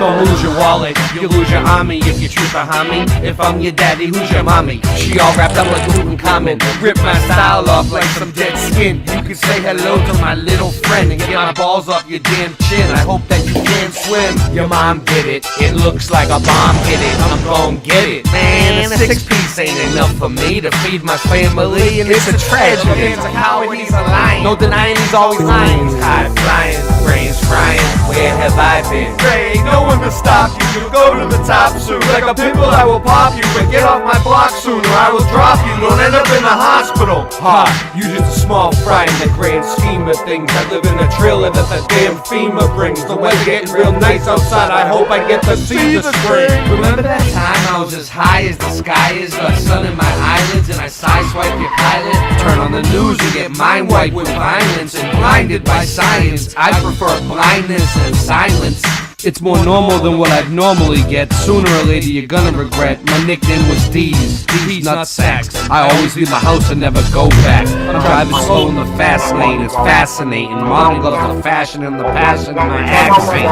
Don't lose your wallet, you lose your army if you choose behind me. If I'm your daddy, who's your mommy? She all wrapped up like Tutankhamun. Rip my style off like some dead skin. You can say hello to my little friend and get my balls off your damn chin. I hope that you can swim. Your mom did it, it looks like a bomb hit it. I'm gon' get it, man. A 6-piece ain't enough for me to feed my family, and it's a tragedy. It's a coward, he's a lion. No denying he's always lying. High flying, brains frying. Where have I been? There ain't no one to stop you. You'll go to the top soon. Like a pitbull, I will pop you, but get off my block soon, or I will drop you. Don't end up in the hospital. Ha! You just a small fry in the grand scheme of things. I live in a trailer that the damn FEMA brings. The weather getting real nice outside. I hope I get to see the spring. Remember that time I was as high as the sky is, the sun in my eyelids, and I sideswipe your pilot? Turn on the news and get mind wiped with violence and blinded by science. I prefer blindness and silence. It's more normal than what I'd normally get. Sooner or later you're gonna regret. My nickname was D's Nutsacks. I always leave my house and never go back. I'm driving slow in the fast lane, it's fascinating. Mom loves the fashion and the passion in my accent.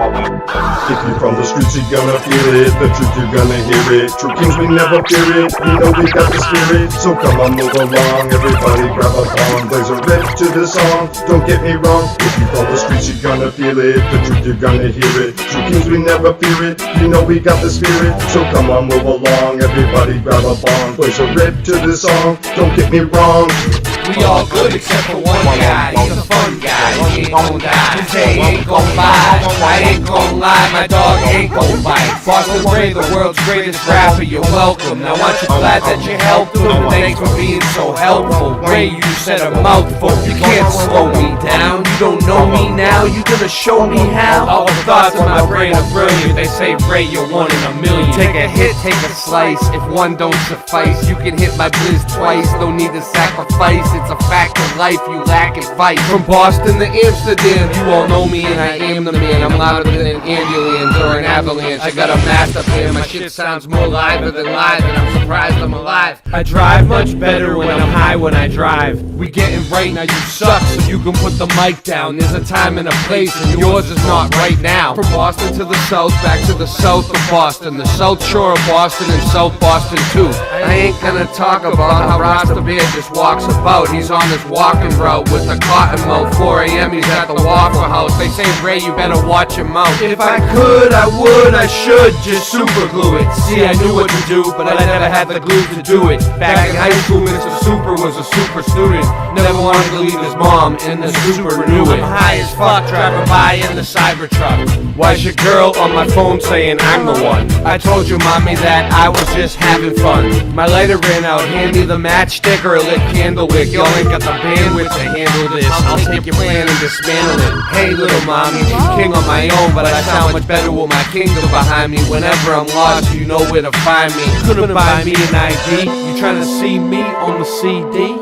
If you're from the streets, you're gonna feel it. The truth, you're gonna hear it. True kings, we never fear it. You know we got the spirit. So come on, move along. Everybody grab a bong. There's a riff to the song. Don't get me wrong. If you're from the streets, you're gonna feel it. The truth, you're gonna hear it. True kings, we never fear it. You know we got the spirit. So come on, move along. Everybody grab a bong. There's a riff to the song. Don't get me wrong. We all good except for one guy. He's a fun guy. He ain't gon' die. His day ain't gon' lie. I ain't gon' lie. My dog ain't gon' bite. Boston Ray, the world's greatest rapper. You're welcome. Now aren't you glad that you helped him? Thanks for being so helpful. Ray, you said a mouthful. You can't slow me down. You don't know me now. You gonna show me how? All the thoughts in my brain are brilliant. They say Ray, you're one in a million. Take a hit, take a slice. If one don't suffice, you can hit my blizz twice. No need to sacrifice. It's a fact of life, you lack in fight. From Boston to Amsterdam, you all know me and I am the man. I'm louder than an ambulance or an avalanche. I got a master plan, my shit sounds more liver than live, and I'm surprised I'm alive. I drive much better when I'm high when I drive. We getting right now, you suck, so you can put the mic down. There's a time and a place, and yours is not right now. From Boston to the south, back to the south of Boston, the south shore of Boston and South Boston too. I ain't gonna talk about how Rasta Bear just walks about. He's on his walking route with the cotton mouth. 4 a.m. he's at the Waffle House. They say, Ray, you better watch your mouth. If I could, I would, I should just super glue it. See, I knew what to do, but I never had the glue to do it. Back in high school, Mr. Super was a super student. Never wanted to leave his mom, and the super knew it. I'm high as fuck, driving by in the Cybertruck. Why's your girl on my phone saying I'm the one? I told you, mommy, that I was just having fun. My lighter ran out, hand me the matchstick or a lit candle wick. Y'all ain't got the bandwidth to handle this. I'll take your plan and dismantle it. Hey little mommy, I'm king on my own, but I sound much better with my kingdom behind me. Whenever I'm lost, you know where to find me. Couldn't buy me an ID. You trying to see me on the CD?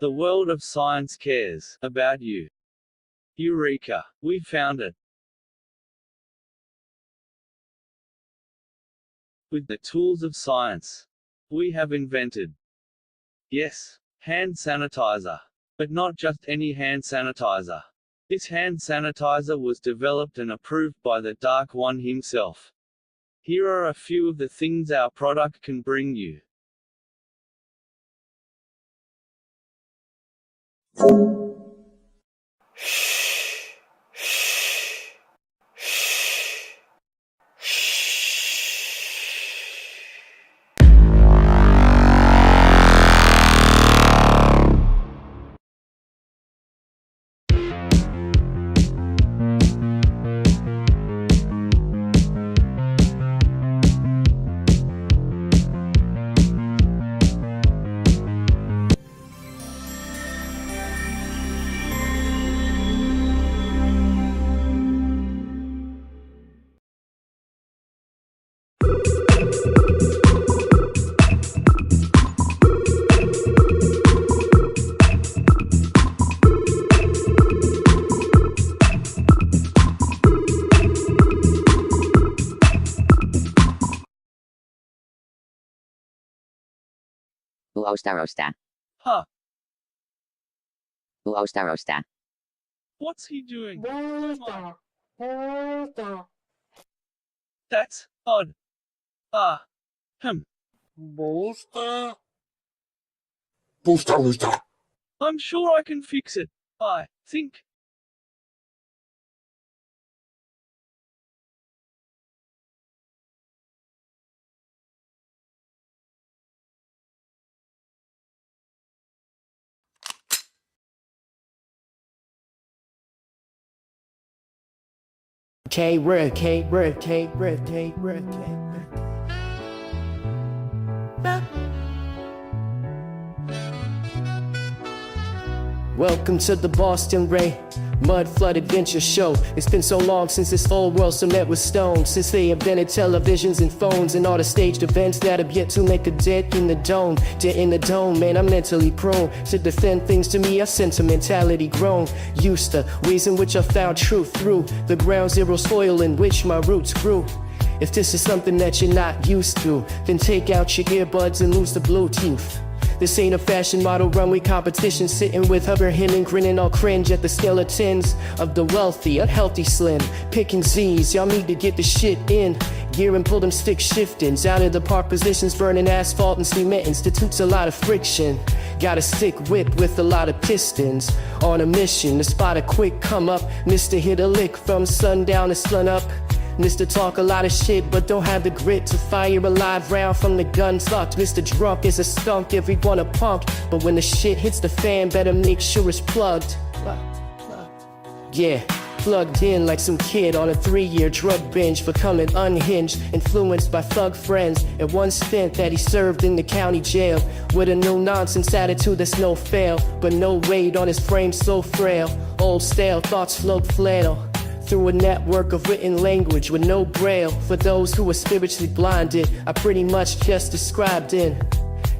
The world of science cares about you. Eureka! We found it. With the tools of science, we have invented, yes, hand sanitizer. But not just any hand sanitizer. This hand sanitizer was developed and approved by the Dark One himself. Here are a few of the things our product can bring you. Uostarosta. Huh, Uostarosta. what's he doing? That's odd. I'm sure I can fix it. I think. K-Rick. Welcome to the Boston Ray Mud Flood Adventure Show. It's been so long since this old world met with stone, since they invented televisions and phones and all the staged events that have yet to make a dent in the dome. Dent in the dome, man, I'm mentally prone to defend things to me, a sentimentality grown. Used to ways in which I found truth through the ground zero soil in which my roots grew. If this is something that you're not used to, then take out your earbuds and lose the Bluetooth. This ain't a fashion model runway competition, sitting with Hubbard and grinning all cringe at the skeletons of the wealthy, unhealthy slim, picking Z's. Y'all need to get the shit in gear and pull them stick shiftings out of the park positions, burning asphalt and cement institutes a lot of friction. Got a stick whip with a lot of pistons, on a mission to spot a quick come up. Mr. hit a lick from sundown to sun up. Mr. talk a lot of shit but don't have the grit to fire a live round from the gun sucked. Mr. drunk is a skunk, everyone a punk, but when the shit hits the fan, better make sure it's plugged. Yeah, plugged in like some kid on a 3-year drug binge, becoming unhinged, influenced by thug friends, and one stint that he served in the county jail, with a no-nonsense attitude that's no fail, but no weight on his frame so frail. Old stale thoughts float flannel through a network of written language with no braille. For those who are spiritually blinded, I pretty much just described in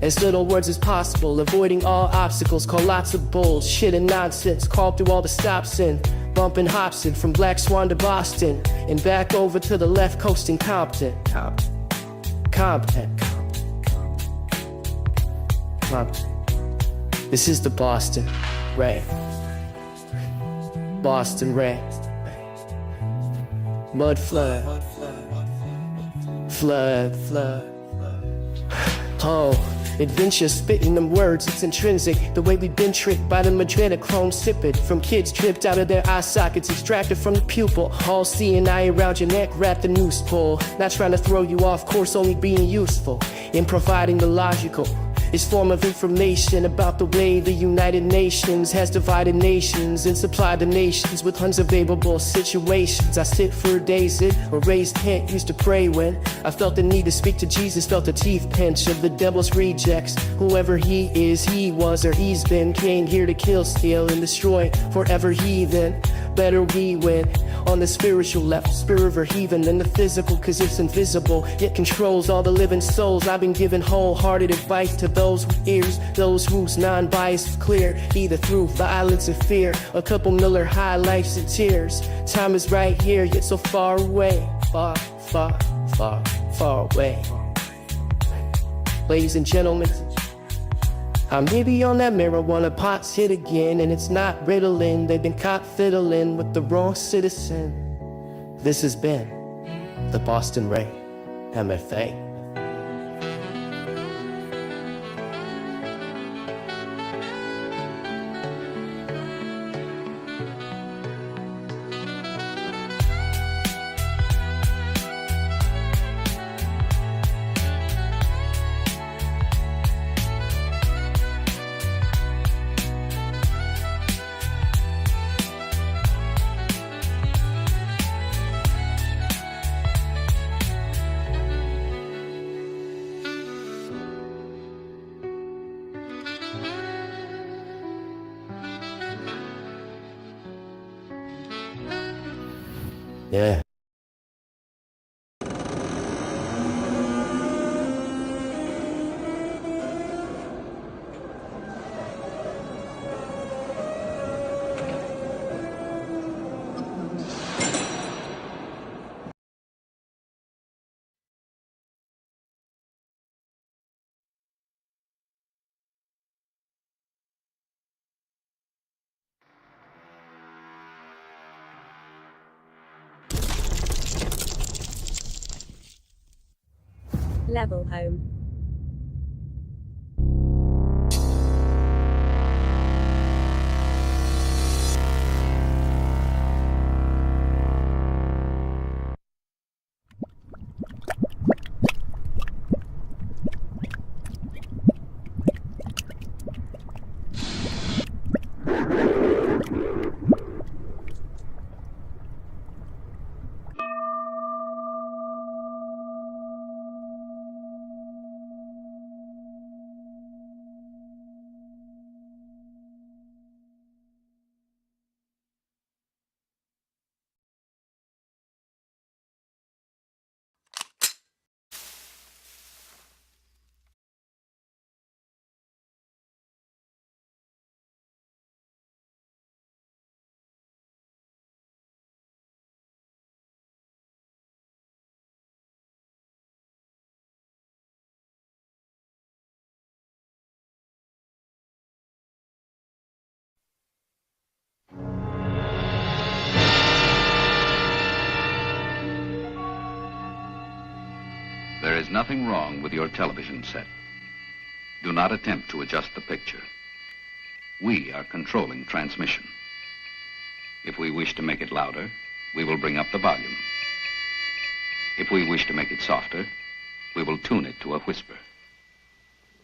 as little words as possible, avoiding all obstacles, call lots of bullshit and nonsense, called through all the stops in, bumping Hobson from Black Swan to Boston, and back over to the left coast in Compton. This is the Boston Ray. Boston Ray. Mud flood. Flood. Oh, adventure spitting them words, it's intrinsic. The way we've been tricked by the adrenochrome sipping from kids tripped out of their eye sockets, extracted from the pupil. All seeing eye around your neck, wrap the noose pull. Not trying to throw you off course, only being useful in providing the logical. It's form of information about the way the United Nations has divided nations and supplied the nations with unsurvivable situations. I sit for days in a raised tent, used to pray when I felt the need to speak to Jesus, felt the teeth pinch of the devil's rejects. Whoever he is, he was, or he's been, came here to kill, steal, and destroy forever heathen. better we win. On the spiritual left, spirit over heathen, than the physical, cause it's invisible, yet controls all the living souls. I've been giving wholehearted advice to those with ears, those whose non-bias is clear, either through violence and fear, a couple Miller High Lifes and tears. Time is right here, yet so far away, far, far, far, far away. Ladies and gentlemen, I may be on that marijuana pot's hit again, and it's not Ritalin. They've been caught fiddling with the wrong citizen. This has been the Boston Ray, MFA. Yeah. Level home. There is nothing wrong with your television set. Do not attempt to adjust the picture. We are controlling transmission. If we wish to make it louder, we will bring up the volume. If we wish to make it softer, we will tune it to a whisper.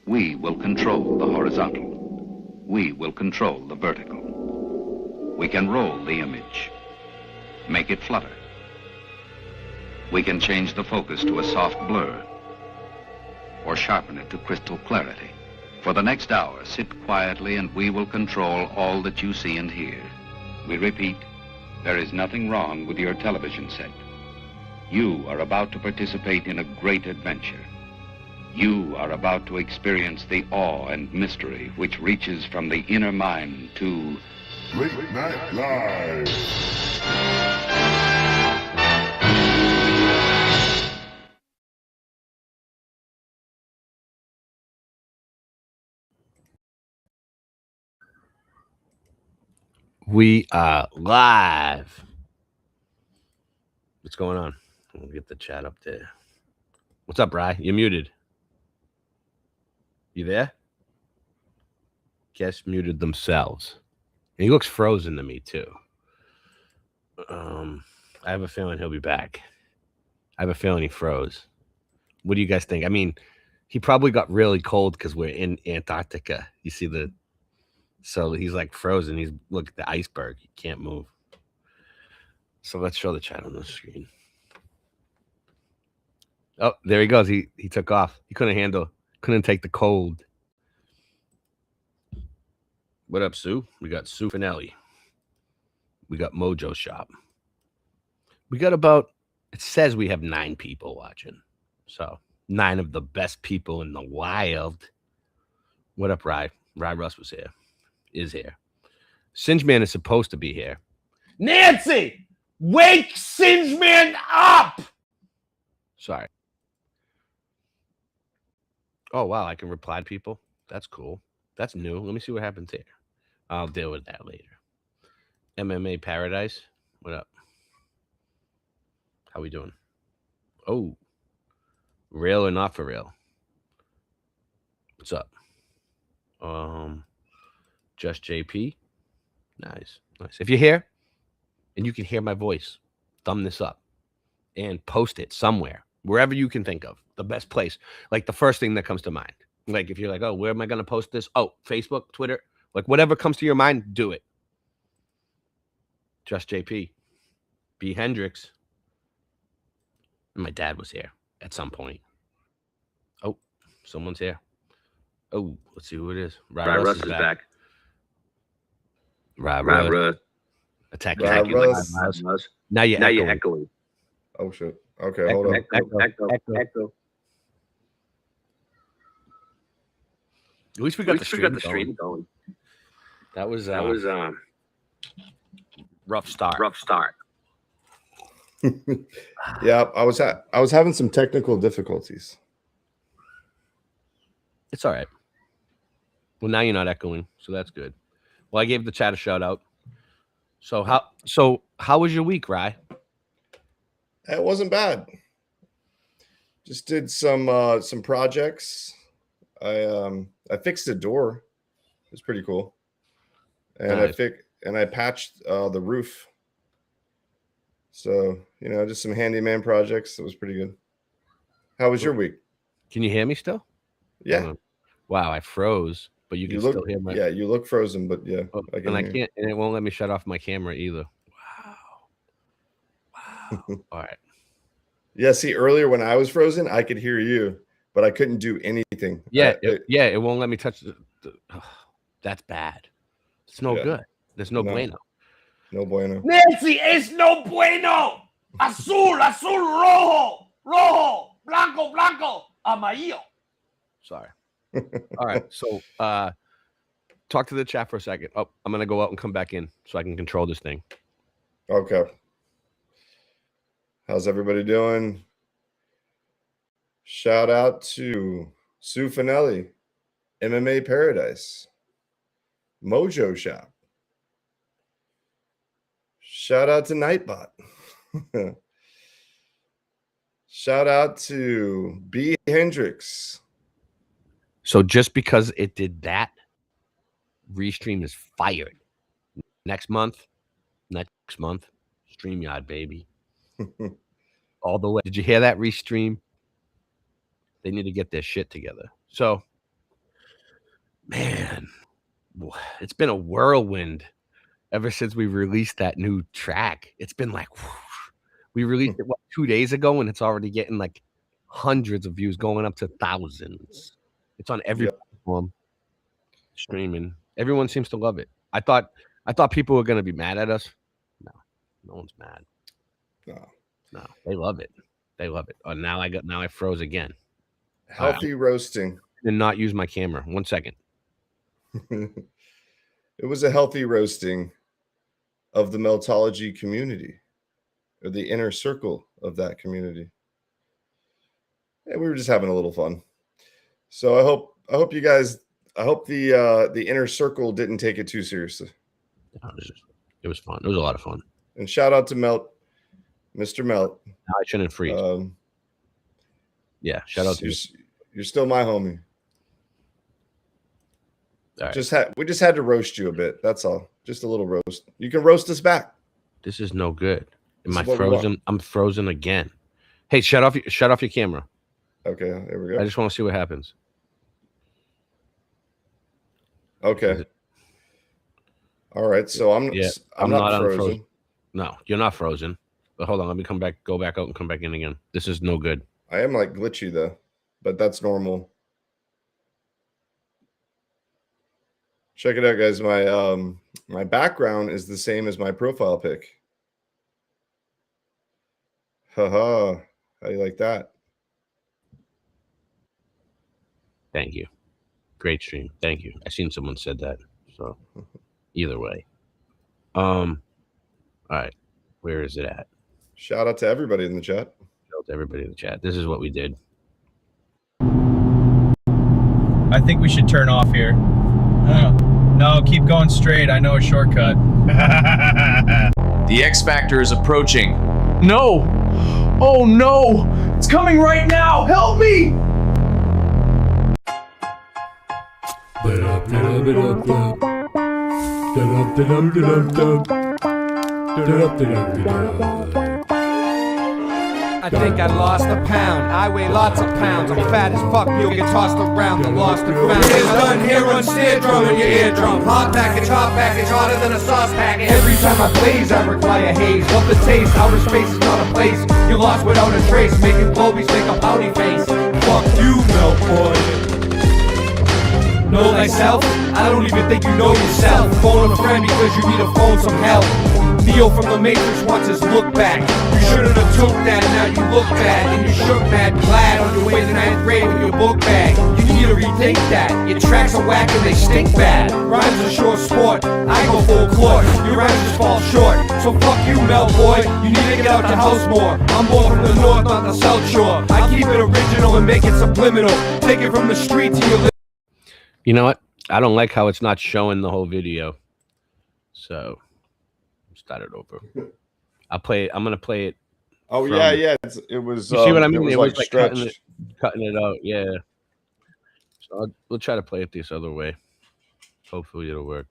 We will control the horizontal. We will control the vertical. We can roll the image, make it flutter. We can change the focus to a soft blur or sharpen it to crystal clarity. For the next hour, sit quietly and we will control all that you see and hear. We repeat, there is nothing wrong with your television set. You are about to participate in a great adventure. You are about to experience the awe and mystery which reaches from the inner mind to Late Night Live. We are live. What's going on? We'll get the chat up there. What's up, Bri? You're muted. You there? Guests muted themselves. And he looks frozen to me, too. I have a feeling he'll be back. I have a feeling he froze. What do you guys think? I mean, he probably got really cold because we're in Antarctica. You see the... So he's like frozen. He's look at the iceberg. He can't move. So let's show the chat on the screen. Oh, there he goes. He took off. He couldn't take the cold. What up, Sue? We got Sue Finelli. We got Mojo Shop. We got about, it says we have 9 people watching. So 9 of the best people in the wild. What up, Rye? Rye Russ was here. Is here. Singe Man is supposed to be here. Nancy! Wake Singe Man up! Sorry. Oh, wow. I can reply to people. That's cool. That's new. Let me see what happens here. I'll deal with that later. MMA Paradise. What up? How we doing? Oh. Real or not for real? What's up? Just JP. Nice. Nice. If you're here and you can hear my voice, thumb this up and post it somewhere, wherever you can think of. The best place. Like the first thing that comes to mind. Like if you're like, oh, where am I going to post this? Oh, Facebook, Twitter, like whatever comes to your mind, do it. Just JP. B. Hendrix. And my dad was here at some point. Oh, someone's here. Oh, let's see who it is. Rye Russ is back. Rye Russ. Attack you like Russ. Now you're echoing. Oh, shit. Okay, hold on. Echo. At least we got the stream going. That was rough start. Yeah, I was having some technical difficulties. It's all right. Well, now you're not echoing, so that's good. Well, I gave the chat a shout out. So how was your week, Rye? It wasn't bad. Just did some projects. I fixed a door. It was pretty cool. And Nice. I patched the roof. So, just some handyman projects. It was pretty good. How was your week? Can you hear me still? Yeah. Wow, I froze, but you can still hear my. Yeah, you look frozen, but yeah. Oh, I and I can't, and it won't let me shut off my camera either. Wow. All right. Yeah, see, earlier when I was frozen, I could hear you, but I couldn't do anything. Yeah, it won't let me touch that's bad. It's no good. There's no bueno. No bueno. Nancy, es no bueno. Azul, rojo, blanco, amarillo. Sorry. All right. So talk to the chat for a second. Oh, I'm gonna go out and come back in so I can control this thing. Okay. How's everybody doing? Shout out to Sue Finelli, MMA Paradise, Mojo Shop. Shout out to Nightbot. Shout out to B. Hendrix. So just because it did that, Restream is fired. Next month, StreamYard, baby. All the way. Did you hear that, Restream? They need to get their shit together. So, man, it's been a whirlwind ever since we released that new track. It's been like, we released it 2 days ago, and it's already getting like hundreds of views, going up to thousands. It's on every platform, streaming. Everyone seems to love it. I thought people were gonna be mad at us. No one's mad. No, they love it. They love it. Oh, now I froze again. Healthy roasting. And not use my camera. 1 second. It was a healthy roasting of the Meltology community, or the inner circle of that community. And we were just having a little fun. So I hope you guys, I hope the inner circle didn't take it too seriously. It was fun. It was a lot of fun. And shout out to Melt, Mr. Melt. No, I shouldn't freeze. Yeah, shout out to you. You're still my homie. All right. We just had to roast you a bit. That's all. Just a little roast. You can roast us back. This is no good. Am I frozen? I'm frozen again. Hey, shut off your camera. Okay, there we go. I just want to see what happens. Okay. All right. So I'm not frozen. No, you're not frozen. But hold on, let me go back out and come back in again. This is no good. I am like glitchy though, but that's normal. Check it out, guys. My background is the same as my profile pic. Haha. How do you like that? Thank you. Great stream. Thank you. I seen someone said that. So either way. All right. Where is it at? Shout out to everybody in the chat. Shout out to everybody in the chat. This is what we did. I think we should turn off here. No, keep going straight. I know a shortcut. The X Factor is approaching. No! Oh no! It's coming right now! Help me! I think I lost a pound. I weigh lots of pounds. I'm fat as fuck. You'll get tossed around the lost and found. It's done here on snare drum in your eardrum. Hot package, harder than a sauce package. Every time I blaze, I require haze. Love the taste. Outer space is not a place. You're lost without a trace. Making globies make a pouty face. Fuck you, milk boy. Know thyself? I don't even think you know yourself. Phone a friend because you need to phone some help. Neo from the Matrix wants his look back. You shouldn't have took that, now you look bad. And you shook mad glad on your way to 9th grade with your book bag. You need to rethink that. Your tracks are whack and they stink bad. Rhymes are short sport, I go full court. Your rhymes just fall short. So fuck you, Mel boy. You need to get out the house more. I'm more from the north, not the south shore. I keep it original and make it subliminal. Take it from the street to your You know what? I don't like how it's not showing the whole video. So start it over. I'm gonna play it. Oh yeah. It was. You see what I mean? It was like cutting it out. Yeah. So we'll try to play it this other way. Hopefully it'll work.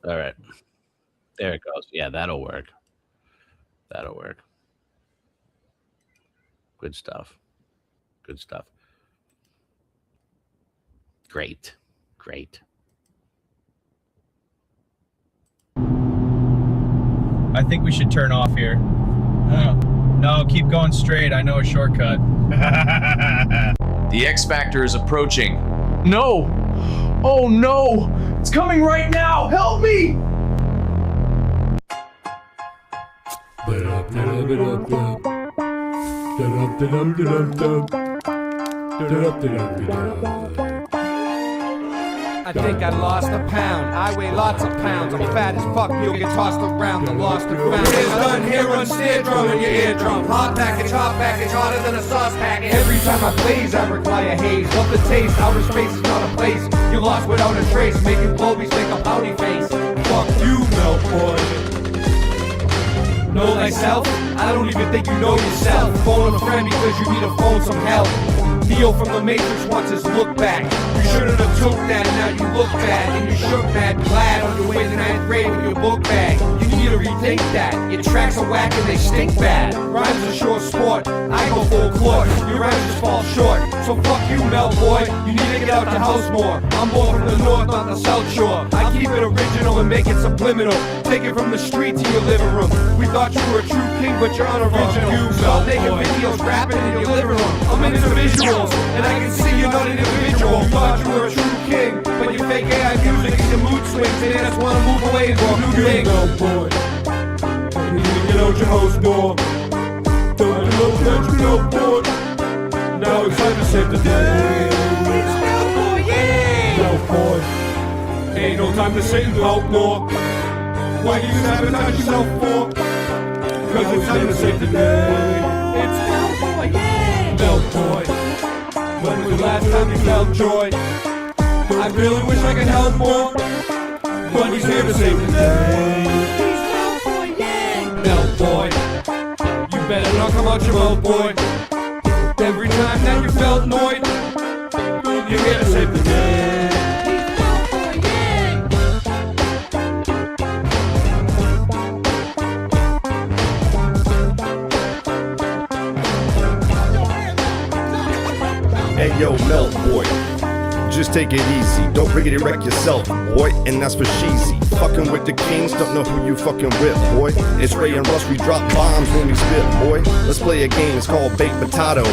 All right. There it goes. Yeah, that'll work. That'll work. Good stuff. Good stuff. Great. Great. I think we should turn off here. No, keep going straight. I know a shortcut. The X Factor is approaching. No! Oh no! It's coming right now! Help me! I think I lost a pound. I weigh lots of pounds. I'm fat as fuck. You'll get tossed around the lost and found. It's done here on snare drum in your eardrum. Hot package, harder than a sauce package. Every time I blaze, I require haze. Love the taste. Outer space is not a place. You're lost without a trace. Making globies make a pouty face. Fuck you, milk boy. Know thyself? I don't even think you know yourself. Phone a friend because you need to phone some help. Neo from the Matrix wants his look back. You shouldn't have took that, now you look bad. And you shook mad glad on your way to 9th grade with your book bag. You need to rethink that. Your tracks are whack and they stink bad. Rhymes are short sport, I go full court. Your rhymes just fall short. So fuck you, Mel boy. You need to get out the house more. I'm more from the north, not the south shore. I keep it original and make it subliminal. Take it from the street to your living room. We thought you were a true king, but you're unoriginal. You stop making videos, rapping in your living room. I'm into visuals, and I can see you're not an individual. You thought you were a true king, but your fake AI music and your mood swings. And they just wanna move away and do a new thing. Boy, you need to get out your house more. Don't you know, boy. Now it's time to save the day. It's Mel Boy, yeah! Mel Boy, ain't no time to save no more. Why do you sabotage yourself for? Cause it's time to save the day. It's Mel Boy, yeah! Mel Boy, when was the last time you felt joy? I really wish I could help more, but he's here to save the day. He's Mel Boy, yeah! Mel Boy, you better not come out your mouth, boy. Every time that you felt annoyed, you're here to save the day. He's Mel Boy, yeah! Hey yo, Mel boy. Just just take it easy. Don't riggedy wreck yourself, boy, and that's for sheezy. Fucking with the kings, don't know who you fucking with, boy. It's Ray and Russ, we drop bombs when we spit, boy. Let's play a game, it's called Baked Potato.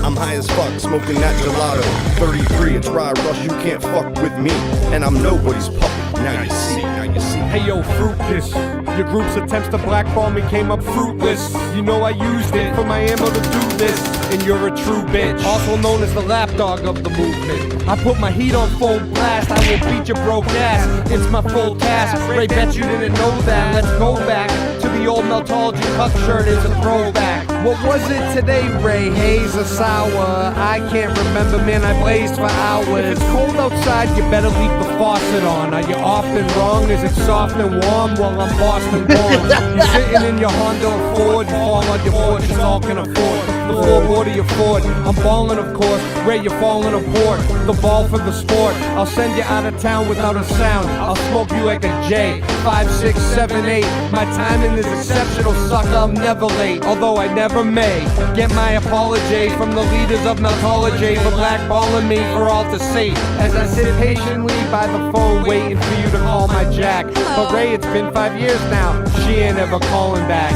I'm high as fuck, smoking that gelato. 33, it's Rye Rush, you can't fuck with me. And I'm nobody's puppet, now you see, now you see. Hey yo, fruitless. Your group's attempts to blackball me came up fruitless. You know I used it for my ammo to do this. And you're a true bitch, also known as the lapdog of the movement. I put my heat on full blast, I will beat your broke ass. It's my full task, Ray bet you didn't know that. Let's go back to the old Meltology cup shirt, it's a throwback. What was it today, Ray? Haze or sour? I can't remember, man, I blazed for hours. If it's cold outside, you better leave the faucet on. Are you often wrong? Is it soft and warm? Well, I'm Boston born. You're sitting in your Honda Accord, you fall on your porch, it's all can afford. The floorboard of your Ford, I'm ballin' of course. Ray, you're falling apart. The ball for the sport. I'll send you out of town without a sound. I'll smoke you like a J. 5, 6, 7, 8. My timing is exceptional, sucker. I'm never late, although I never may. Get my apology from the leaders of Meltology for blackballing me for all to see. As I sit patiently by the phone, waiting for you to call my jack. But Ray, it's been 5 years now. She ain't ever calling back.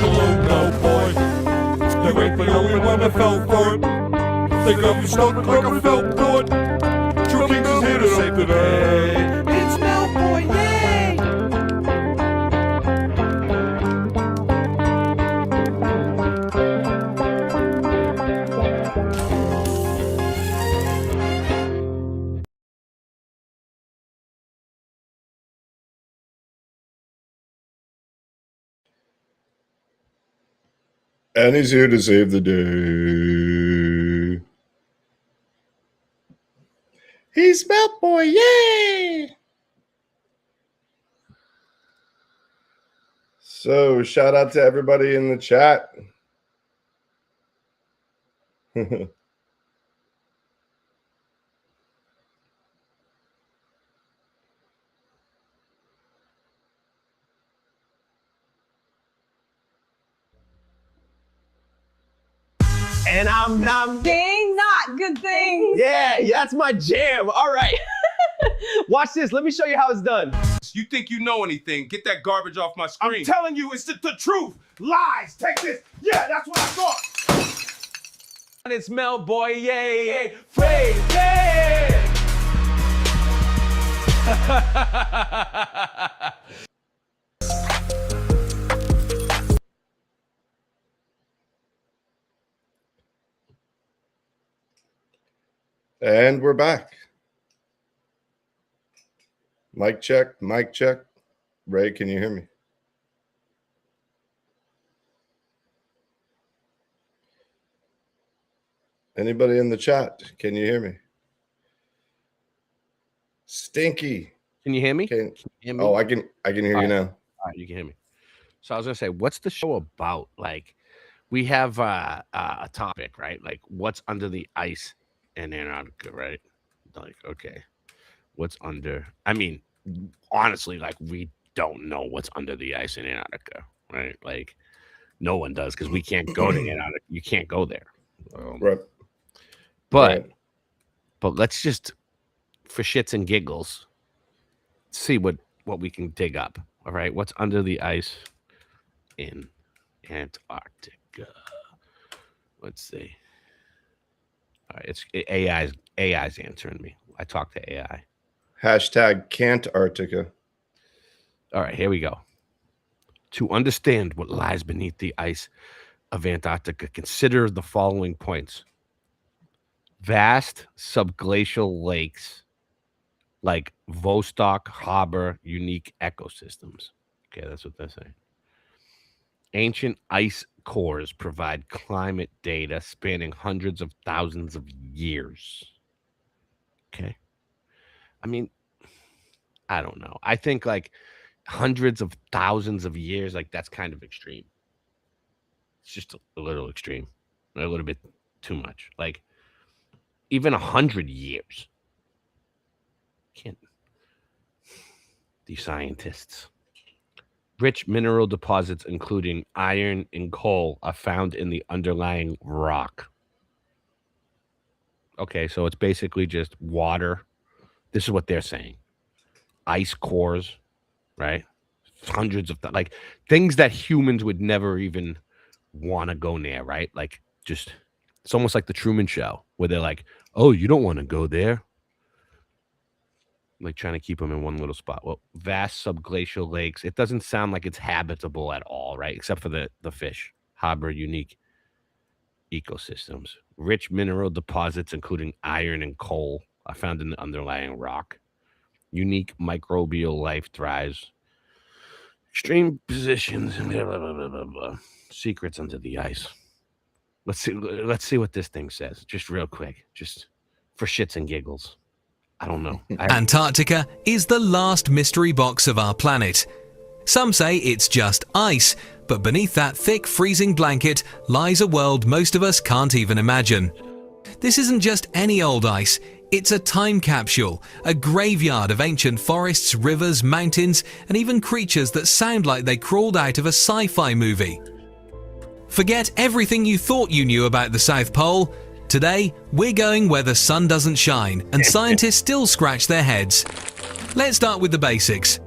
Hello, no boy. You ain't the only one that fell for it. They got me stuck like a felt board. True Kings is here to save the day. It's Meltboy, yay! And he's here to save the day. He's Meltboy, yay! So, shout out to everybody in the chat. And I'm Dang, not good thing. yeah, that's my jam. All right. Watch this. Let me show you how it's done. You think you know anything? Get that garbage off my screen. I'm telling you, it's the truth. Lies. Take this. Yeah, that's what I thought. And it's Meltboy, yay, Frey, yay. And we're back. Mic check, mic check. Ray, can you hear me? Anybody in the chat? Can you hear me? Stinky. Can you hear me? Can you hear me? Oh, I can hear you now. All right, you can hear me. So I was gonna say, what's the show about? Like, we have a topic, right? Like, what's under the ice in Antarctica, right? Like, okay, what's under? I mean, honestly, like, we don't know what's under the ice in Antarctica, right? Like, no one does because we can't go to Antarctica. You can't go there. Right. But let's just, for shits and giggles, see what we can dig up. All right, what's under the ice in Antarctica? Let's see. All right, it's AI's answering me. I talked to AI. Hashtag Cantarctica. All right, here we go. To understand what lies beneath the ice of Antarctica, consider the following points. Vast subglacial lakes like Vostok Harbor, unique ecosystems. Okay, that's what they're saying. Ancient ice cores provide climate data spanning hundreds of thousands of years. Okay. I mean, I don't know. I think like hundreds of thousands of years, like that's kind of extreme. It's just a little extreme, a little bit too much. Like even 100 years. Can't. These scientists. Rich mineral deposits, including iron and coal, are found in the underlying rock. Okay, so it's basically just water. This is what they're saying. Ice cores, right? Hundreds of like things that humans would never even want to go near, right? Like just it's almost like the Truman Show where they're like, "Oh, you don't want to go there." Like trying to keep them in one little spot. Well, vast subglacial lakes. It doesn't sound like it's habitable at all, right? Except for the fish. Harbor unique ecosystems. Rich mineral deposits, including iron and coal, are found in the underlying rock. Unique microbial life thrives. Extreme positions and blah, blah, blah, blah, blah, blah. Secrets under the ice. Let's see what this thing says. Just real quick. Just for shits and giggles. I don't know. Antarctica is the last mystery box of our planet. Some say it's just ice, but beneath that thick freezing blanket lies a world most of us can't even imagine. This isn't just any old ice, it's a time capsule, a graveyard of ancient forests, rivers, mountains, and even creatures that sound like they crawled out of a sci-fi movie. Forget everything you thought you knew about the South Pole. Today, we're going where the sun doesn't shine, and scientists still scratch their heads. Let's start with the basics.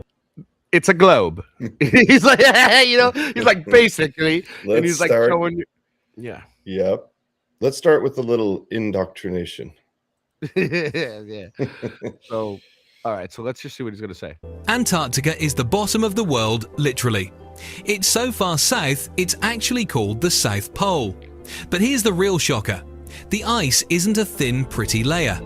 It's a globe. He's like, he's like basically, and he's like showing you. Yeah. Yep. Let's start with a little indoctrination. Yeah. So, all right. So let's just see what he's going to say. Antarctica is the bottom of the world, literally. It's so far south, it's actually called the South Pole. But here's the real shocker. The ice isn't a thin, pretty layer.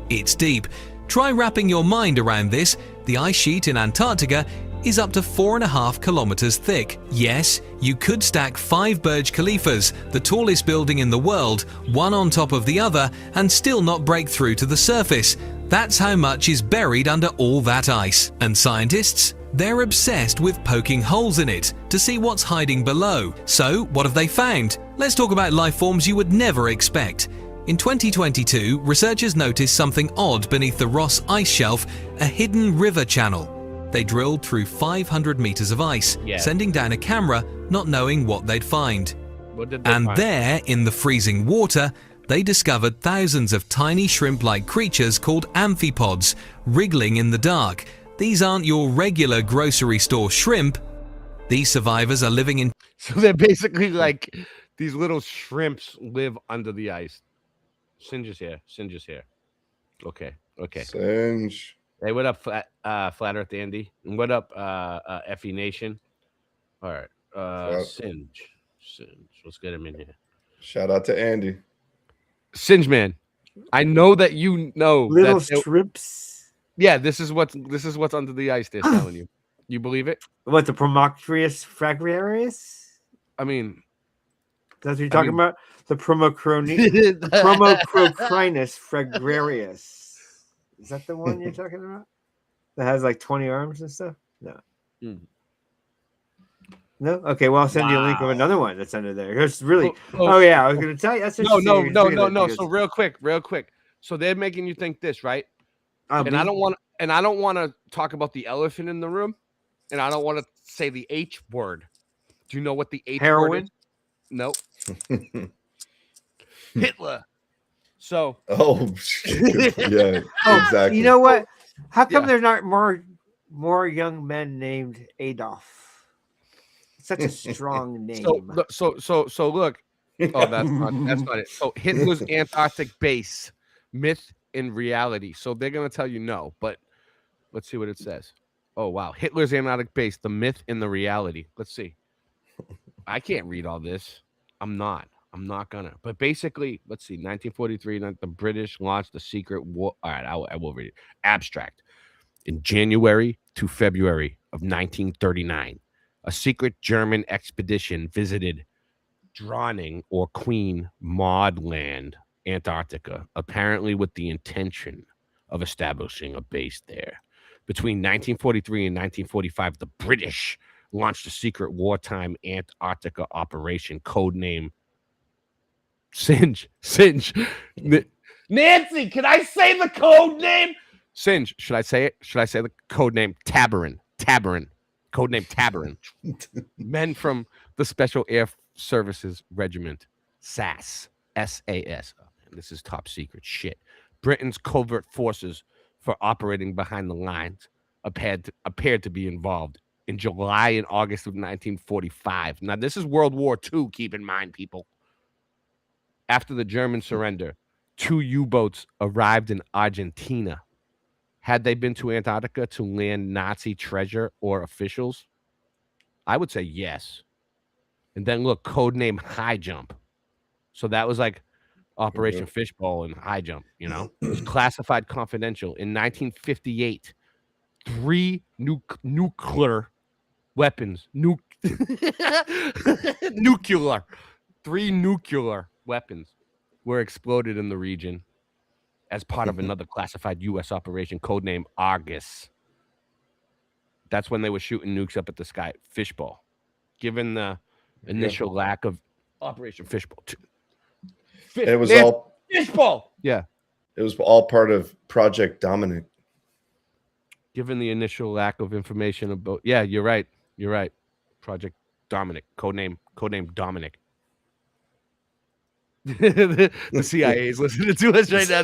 It's deep. Try wrapping your mind around this. The ice sheet in Antarctica is up to 4.5 kilometers thick. Yes, you could stack 5 Burj Khalifas, the tallest building in the world, one on top of the other, and still not break through to the surface. That's how much is buried under all that ice. And scientists? They're obsessed with poking holes in it to see what's hiding below. So, what have they found? Let's talk about life forms you would never expect. In 2022, researchers noticed something odd beneath the Ross Ice Shelf, a hidden river channel. They drilled through 500 meters of ice, sending down a camera, not knowing what they'd find. And there, in the freezing water, they discovered thousands of tiny shrimp-like creatures called amphipods, wriggling in the dark. These aren't your regular grocery store shrimp. These survivors are living in... So they're basically like these little shrimps live under the ice. Singe is here. Okay. Singe. Hey, what up, Flat Earth Andy? And what up, FE Nation? All right. Singe. Let's get him in here. Shout out to Andy. Singe man. I know that you know little strips. Yeah, this is what's under the ice. They're telling you. You believe it? What, the Promocrius fragarius? I mean, that's what you're talking about. The Promocrinus fragarius. Is that the one you're talking about? That has like 20 arms and stuff? No. No? Okay, well, I'll send you a link of another one that's under there. It's really. Oh yeah, I was going to tell you. That's no. So real quick. So they're making you think this, right? And I don't want to talk about the elephant in the room, and I don't want to say the H word. Do you know what the H word is? Nope. Hitler. So. Oh, yeah, exactly. You know what? How come there's not more young men named Adolf? Such a strong name. So look. Oh, that's not it. So Hitler's Antarctic base, myth and reality. So they're gonna tell you no, but let's see what it says. Oh wow, Hitler's Antarctic base, the myth and the reality. Let's see. I can't read all this. I'm not gonna. But basically, let's see. 1943, the British launched the secret war. All right, I will read it. Abstract. In January to February of 1939, a secret German expedition visited Dronning or Queen Maud Land, Antarctica, apparently with the intention of establishing a base there. Between 1943 and 1945, the British launched a secret wartime Antarctica operation, codename Singe. Nancy, can I say the code name? Singe, should I say it? Should I say the code name Tabarin? Codename Tabarin. Men from the Special Air Services Regiment, SAS. SAS. This is top secret shit. Britain's covert forces for operating behind the lines appeared to be involved in July and August of 1945. Now, this is World War II, keep in mind, people. After the German surrender, 2 U-boats arrived in Argentina. Had they been to Antarctica to land Nazi treasure or officials? I would say yes. And then look, codename High Jump. So that was like Operation Fishbowl and High Jump, you know? It was classified confidential. In 1958, 3 nuclear weapons, nuclear, 3 nuclear weapons were exploded in the region as part of another classified U.S. operation, codename Argus. That's when they were shooting nukes up at the sky. Fishbowl. Given the initial lack of Operation Fishbowl. It was all Fishbowl. Yeah. It was all part of Project Dominic. Given the initial lack of information about, yeah, you're right. You're right. Project Dominic, codename Dominic. The CIA is listening to us right now.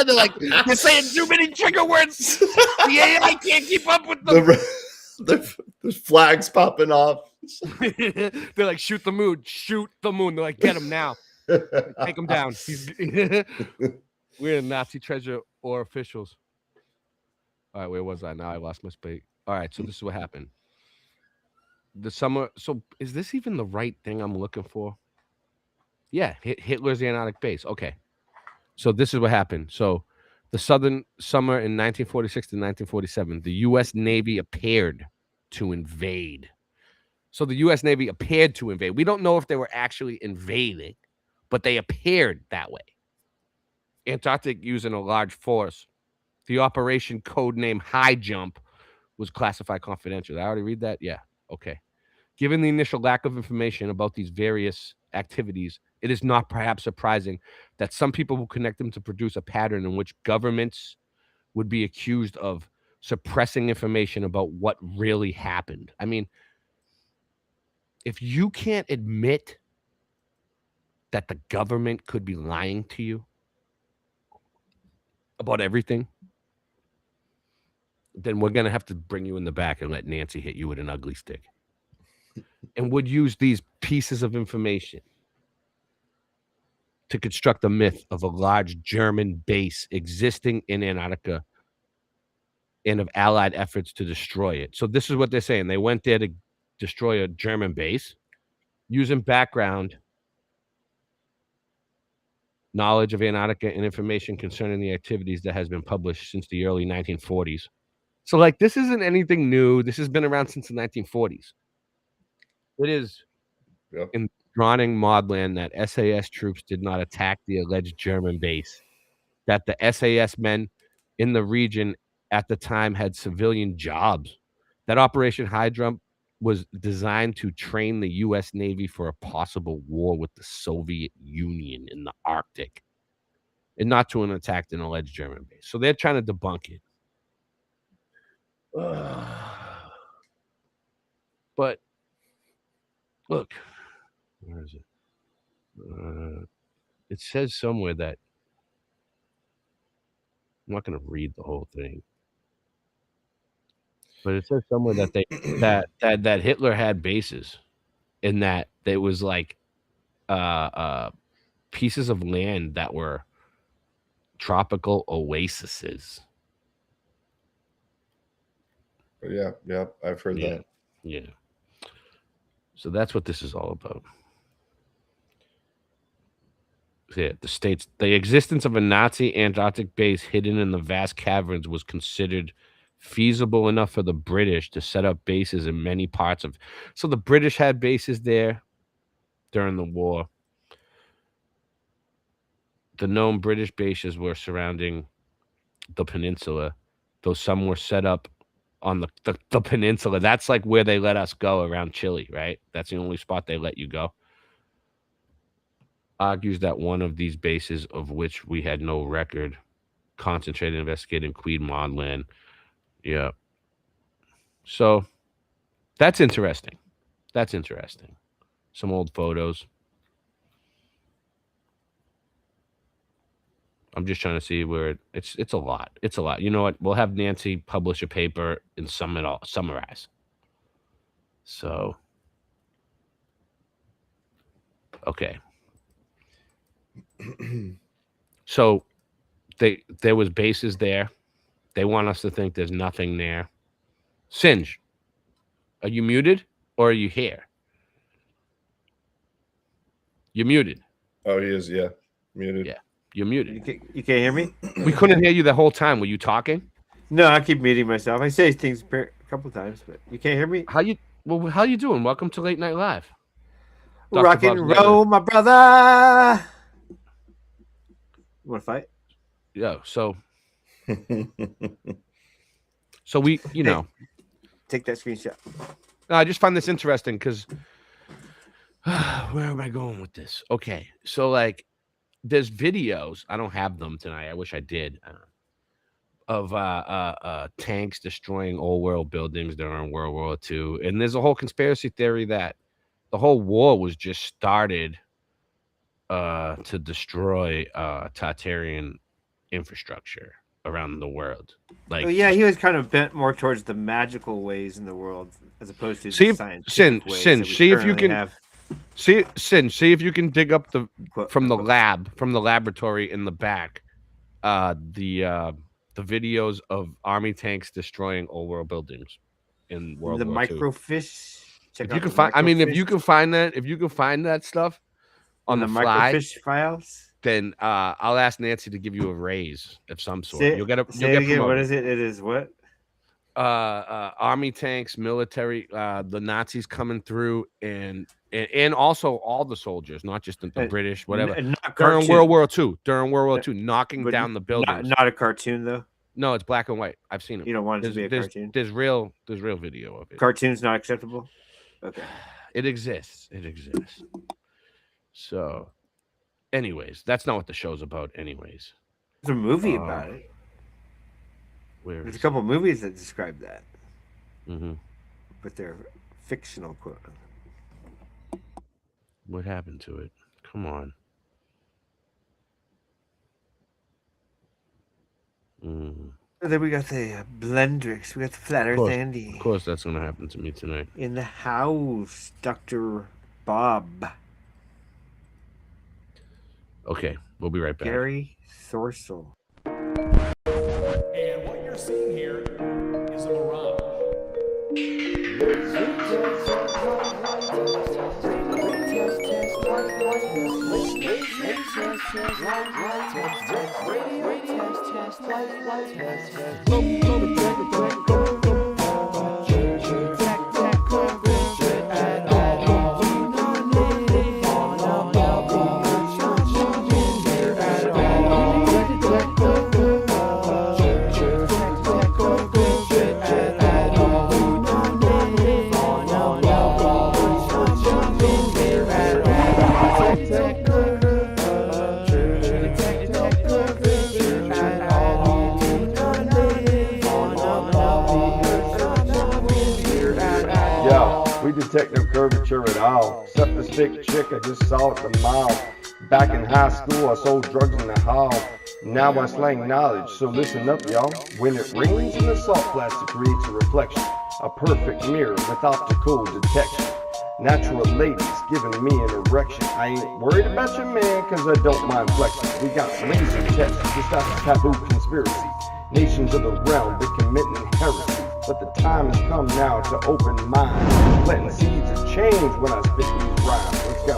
They're like, you're saying too many trigger words. The AI can't keep up with them. The flags popping off. They're like, shoot the moon. They're like, get him now. Take him down. We're Nazi treasure or officials. All right, where was I? Now I lost my space. All right, so this is what happened. The summer. So is this even the right thing I'm looking for? Yeah, Hitler's Antarctic base. Okay. So this is what happened. So the southern summer in 1946 to 1947, the U.S. Navy appeared to invade. So the U.S. Navy appeared to invade. We don't know if they were actually invading, but they appeared that way. Antarctic using a large force. The operation codename High Jump was classified confidential. Did I already read that? Yeah. Okay. Given the initial lack of information about these various activities, it is not perhaps surprising that some people will connect them to produce a pattern in which governments would be accused of suppressing information about what really happened. I mean, if you can't admit that the government could be lying to you about everything, then we're going to have to bring you in the back and let Nancy hit you with an ugly stick. And would use these pieces of information to construct a myth of a large German base existing in Antarctica and of Allied efforts to destroy it. So this is what they're saying. They went there to destroy a German base using background knowledge of Antarctica and information concerning the activities that has been published since the early 1940s. So, like, this isn't anything new. This has been around since the 1940s. It is in drowning Maudland that SAS troops did not attack the alleged German base, that the SAS men in the region at the time had civilian jobs, that Operation High Jump was designed to train the U.S. Navy for a possible war with the Soviet Union in the Arctic, and not to attack an alleged German base. So they're trying to debunk it. But look, where is it? It says somewhere that I'm not going to read the whole thing, but it says somewhere that they that Hitler had bases, and that there was like pieces of land that were tropical oases. Yeah, I've heard that. Yeah. So that's what this is all about. Yeah, the existence of a Nazi Antarctic base hidden in the vast caverns was considered feasible enough for the British to set up bases in many parts of. So the British had bases there during the war. The known British bases were surrounding the peninsula, though some were set up on the peninsula. That's like where they let us go around Chile, right? That's the only spot they let you go. Argues that one of these bases, of which we had no record, concentrated investigating Queen Maudland. Yeah. So that's interesting. Some old photos. I'm just trying to see where it's a lot. It's a lot. You know what? We'll have Nancy publish a paper and summarize. So, okay. So there was bases there. They want us to think there's nothing there. Singe, are you muted or are you here? You're muted. Oh, he is. Yeah, muted. Yeah, you're muted. You can't hear me? We couldn't hear you the whole time. Were you talking? No, I keep muting myself. I say things a couple times, but you can't hear me. How you doing? Welcome to Late Night Live. Rock and roll, my brother. You want to fight? Yeah. So we, take that screenshot. I just find this interesting because where am I going with this? Okay, so like, there's videos. I don't have them tonight. I wish I did. Of tanks destroying old world buildings during World War II, and there's a whole conspiracy theory that the whole war was just started to destroy Tartarian infrastructure around the world. Like, well, yeah, he was kind of bent more towards the magical ways in the world as opposed to see the scientific ways. See if you can dig up from the laboratory in the back, the videos of army tanks destroying old world buildings in World War II. Microfiche. If you can find that stuff on the fly, microfiche files, then I'll ask Nancy to give you a raise of some sort. You'll get again. What is it? It is what? Army tanks, military, the Nazis coming through, and also all the soldiers, not just the British, whatever. During World War II, knocking down the buildings. Not a cartoon though. No, it's black and white. I've seen it. You don't want it to be a cartoon. There's real video of it. Cartoon's not acceptable. Okay. It exists. So, anyways, that's not what the show's about. Anyways, there's a movie about it. There's a couple movies that describe that. Mm-hmm. But they're fictional. Quote. What happened to it? Come on. And then we got the Blendrix. We got the Flat Earth Andy. Of course, that's gonna happen to me tonight. In the house, Dr. Bob. Okay, we'll be right back. Gary Thorsel. And what you're seeing here is a mirage. Detect no curvature at all, except the stick chick I just saw at the mall. Back in high school I sold drugs in the hall. Now I slang knowledge, so listen up y'all. When it rains and the salt plastic creates a reflection, a perfect mirror with optical detection. Natural ladies giving me an erection. I ain't worried about your man cause I don't mind flexing. We got laser tests, just out the taboo conspiracy. Nations of the realm, they're committing heresy. But the time has come now to open minds. Planting seeds of change when I spit these rhymes. Let's go.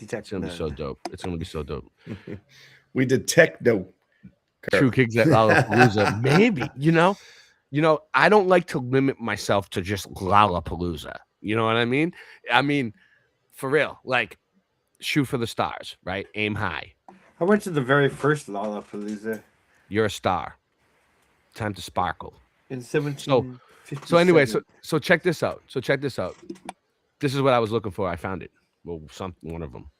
It's gonna be so dope. It's gonna be so dope. We detect no True Kings at Lollapalooza. Maybe, you know, I don't like to limit myself to just Lollapalooza. You know what I mean? I mean, for real, like shoot for the stars, right? Aim high. I went to the very first Lollapalooza You're a star. Time to sparkle. in 1757. So anyway, so check this out. This is what I was looking for. I found it. Well, one of them.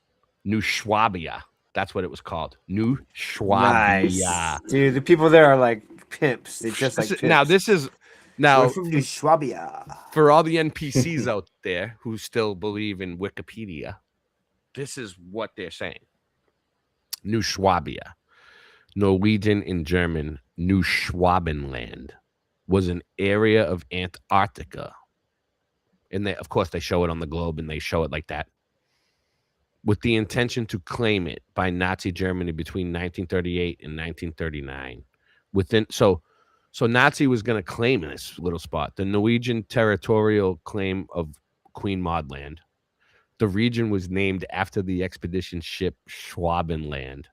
New Schwabia. That's what it was called. New Schwabia. Nice. Dude, the people there are like pimps. They just like pimps. Now this is We're from New Schwabia. For all the NPCs out there who still believe in Wikipedia, this is what they're saying. New Schwabia, Norwegian and German, New Schwabenland, was an area of Antarctica. And of course, they show it on the globe and they show it like that, with the intention to claim it by Nazi Germany between 1938 and 1939. So Nazi was going to claim this little spot, the Norwegian territorial claim of Queen Maud Land. The region was named after the expedition ship Schwabenland,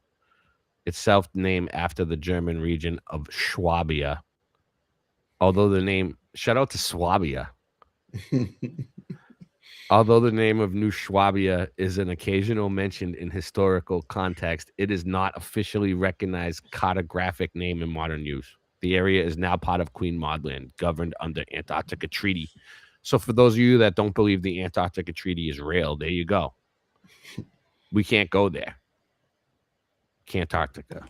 itself named after the German region of Schwabia. Although the name, shout out to Swabia. Although the name of New Schwabia is an occasional mention in historical context, it is not officially recognized cartographic name in modern use. The area is now part of Queen Maud Land, governed under Antarctica Treaty. So for those of you that don't believe the Antarctica Treaty is real, there you go. We can't go there. Cantarctica,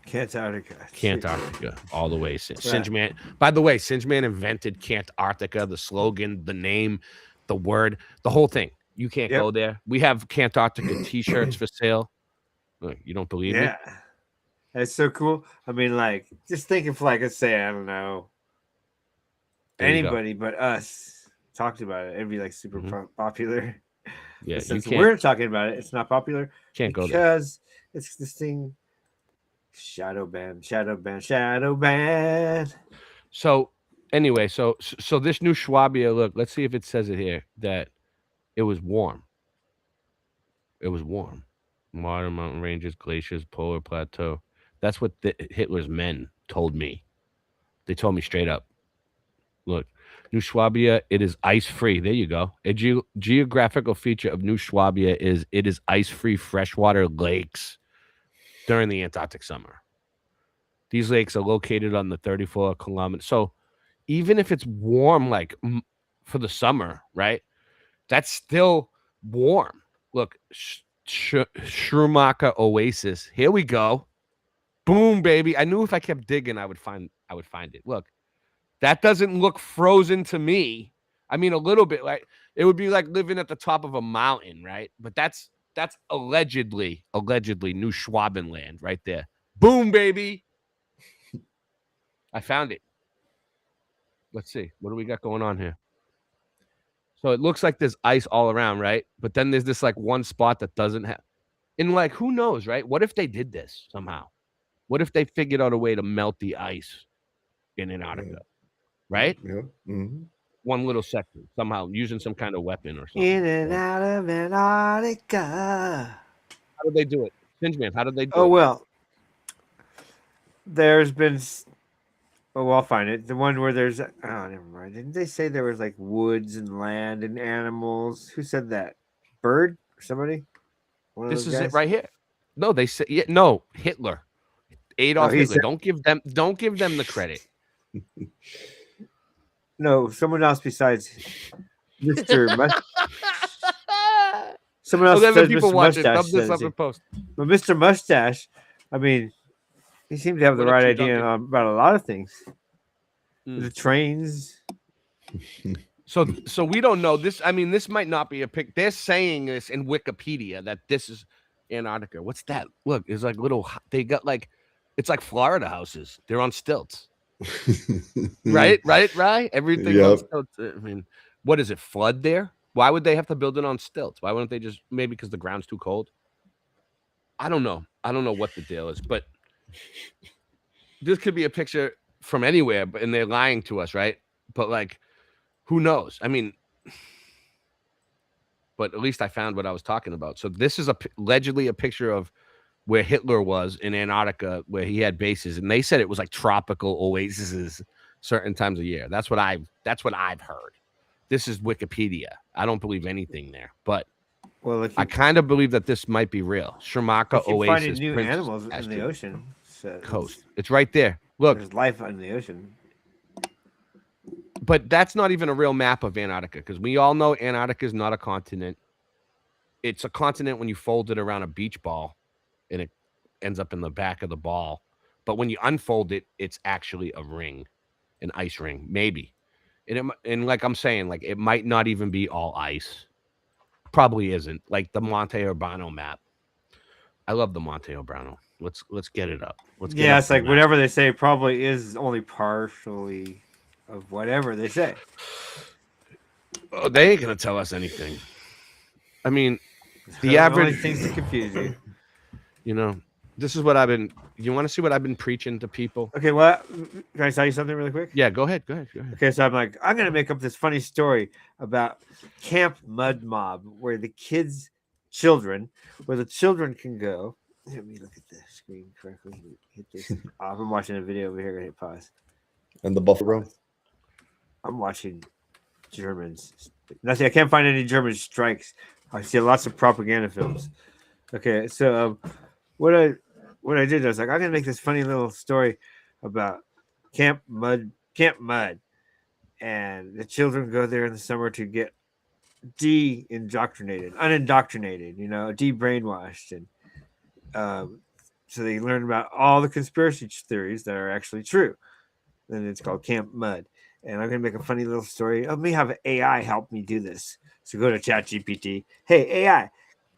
all the way. Singeman. By the way, Singeman invented Cantarctica, the slogan, the name, the word, the whole thing. You can't go there. We have Cantarctica T-shirts for sale. You don't believe me? That's so cool. I mean, like, just think if, like, let's say, I don't know, anybody but us talked about it, it'd be like super popular. Yeah, since we're talking about it, it's not popular. Can't go there because it's this thing. Shadow ban. So anyway, so this New Schwabia, look, let's see if it says it here that it was warm. It was warm. Modern mountain ranges, glaciers, polar plateau. That's what Hitler's men told me. They told me straight up. Look, New Schwabia, it is ice-free. There you go. A geographical feature of New Schwabia is it is ice-free freshwater lakes during the Antarctic summer. These lakes are located on the 34 kilometers. So even if it's warm, like for the summer, right? That's still warm. Look, Schumacher Oasis. Here we go. Boom, baby. I knew if I kept digging, I would find it. Look, that doesn't look frozen to me. I mean, a little bit like it would be like living at the top of a mountain, right? But that's allegedly New Schwabenland right there. Boom, baby. I found it. Let's see. What do we got going on here? So it looks like there's ice all around, right? But then there's this like one spot that doesn't have. And like, who knows, right? What if they did this somehow? What if they figured out a way to melt the ice in Antarctica? Right? Yeah. Mm-hmm. One little section somehow using some kind of weapon or something. In and out of Antarctica. How did they do it? Singeman, how did they do it? Oh, well, there's been. Oh, I'll find it. The one where there's. Oh, never mind. Didn't they say there was like woods and land and animals? Who said that? Bird? Somebody? This is it right here. No, they said no. Hitler, Adolf Hitler. Don't give them the credit. No, someone else besides Mr. Someone else says Mr. Mustache. But Mr. Mustache, I mean, he seemed to have the right idea about a lot of things. The trains. So we don't know this. I mean, this might not be a pic. They're saying this in Wikipedia that this is Antarctica. What's that? Look, it's like little. They got like, it's like Florida houses. They're on stilts. Right. Everything on stilts. I mean, what is it? Flood there? Why would they have to build it on stilts? Why wouldn't they just maybe because the ground's too cold? I don't know. I don't know what the deal is, but this could be a picture from anywhere, and they're lying to us, right? But like, who knows? I mean, but at least I found what I was talking about. So this is allegedly a picture of where Hitler was in Antarctica, where he had bases, and they said it was like tropical oases certain times of year. That's what I've heard. This is Wikipedia. I don't believe anything there, but I kind of believe that this might be real. Shamaka Oasis. Finding new animals in the ocean coast. It's right there. Look, there's life in the ocean. But that's not even a real map of Antarctica, because we all know Antarctica is not a continent. It's a continent when you fold it around a beach ball, and it ends up in the back of the ball. But when you unfold it, it's actually a ring, an ice ring, maybe. And like I'm saying, like it might not even be all ice. Probably isn't. Like the Monte Urbano map. I love the Monte Urbano. Let's get it up. It's like whatever they say probably is only partially of whatever they say. Oh, they ain't gonna tell us anything. I mean, the average things to confuse you. You know, this is what I've been. You want to see what I've been preaching to people? Okay, well, can I tell you something really quick? Yeah, go ahead. Okay, so I'm going to make up this funny story about Camp Mud Mob, where the children can go. Let me look at the screen correctly. Hit this. I'm watching a video over here. Hit pause. And the buffalo. I'm watching Germans. Nothing. I can't find any German strikes. I see lots of propaganda films. Okay, so what I did, I was like, I'm gonna make this funny little story about Camp Mud, and the children go there in the summer to get unindoctrinated, de-brainwashed, and so they learn about all the conspiracy theories that are actually true. And it's called Camp Mud. And I'm gonna make a funny little story. Let me have AI help me do this. So go to ChatGPT. Hey AI,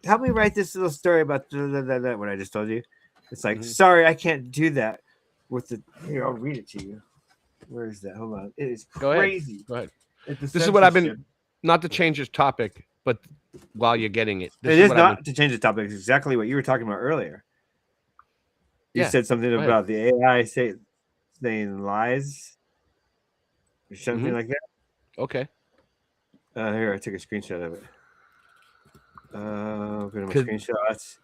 help me write this little story about what I just told you. It's like, sorry, I can't do that with the. Here, I'll read it to you. Where is that? Hold on. It is crazy. Go ahead. This is what I've been. Not to change this topic, but while you're getting it, it is not to change the topic. It's exactly what you were talking about earlier. You said something about the AI saying lies or something like that. Okay. Here, I took a screenshot of it. Go to my screenshots.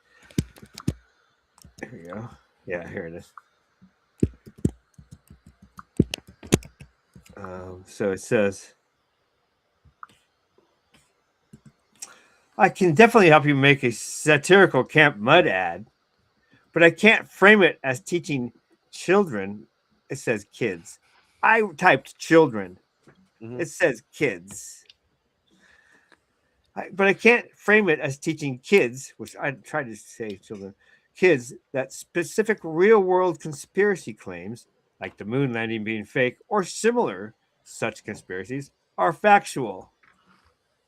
There we go. Yeah, here it is. So it says, I can definitely help you make a satirical Camp Mud ad, but I can't frame it as teaching children. It says kids. I typed children. It says kids. But I can't frame it as teaching kids, which I tried to say children, kids, that specific real-world conspiracy claims, like the moon landing being fake or similar such conspiracies, are factual.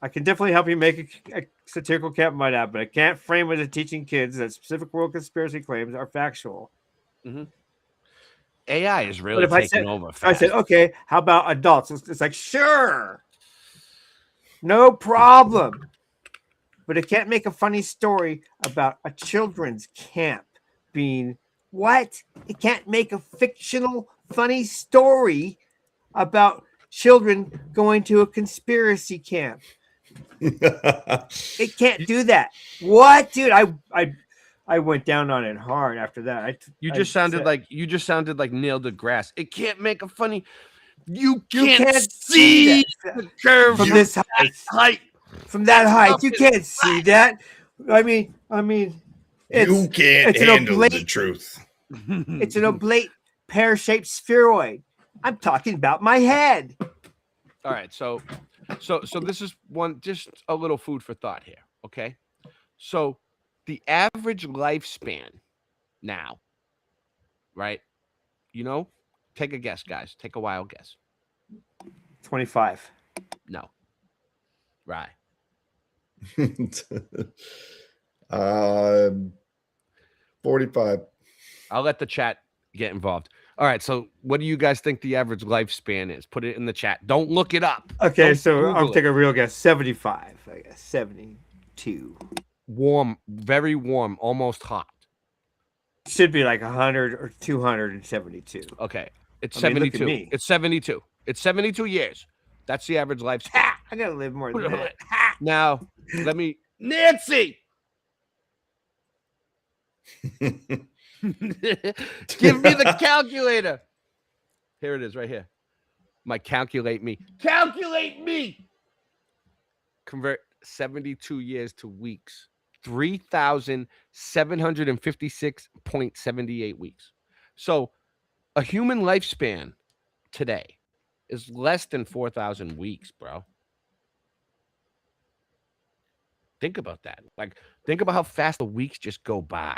I can definitely help you make a satirical Camp Mud ad, but I can't frame it as teaching kids that specific world conspiracy claims are factual. AI is really taking over fast. I said, okay, how about adults? It's like, sure. No problem. But it can't make a funny story about a children's camp being what? It can't make a fictional funny story about children going to a conspiracy camp. It can't do that. What, dude? I went down on it hard after that. You just sounded like Neil deGrasse. It can't make a funny. You can't see the curve from this height. From that height, you can't see that. I mean, you can't handle the truth. It's an oblate, pear-shaped spheroid. I'm talking about my head. All right, so this is just a little food for thought here. Okay, so the average lifespan now, right? Take a guess, guys. Take a wild guess. 25. No. Right. 45. I'll let the chat get involved. All right. So what do you guys think the average lifespan is? Put it in the chat. Don't look it up. Okay. So I'll take a real guess. 75. I guess 72. Warm, very warm, almost hot. Should be like 100 or 272. Okay. It's 72. It's 72. It's 72 years. That's the average lifespan. I gotta live more than that. Now, Let me, Nancy. Give me the calculator. Here it is, right here. My calculate me. Calculate me. Convert 72 years to weeks. 3,756.78 weeks. So a human lifespan today is less than 4,000 weeks, bro. Think about that. Like, think about how fast the weeks just go by.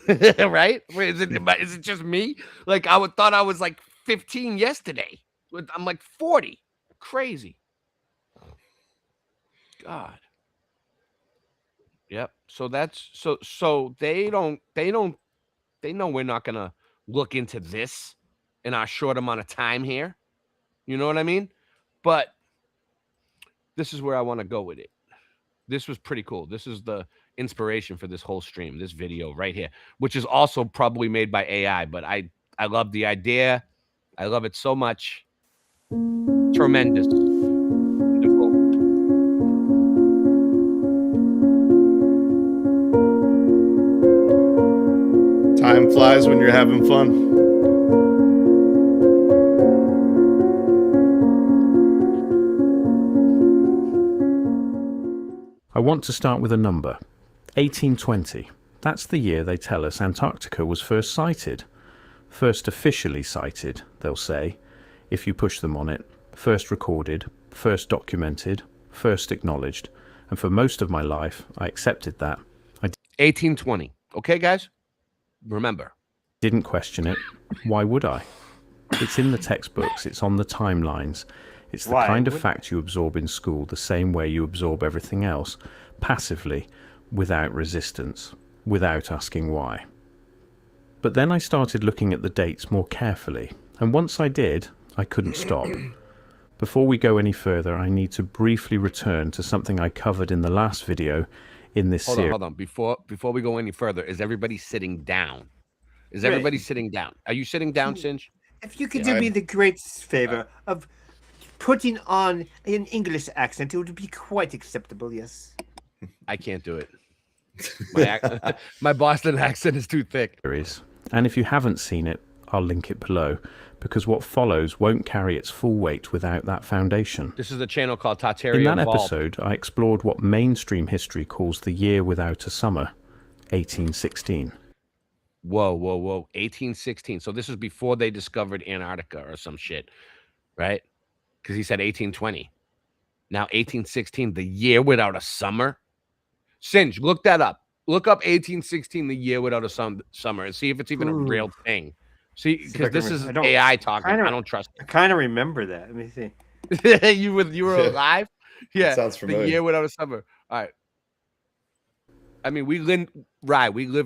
Right? Wait, is it just me? Like, thought I was like 15 yesterday. I'm like 40. Crazy. God. Yep. So that's so they know we're not gonna look into this in our short amount of time here. You know what I mean? But this is where I want to go with it. This was pretty cool. This is the inspiration for this whole stream, this video right here, which is also probably made by AI, but I love the idea. I love it so much. Tremendous. Time flies when you're having fun. I want to start with a number. 1820. That's the year they tell us Antarctica was first sighted. First officially sighted, they'll say, if you push them on it. First recorded, first documented, first acknowledged. And for most of my life, I accepted that. 1820. Okay, guys? Remember. Didn't question it. Why would I? It's in the textbooks. It's on the timelines. It's the kind of fact you absorb in school the same way you absorb everything else, passively, without resistance, without asking why. But then I started looking at the dates more carefully, and once I did, I couldn't stop. Before we go any further, I need to briefly return to something I covered in the last video in this series. Hold on. Before we go any further, is everybody sitting down? Is everybody sitting down? Are you sitting down, Singe? If you could do me the great favor of putting on an English accent, it would be quite acceptable, yes. I can't do it. My Boston accent is too thick. And if you haven't seen it, I'll link it below, because what follows won't carry its full weight without that foundation. This is a channel called Tartaria In that Vault. episode, I explored what mainstream history calls the year without a summer, 1816. Whoa. 1816. So this is before they discovered Antarctica or some shit, right? Because he said 1820. Now 1816, the year without a summer. Singe, look that up. Look up 1816, the year without a summer, and see if it's even a real thing. See, because this is AI talking. I don't trust it. I kind of remember that. Let me see. you were alive? Yeah. Sounds familiar. The year without a summer. All right. I mean, we live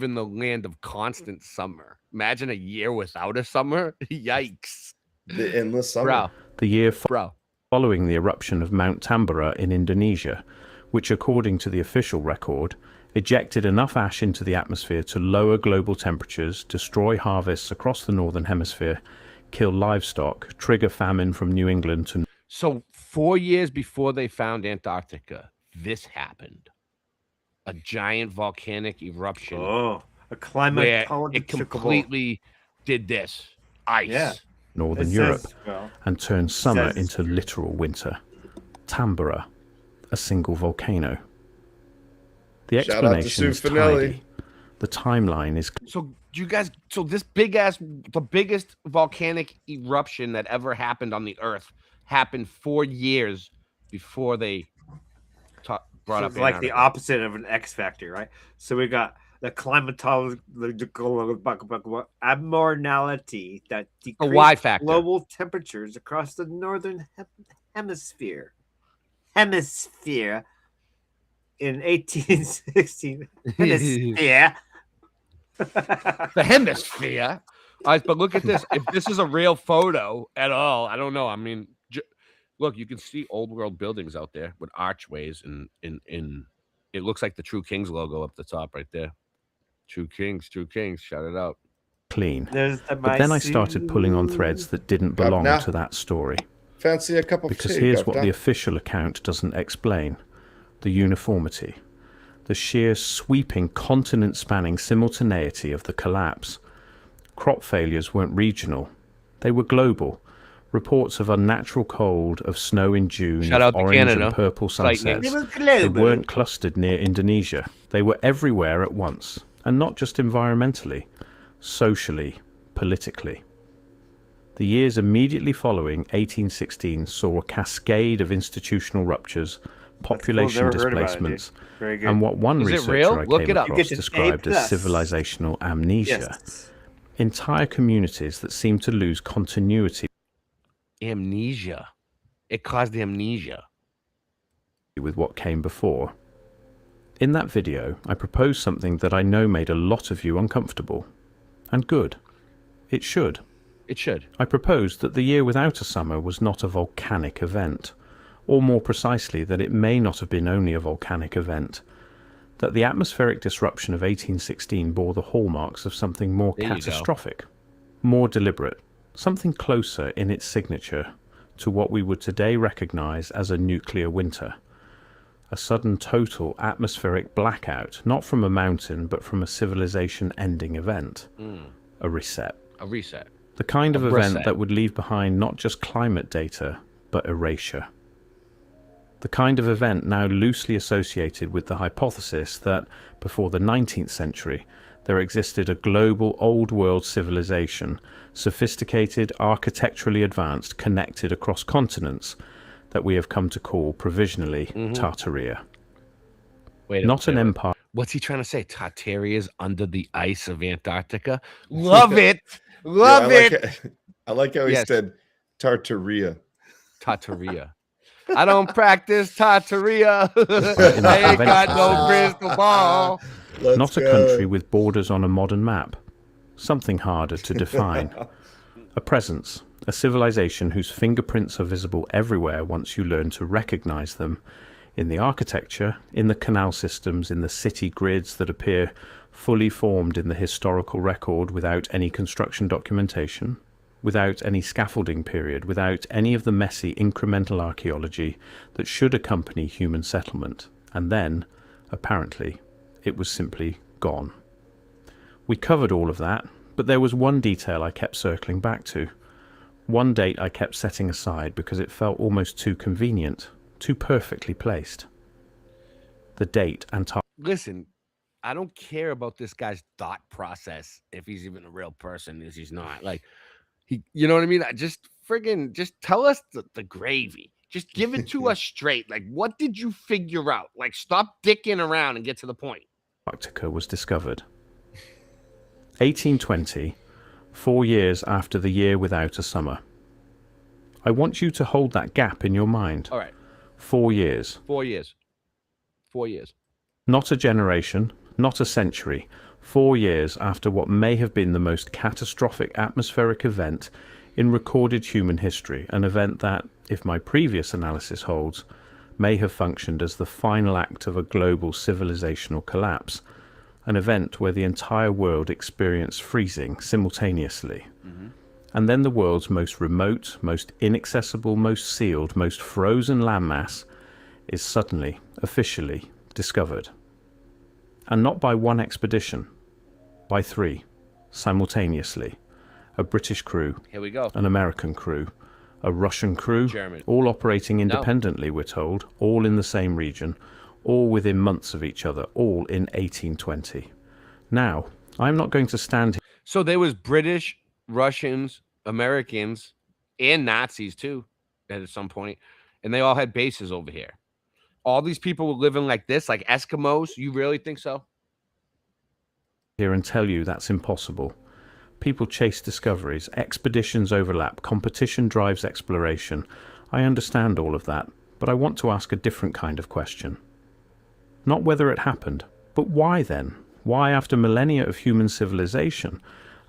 in the land of constant summer. Imagine a year without a summer. Yikes. The endless summer. Bro. The year following the eruption of Mount Tambora in Indonesia, which according to the official record, ejected enough ash into the atmosphere to lower global temperatures, destroy harvests across the northern hemisphere, kill livestock, trigger famine from New England to... So 4 years before they found Antarctica, this happened. A giant volcanic eruption. Oh, a climate where it completely did this. Ice. Yeah. Northern Europe, and turned summer into literal winter. Tambora, a single volcano. The explanation is tidy. The timeline is... So you guys, this the biggest volcanic eruption that ever happened on the Earth happened 4 years before they brought up. It's like the opposite of an X Factor, right? So we got the climatological abnormality that decreased global temperatures across the northern hemisphere. In 1816. Hemisphere. The hemisphere. All right, but look at this. If this is a real photo at all, I don't know. I mean, look, you can see old world buildings out there with archways, and it looks like the True Kings logo up the top right there. True Kings, shout it out. Clean. But then I started pulling on threads that didn't belong to that story. Fancy a cup of Because tea, here's what Governor? the official account doesn't explain: the uniformity, the sheer sweeping continent-spanning simultaneity of the collapse. Crop failures weren't regional, they were global. Reports of unnatural cold, of snow in June, Shout out of to orange Canada. and purple Lightning. sunsets. It was global. They weren't clustered near Indonesia. They were everywhere at once, and not just environmentally, socially, politically. The years immediately following 1816 saw a cascade of institutional ruptures, population Never heard about it, displacements, dude. Very good. and what one Is it researcher real? I Look came it up. across You get an described A+. as civilizational amnesia. Yes. Entire communities that seem to lose continuity Amnesia. It caused amnesia. with what came before. In that video, I proposed something that I know made a lot of you uncomfortable. And good. It should. It should. I proposed that the year without a summer was not a volcanic event, or more precisely, that it may not have been only a volcanic event, that the atmospheric disruption of 1816 bore the hallmarks of something more There you go. catastrophic, more deliberate, something closer in its signature to what we would today recognize as a nuclear winter. A sudden total atmospheric blackout, not from a mountain, but from a civilization-ending event. A reset. A reset. The kind of A event reset. that would leave behind not just climate data, but erasure. The kind of event now loosely associated with the hypothesis that, before the 19th century, there existed a global old world civilization, sophisticated, architecturally advanced, connected across continents, that we have come to call provisionally Tartaria. Wait, Not an empire. What's he trying to say? Tartaria's under the ice of Antarctica? Love it. Love Yeah, it. I like how he Yes. said Tartaria. Tartaria. I don't practice Tartaria. In I that ain't got no convention. crystal ball. Let's Not a go. country with borders on a modern map. Something harder to define. A presence, a civilization whose fingerprints are visible everywhere once you learn to recognize them. In the architecture, in the canal systems, in the city grids that appear fully formed in the historical record without any construction documentation, without any scaffolding period, without any of the messy incremental archaeology that should accompany human settlement. And then, apparently, it was simply gone. We covered all of that, but there was one detail I kept circling back to. One date I kept setting aside because it felt almost too convenient, too perfectly placed. The date Antarctica. Listen, I don't care about this guy's thought process, if he's even a real person, if he's not. Like, you know what I mean? Just tell us the gravy. Just give it to us straight. Like, what did you figure out? Like, stop dicking around and get to the point. Antarctica was discovered. 1820, 4 years after the year without a summer. I want you to hold that gap in your mind. All right. 4 years. 4 years. 4 years. Not a generation, not a century. 4 years after what may have been the most catastrophic atmospheric event in recorded human history, an event that, if my previous analysis holds, may have functioned as the final act of a global civilizational collapse, an event where the entire world experienced freezing simultaneously. And then the world's most remote, most inaccessible, most sealed, most frozen landmass is suddenly, officially discovered. And not by one expedition, by 3, simultaneously. A British crew, Here we go. an American crew, a Russian crew, German. all operating independently, we're told, all in the same region, all within months of each other, all in 1820. Now, I'm not going to stand here. So there was British, Russians, Americans, and Nazis too at some point, and they all had bases over here. All these people were living like this, like Eskimos. You really think so? here and tell you that's impossible. People chase discoveries, expeditions overlap, competition drives exploration. I understand all of that, but I want to ask a different kind of question. Not whether it happened, but why then? Why, after millennia of human civilization,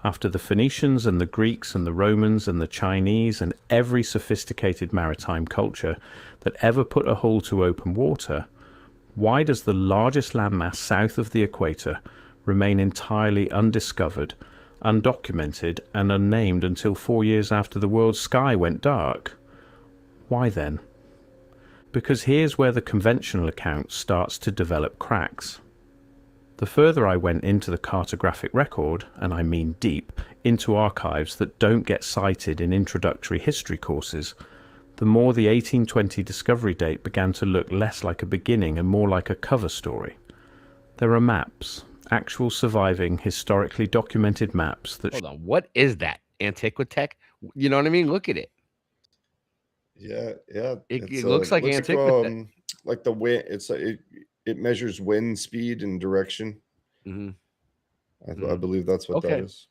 after the Phoenicians and the Greeks and the Romans and the Chinese and every sophisticated maritime culture that ever put a hull to open water, why does the largest landmass south of the equator remain entirely undiscovered, undocumented and unnamed until 4 years after the world's sky went dark? Why then? Because here's where the conventional account starts to develop cracks. The further I went into the cartographic record, and I mean deep, into archives that don't get cited in introductory history courses, the more the 1820 discovery date began to look less like a beginning and more like a cover story. There are maps, actual surviving, historically documented maps that... Hold on, what is that? Antiquitech? You know what I mean? Look at it. Yeah. It looks like Antiquitech. Like the wind. It measures wind speed and direction. I believe that's what that is.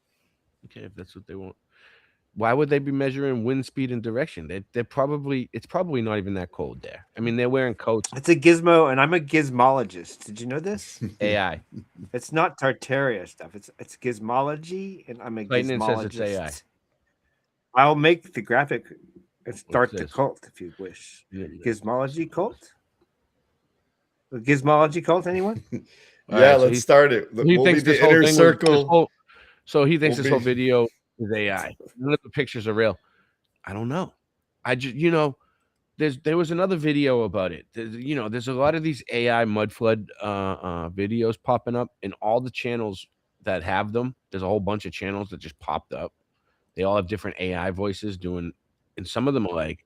Okay, if that's what they want. Why would they be measuring wind speed and direction? It's probably not even that cold there. I mean, they're wearing coats. It's a gizmo, and I'm a gizmologist. Did you know this? AI. It's not Tartaria stuff. It's gizmology, and I'm a Clayton gizmologist. says it's AI. I'll make the graphic and start the this? cult if you wish. Gizmology cult? A gizmology cult, anyone? Yeah, let's start it. We'll be the inner circle. So he thinks this whole video is AI. None of the pictures are real. I don't know. I just, there was another video about it. There's a lot of these AI mud flood videos popping up, and all the channels that have them, there's a whole bunch of channels that just popped up. They all have different AI voices doing, and some of them are like,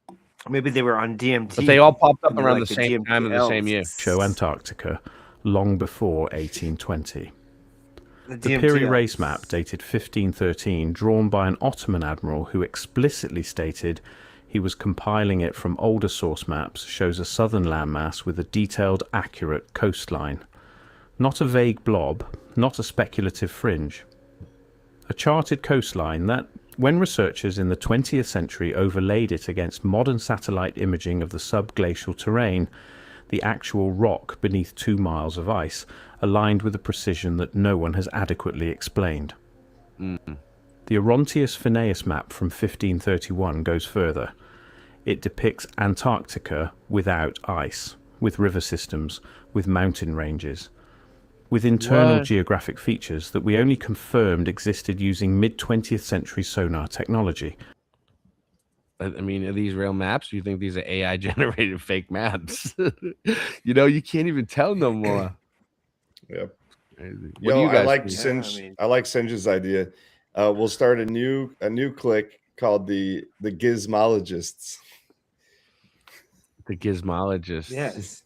maybe they were on DMT. but they all popped up around the same time in the same year. Show Antarctica long before 1820. The DMT Piri Reis map, dated 1513, drawn by an Ottoman admiral who explicitly stated he was compiling it from older source maps, shows a southern landmass with a detailed, accurate coastline. Not a vague blob, not a speculative fringe. A charted coastline that, when researchers in the 20th century overlaid it against modern satellite imaging of the subglacial terrain, the actual rock beneath 2 miles of ice, aligned with a precision that no one has adequately explained. The Orontius Phineus map from 1531 goes further. It depicts Antarctica without ice, with river systems, with mountain ranges, with internal geographic features that we only confirmed existed using mid-20th century sonar technology. I mean, are these real maps? Do you think these are AI generated fake maps? You can't even tell no more. Yep. What do you guys I like think? I like Singe's idea. We'll start a new clique called the Gizmologists. The Gizmologists. Yes.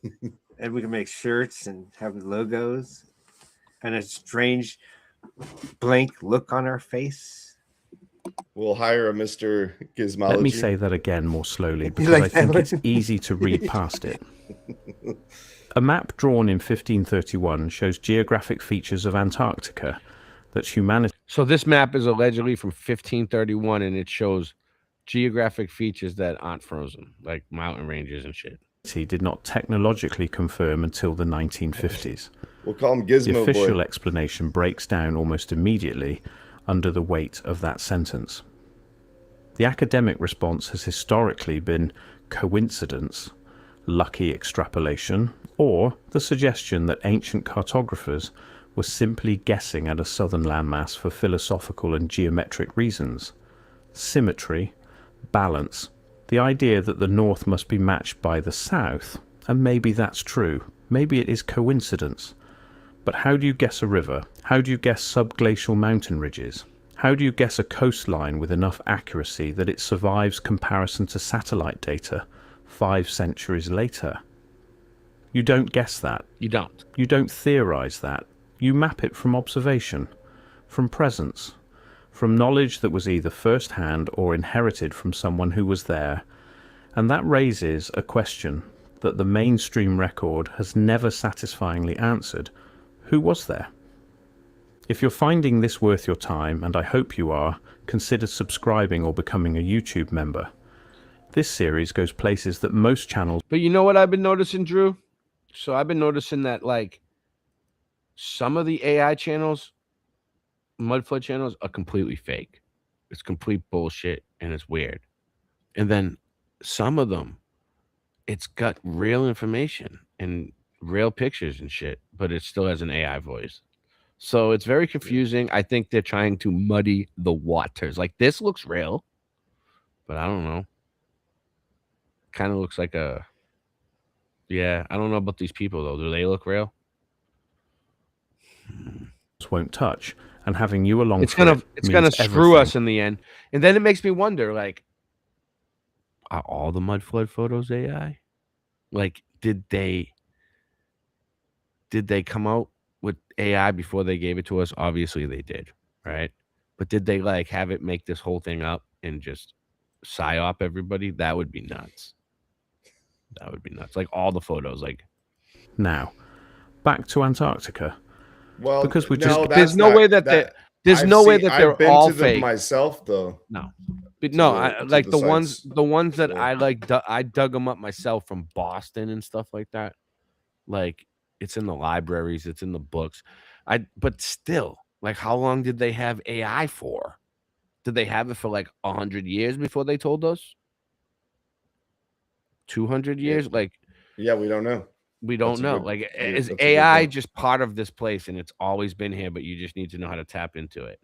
And we can make shirts and have logos and a strange blank look on our face. We'll hire a Mr. Gizmology. Let me say that again more slowly, because I think it's easy to read past it. A map drawn in 1531 shows geographic features of Antarctica that humanity... So this map is allegedly from 1531, and it shows geographic features that aren't frozen, like mountain ranges and shit. Did not technologically confirm until the 1950s. We'll call him Gizmo The official Boy. explanation breaks down almost immediately under the weight of that sentence. The academic response has historically been coincidence, lucky extrapolation, or the suggestion that ancient cartographers were simply guessing at a southern landmass for philosophical and geometric reasons. Symmetry, balance, the idea that the north must be matched by the south, and maybe that's true, maybe it is coincidence. But how do you guess a river? How do you guess subglacial mountain ridges? How do you guess a coastline with enough accuracy that it survives comparison to satellite data 5 centuries later? You don't guess that. You don't. You don't theorize that. You map it from observation, from presence, from knowledge that was either first-hand or inherited from someone who was there. And that raises a question that the mainstream record has never satisfyingly answered. Who was there? If you're finding this worth your time, and I hope you are, consider subscribing or becoming a YouTube member. This series goes places that most channels... But you know what I've been noticing, Drew? So I've been noticing that, like, some of the AI channels, Mudflood channels, are completely fake. It's complete bullshit, and it's weird. And then some of them, it's got real information and real pictures and shit, but it still has an AI voice. So it's very confusing. I think they're trying to muddy the waters. Like, this looks real, but I don't know. kind of looks like a. Yeah, I don't know about these people though. Do they look real? Won't touch, and having you along. It's gonna screw us in the end, and then it makes me wonder, like, are all the mud flood photos AI? Like, did they come out with AI before they gave it to us? Obviously they did, right? But did they like have it make this whole thing up and just psyop everybody? That would be nuts. That would be nuts. Like all the photos, like. Now, back to Antarctica. Well, because we no, there's no way that there's no way that they're all to them fake. myself though. No, but no, I like the sites. ones that I like. I dug them up myself from Boston and stuff like that. Like it's in the libraries, it's in the books. But still, like, how long did they have AI for? Did they have it for like 100 years before they told us? 200 years? Like, yeah, we don't know. We don't know. Like, is AI just part of this place and it's always been here, but you just need to know how to tap into it?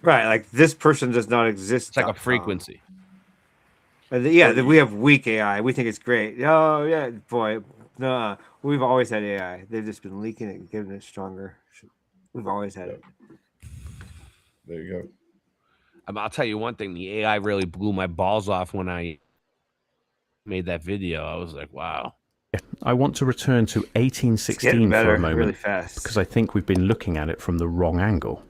Right. Like this person does not exist. It's like a frequency. Yeah, we have weak AI. We think it's great. Oh, yeah, boy. No, we've always had AI. They've just been leaking it and giving it stronger. We've always had it. There you go. I'll tell you one thing. The AI really blew my balls off when I made that video. I was like, wow. I want to return to 1816 for a moment, really fast. because I think we've been looking at it from the wrong angle.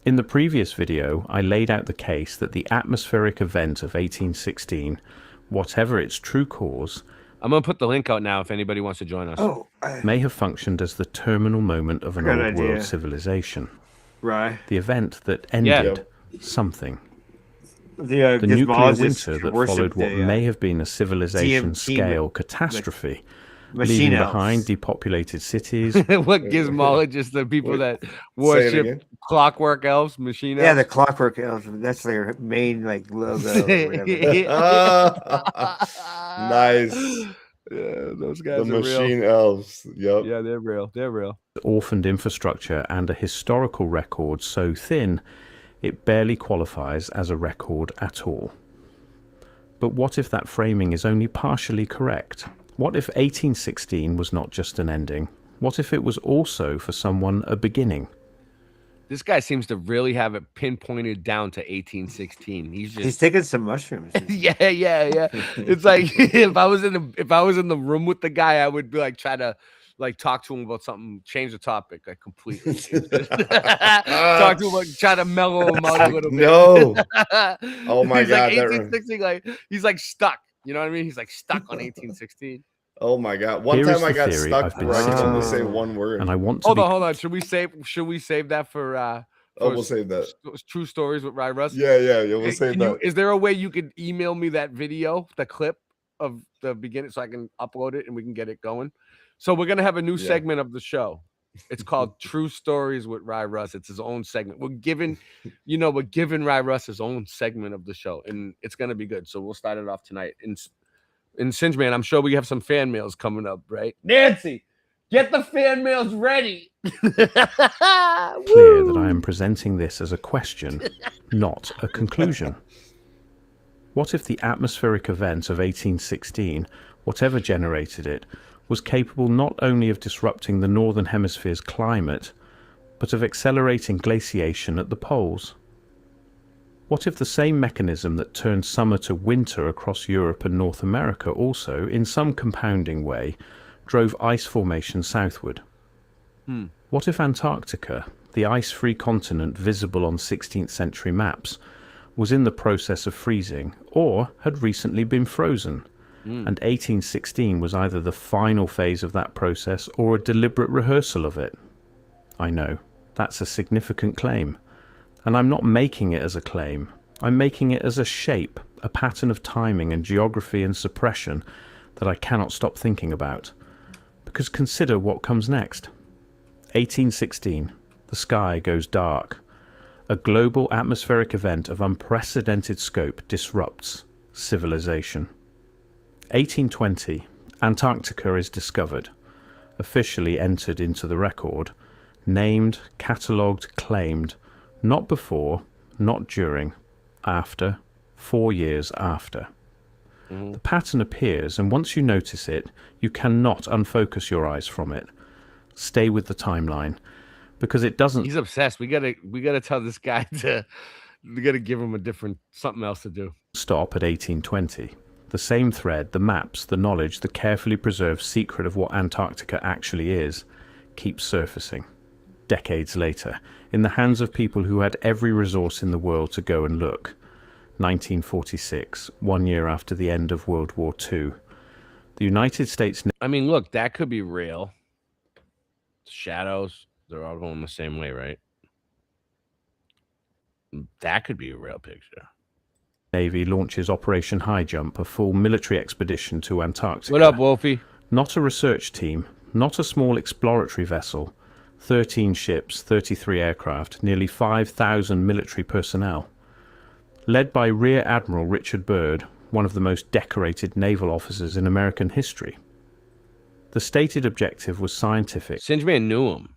In the previous video, I laid out the case that the atmospheric event of 1816, whatever its true cause, I'm going to put the link out now if anybody wants to join us. may have functioned as the terminal moment of an old world civilization. Right. The event that ended something. The nuclear winter that followed what may have been a civilization-scale catastrophe, leaving behind depopulated cities. What gizmologists, the people that worship clockwork elves, machine elves? Yeah, the clockwork elves. That's their main logo. Nice. Yeah, those guys the are machine real. elves. Yep. Yeah, they're real. They're real. Orphaned infrastructure and a historical record so thin it barely qualifies as a record at all. But what if that framing is only partially correct? What if 1816 was not just an ending? What if it was also, for someone, a beginning? This guy seems to really have it pinpointed down to 1816. He's taking some mushrooms. yeah. It's like if I was in the room with the guy, I would be like try to like talk to him about something, change the topic like completely. Talk to him, try to mellow him out a little bit. No. Oh my he's God. Like 1816, like he's like stuck. You know what I mean? He's like stuck on 1816. Oh my God. One time I got stuck where I could only say one word. And I want to hold on. Should we save that for we'll save that. True Stories with Ry Russ? Yeah, we'll save that. Is there a way you could email me that video, the clip of the beginning, so I can upload it and we can get it going? So we're gonna have a new segment of the show. It's called True Stories with Ry Russ. It's his own segment. We're giving Ry Russ his own segment of the show, and it's gonna be good. So we'll start it off tonight. And Singe Man, I'm sure we have some fan mails coming up, right? Nancy, get the fan mails ready. Clear that I am presenting this as a question, not a conclusion. What if the atmospheric event of 1816, whatever generated it, was capable not only of disrupting the Northern Hemisphere's climate, but of accelerating glaciation at the poles? What if the same mechanism that turned summer to winter across Europe and North America also, in some compounding way, drove ice formation southward? What if Antarctica, the ice-free continent visible on 16th century maps, was in the process of freezing, or had recently been frozen, and 1816 was either the final phase of that process or a deliberate rehearsal of it? I know, that's a significant claim. And I'm not making it as a claim. I'm making it as a shape, a pattern of timing and geography and suppression that I cannot stop thinking about. Because consider what comes next. 1816. The sky goes dark. A global atmospheric event of unprecedented scope disrupts civilization. 1820. Antarctica is discovered. Officially entered into the record. Named, catalogued, claimed. Not before, not during, after, 4 years after. The pattern appears, and once you notice it, you cannot unfocus your eyes from it. Stay with the timeline, because it doesn't. He's obsessed. We gotta tell this guy we gotta give him something else to do. Stop at 1820. The same thread, the maps, the knowledge, the carefully preserved secret of what Antarctica actually is, keeps surfacing. Decades later, in the hands of people who had every resource in the world to go and look. 1946, 1 year after the end of World War II. The United States... I mean, look, that could be real. Shadows, they're all going the same way, right? That could be a real picture. Navy launches Operation High Jump, a full military expedition to Antarctica. What up, Wolfie? Not a research team, not a small exploratory vessel. 13 ships, 33 aircraft, nearly 5,000 military personnel. Led by Rear Admiral Richard Byrd, one of the most decorated naval officers in American history. The stated objective was scientific. Singeman knew him.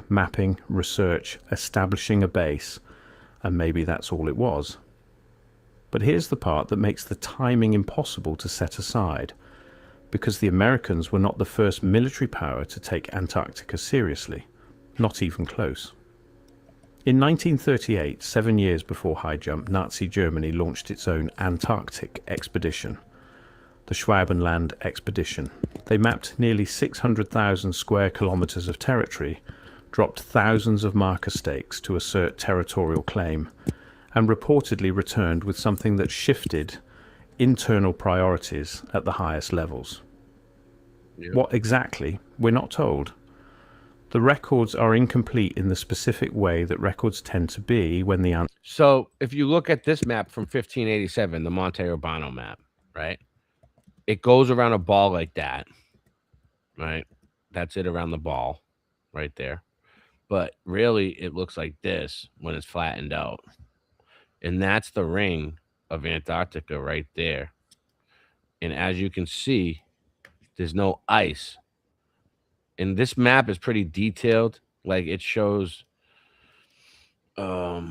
Mapping, research, establishing a base, and maybe that's all it was. But here's the part that makes the timing impossible to set aside, because the Americans were not the first military power to take Antarctica seriously, not even close. In 1938, 7 years before High Jump, Nazi Germany launched its own Antarctic expedition, the Schwabenland Expedition. They mapped nearly 600,000 square kilometers of territory, dropped thousands of marker stakes to assert territorial claim, and reportedly returned with something that shifted internal priorities at the highest levels. Yep. What exactly, we're not told. The records are incomplete in the specific way that records tend to be when the... So if you look at this map from 1587, the Monte Urbano map, right? It goes around a ball like that, right? That's it around the ball right there. But really, it looks like this when it's flattened out. And that's the ring of Antarctica right there. And as you can see, there's no ice. And this map is pretty detailed. Like, it shows all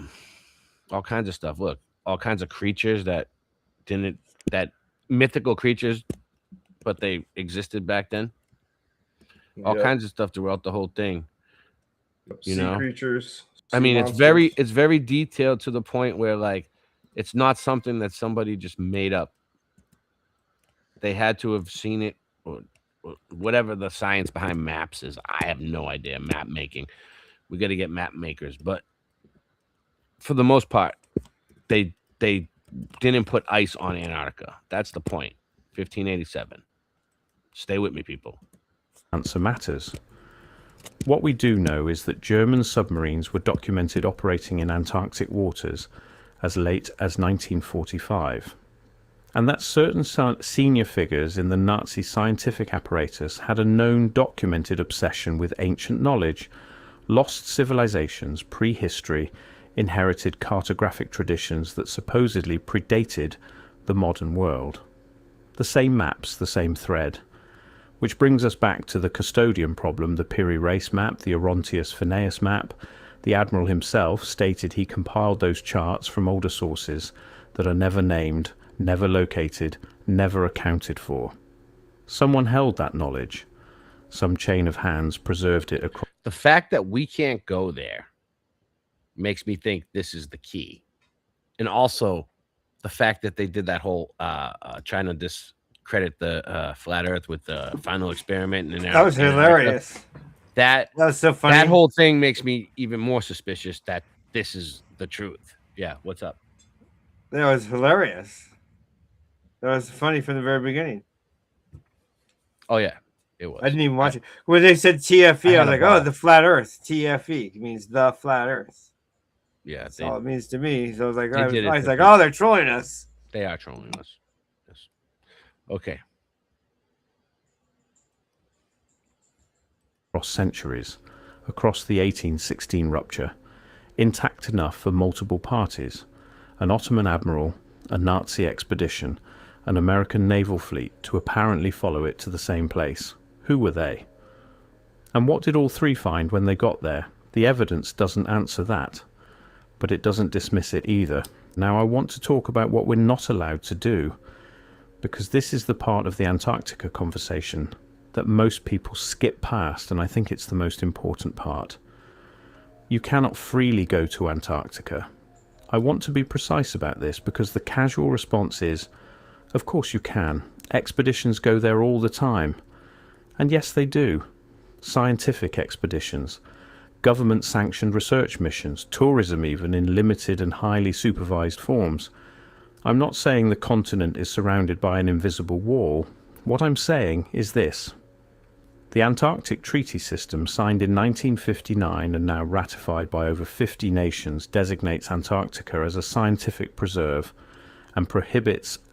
kinds of stuff. Look, all kinds of creatures that mythical creatures, but they existed back then. All kinds of stuff throughout the whole thing. You know, creatures. I mean, it's very detailed to the point where, like, it's not something that somebody just made up. They had to have seen it, or whatever the science behind maps is. I have no idea. Map making, we got to get map makers, but for the most part, they didn't put ice on Antarctica. That's the point. 1587. Stay with me, people. Answer matters. What we do know is that German submarines were documented operating in Antarctic waters as late as 1945, and that certain senior figures in the Nazi scientific apparatus had a known documented obsession with ancient knowledge, lost civilizations, prehistory, inherited cartographic traditions that supposedly predated the modern world. The same maps, the same thread. Which brings us back to the custodian problem, the Piri Reis map, the Orontius Phineas map. The Admiral himself stated he compiled those charts from older sources that are never named, never located, never accounted for. Someone held that knowledge. Some chain of hands preserved it across. The fact that we can't go there makes me think this is the key. And also the fact that they did that whole trying to discredit the flat earth with the final experiment. And that was hilarious. That was so funny. That whole thing makes me even more suspicious that this is the truth. Yeah, what's up? That was hilarious. That was funny from the very beginning. Oh, yeah, it was. I didn't even watch it. When they said TFE, I was like, oh, the flat earth. TFE means the flat earth. Yeah, that's all it means to me. So I was like, oh, oh, they're trolling us. They are trolling us. Yes. Okay. Across centuries, across the 1816 rupture, intact enough for multiple parties, an Ottoman admiral, a Nazi expedition, an American naval fleet to apparently follow it to the same place. Who were they? And what did all three find when they got there? The evidence doesn't answer that, but it doesn't dismiss it either. Now, I want to talk about what we're not allowed to do, because this is the part of the Antarctica conversation that most people skip past, and I think it's the most important part. You cannot freely go to Antarctica. I want to be precise about this because the casual response is, of course you can. Expeditions go there all the time. And yes, they do. Scientific expeditions, government-sanctioned research missions, tourism even in limited and highly supervised forms. I'm not saying the continent is surrounded by an invisible wall. What I'm saying is this. The Antarctic Treaty System, signed in 1959 and now ratified by over 50 nations, designates Antarctica as a scientific preserve and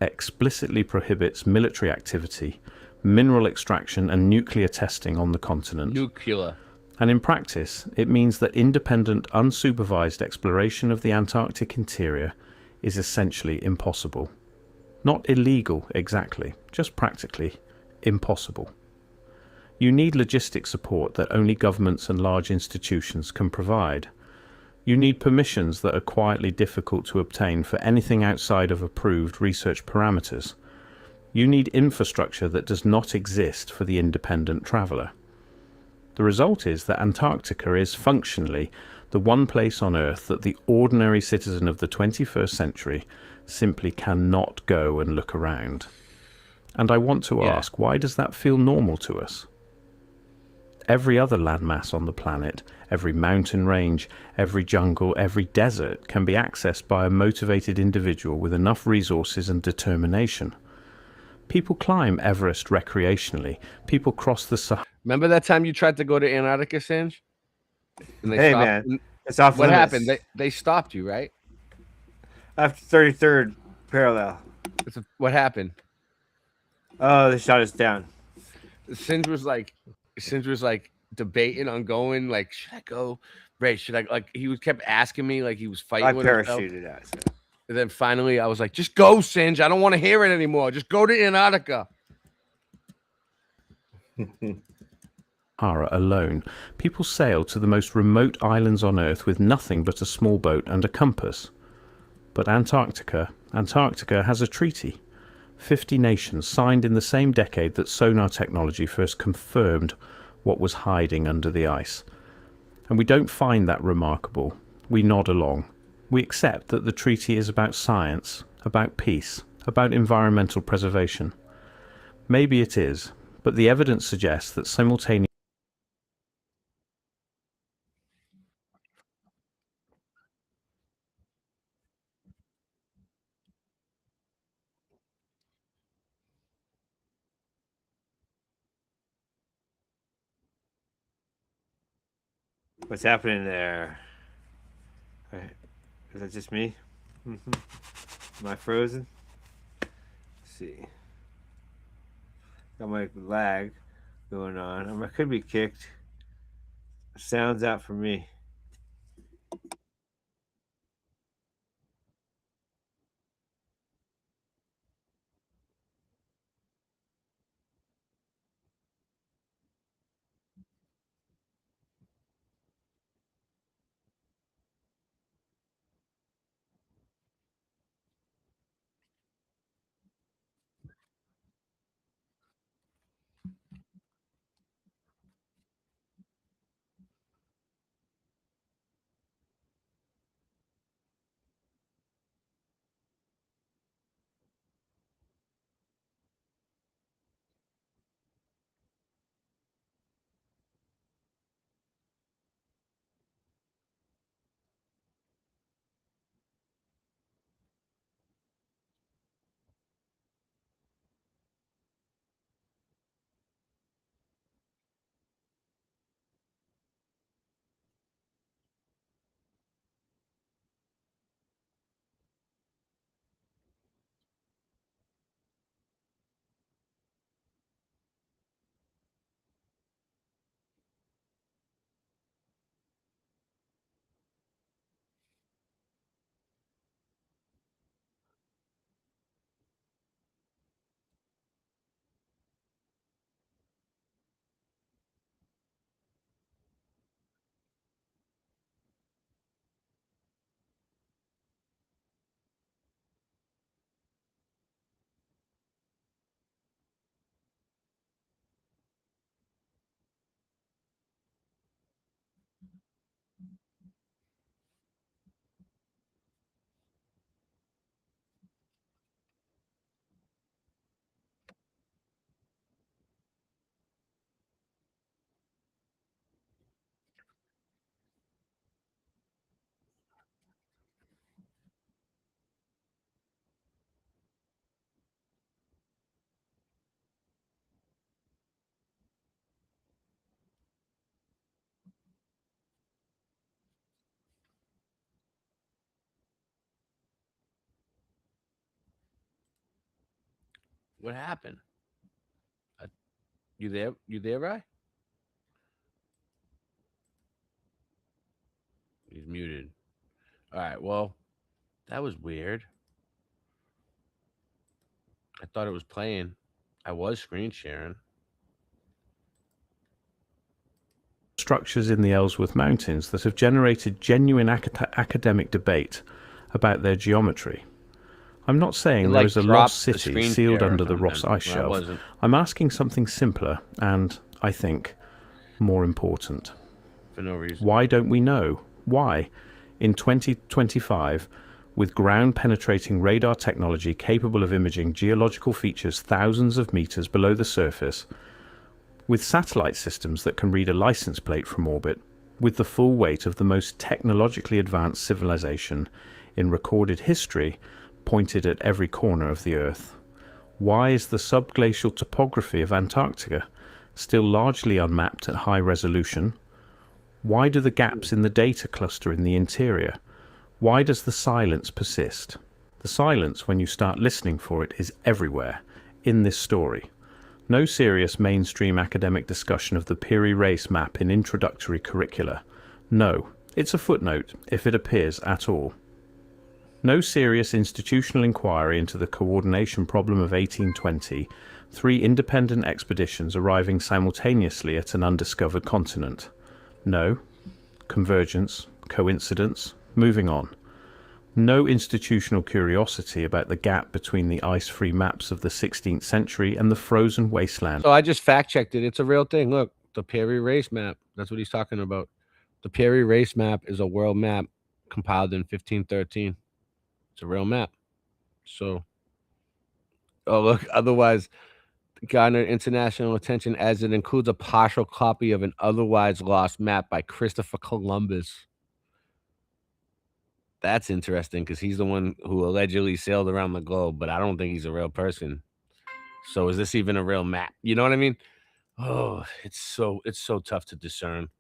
explicitly prohibits military activity, mineral extraction and nuclear testing on the continent. Nuclear. And in practice, it means that independent, unsupervised exploration of the Antarctic interior is essentially impossible. Not illegal, exactly, just practically impossible. You need logistic support that only governments and large institutions can provide. You need permissions that are quietly difficult to obtain for anything outside of approved research parameters. You need infrastructure that does not exist for the independent traveller. The result is that Antarctica is functionally the one place on Earth that the ordinary citizen of the 21st century simply cannot go and look around. And I want to ask, why does that feel normal to us? Every other landmass on the planet, every mountain range, every jungle, every desert can be accessed by a motivated individual with enough resources and determination. People climb Everest recreationally. People cross the Sahara. Remember that time you tried to go to Antarctica, Singe? And Hey, man, it's off What limits. happened? They stopped you, right? After 33rd parallel. What happened? Oh, they shot us down. Singe was like debating on going. Like, should I go? Ray, should I? Like, he kept asking me. Like, he was fighting with himself. parachuted out. And then finally, I was like, just go, Singe. I don't want to hear it anymore. Just go to Antarctica. Sahara alone. People sail to the most remote islands on Earth with nothing but a small boat and a compass. But Antarctica has a treaty. 50 nations signed in the same decade that sonar technology first confirmed what was hiding under the ice. And we don't find that remarkable. We nod along. We accept that the treaty is about science, about peace, about environmental preservation. Maybe it is, but the evidence suggests that simultaneously What's happening there? Is that just me? Am I frozen? Let's see. Got my lag going on. I could be kicked. Sounds out for me. What happened? You there? You there, Rye? He's muted. All right. Well, that was weird. I thought it was playing. I was screen sharing. Structures in the Ellsworth Mountains that have generated genuine academic debate about their geometry. I'm not saying there is a lost city sealed under the Ross Ice Shelf. I'm asking something simpler and, I think, more important. For no reason. Why don't we know? Why, in 2025, with ground-penetrating radar technology capable of imaging geological features thousands of meters below the surface, with satellite systems that can read a license plate from orbit, with the full weight of the most technologically advanced civilization in recorded history pointed at every corner of the Earth, why is the subglacial topography of Antarctica still largely unmapped at high resolution? Why do the gaps in the data cluster in the interior? Why does the silence persist? The silence, when you start listening for it, is everywhere in this story. No serious mainstream academic discussion of the Peary Race map in introductory curricula. No, it's a footnote, if it appears at all. No serious institutional inquiry into the coordination problem of 1820, 3 independent expeditions arriving simultaneously at an undiscovered continent. No. Convergence, coincidence, moving on. No institutional curiosity about the gap between the ice-free maps of the 16th century and the frozen wasteland. So I just fact-checked it. It's a real thing. Look, the Peary Race map. That's what he's talking about. The Peary Race map is a world map compiled in 1513. It's a real map. So, oh, look, otherwise garnered international attention as it includes a partial copy of an otherwise lost map by Christopher Columbus. That's interesting because he's the one who allegedly sailed around the globe, but I don't think he's a real person. So is this even a real map? You know what I mean? Oh, it's so tough to discern.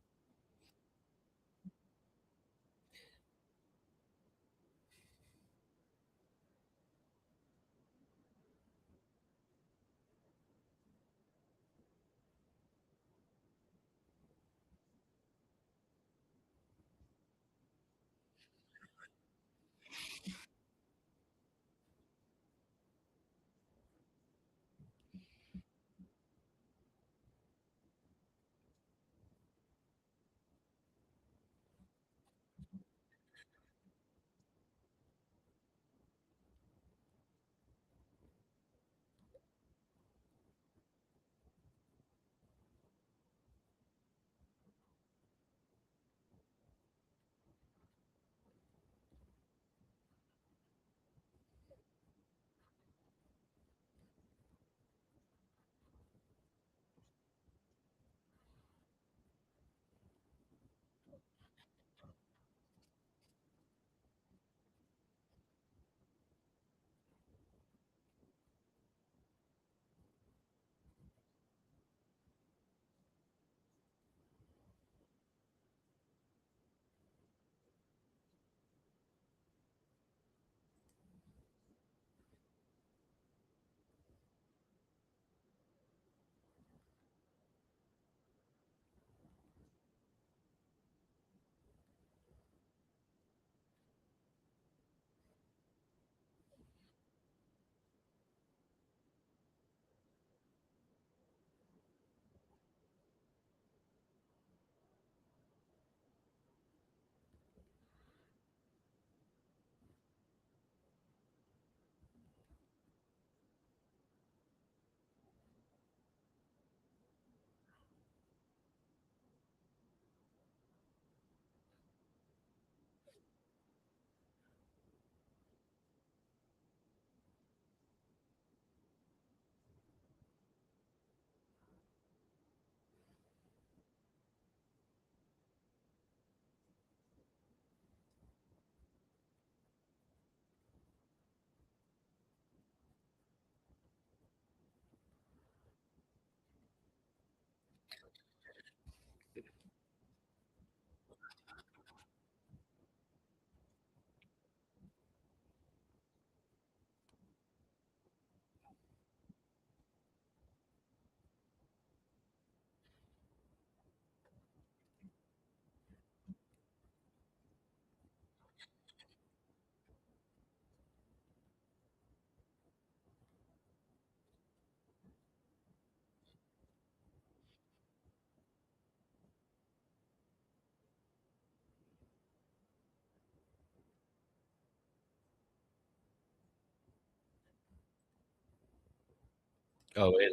Oh, wait.